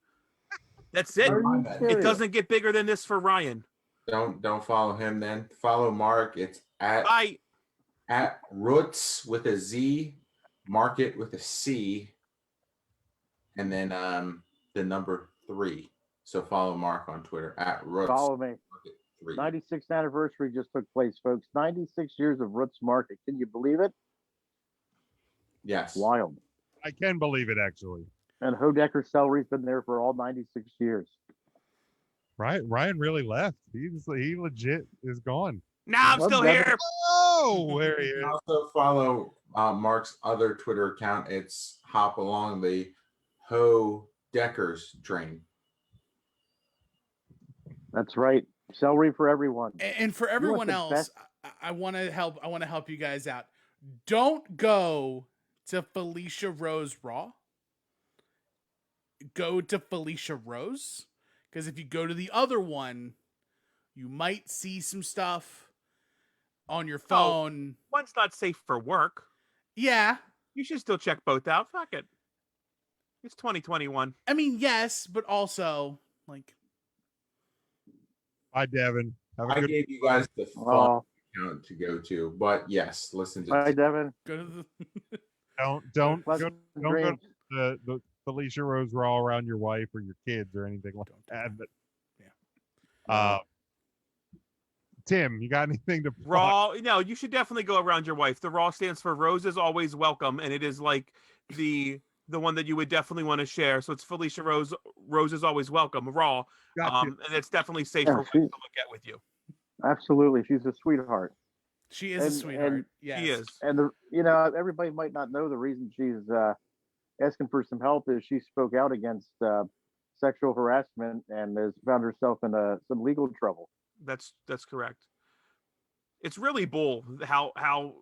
That's it. It doesn't get bigger than this for Ryan. Don't follow him then. Follow Mark. It's at Roots with a Z, Market with a C, and then the number 3. So follow Mark on Twitter at Roots. Follow me. 96th anniversary just took place, folks. 96 years of Roots Market. Can you believe it? Yes. Wild. I can believe it, actually. And Hodecker Celery's been there for all 96 years. Ryan really left. He legit is gone. Nah, I'm still here. Oh, there he is. Also follow Mark's other Twitter account. It's Hop Along the Hodeckers train. That's right. Celery for everyone. And for everyone else, I want to help. I want to help you guys out. Don't go to Felicia Rose Raw. Go to Felicia Rose, because if you go to the other one, you might see some stuff on your phone. One's not safe for work. Yeah. You should still check both out. Fuck it. It's 2021. I mean, yes, but also, like... Bye, Devin. I gave you guys the fun account to go to, but yes, listen to... Bye, Devin. Go to the... Don't go to the Felicia Rose Raw around your wife or your kids or anything like that. But, Tim, you got anything to plug? Raw? No, you should definitely go around your wife. The Raw stands for Roses Always Welcome, and it is like the one that you would definitely want to share. So it's Felicia Rose. Roses Always Welcome. Raw. And it's definitely safe for wives to look at with you. Absolutely, she's a sweetheart. She is a sweetheart. Yes. She is. And everybody might not know the reason she's asking for some help is she spoke out against sexual harassment and has found herself in some legal trouble. That's correct. It's really bull how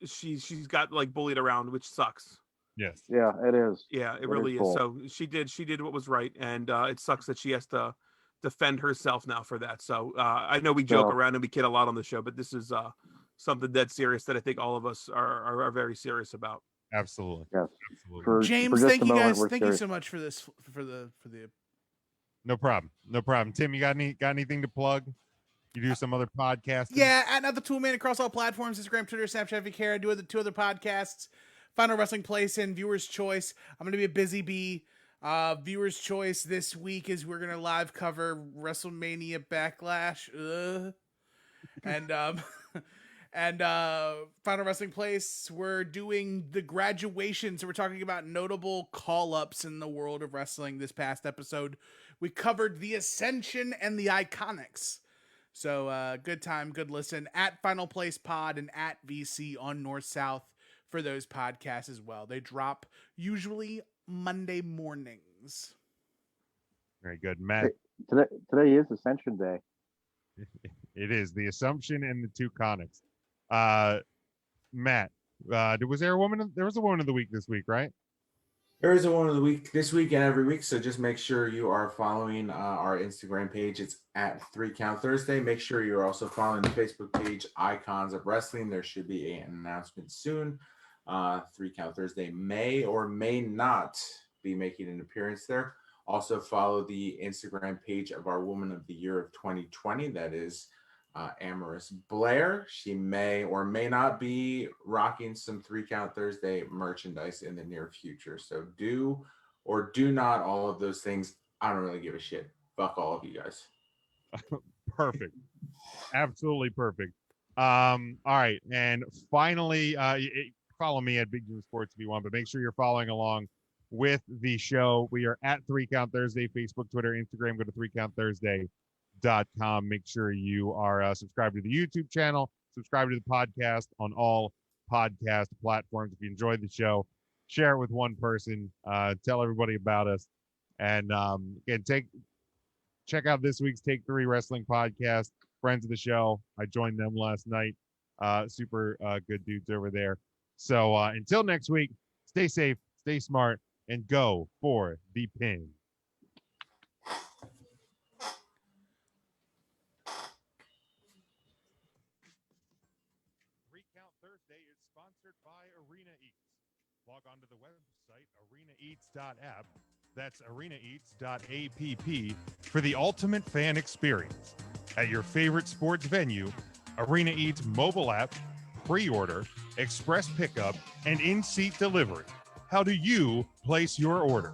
she's got like bullied around, which sucks. Yes. Yeah, it is. Yeah, it really is. So she did what was right, and it sucks that she has to defend herself now for that. So I know we joke around and we kid a lot on the show, but this is something dead serious that I think all of us are very serious about. Absolutely. Yes. Absolutely. James, thank you guys. Thank you so much for this for the. No problem. No problem. Tim, you got anything to plug? You do some other podcasts? Yeah, at Another Toolman across all platforms: Instagram, Twitter, Snapchat, if you care. I do the 2 other podcasts: Final Wrestling Place and Viewers Choice. I'm going to be a busy bee. Viewers Choice this week is we're going to live cover Wrestlemania Backlash. And Final Wrestling Place, we're doing the graduation. So we're talking about notable call-ups in the world of wrestling. This past episode, we covered the Ascension and the Iconics. So good time, good listen. At Final Place Pod and at VC on North South for those podcasts as well. They drop usually Monday mornings. Very good, Matt. Today is Ascension Day. It is the Assumption and the two Conics. Matt, was there a woman? There was a woman of the week this week, right? There is a woman of the week this week and every week. So just make sure you are following our Instagram page. It's at 3 Count Thursday. Make sure you're also following the Facebook page, Icons of Wrestling. There should be an announcement soon. 3 Count Thursday may or may not be making an appearance there. Also follow the Instagram page of our Woman of the Year of 2020. That is Amorous Blair. She may or may not be rocking some 3 Count Thursday merchandise in the near future. So do or do not all of those things. I don't really give a shit. Fuck all of you guys. Perfect. Absolutely perfect. All right. And finally, follow me at Big Jim Sports if you want, but make sure you're following along with the show. We are at 3 Count Thursday, Facebook, Twitter, Instagram. Go to 3CountThursday.com. Make sure you are subscribed to the YouTube channel, subscribe to the podcast on all podcast platforms. If you enjoyed the show, share it with one person, tell everybody about us. And again, check out this week's Take 3 Wrestling podcast. Friends of the show. I joined them last night. Super good dudes over there. So until next week, stay safe, stay smart, and go for the pin. 3 Count Thursday is sponsored by Arena Eats. Log on to the website arenaeats.app. That's arenaeats.app for the ultimate fan experience. At your favorite sports venue, Arena Eats mobile app, pre-order, express pickup, and in-seat delivery. How do you place your order?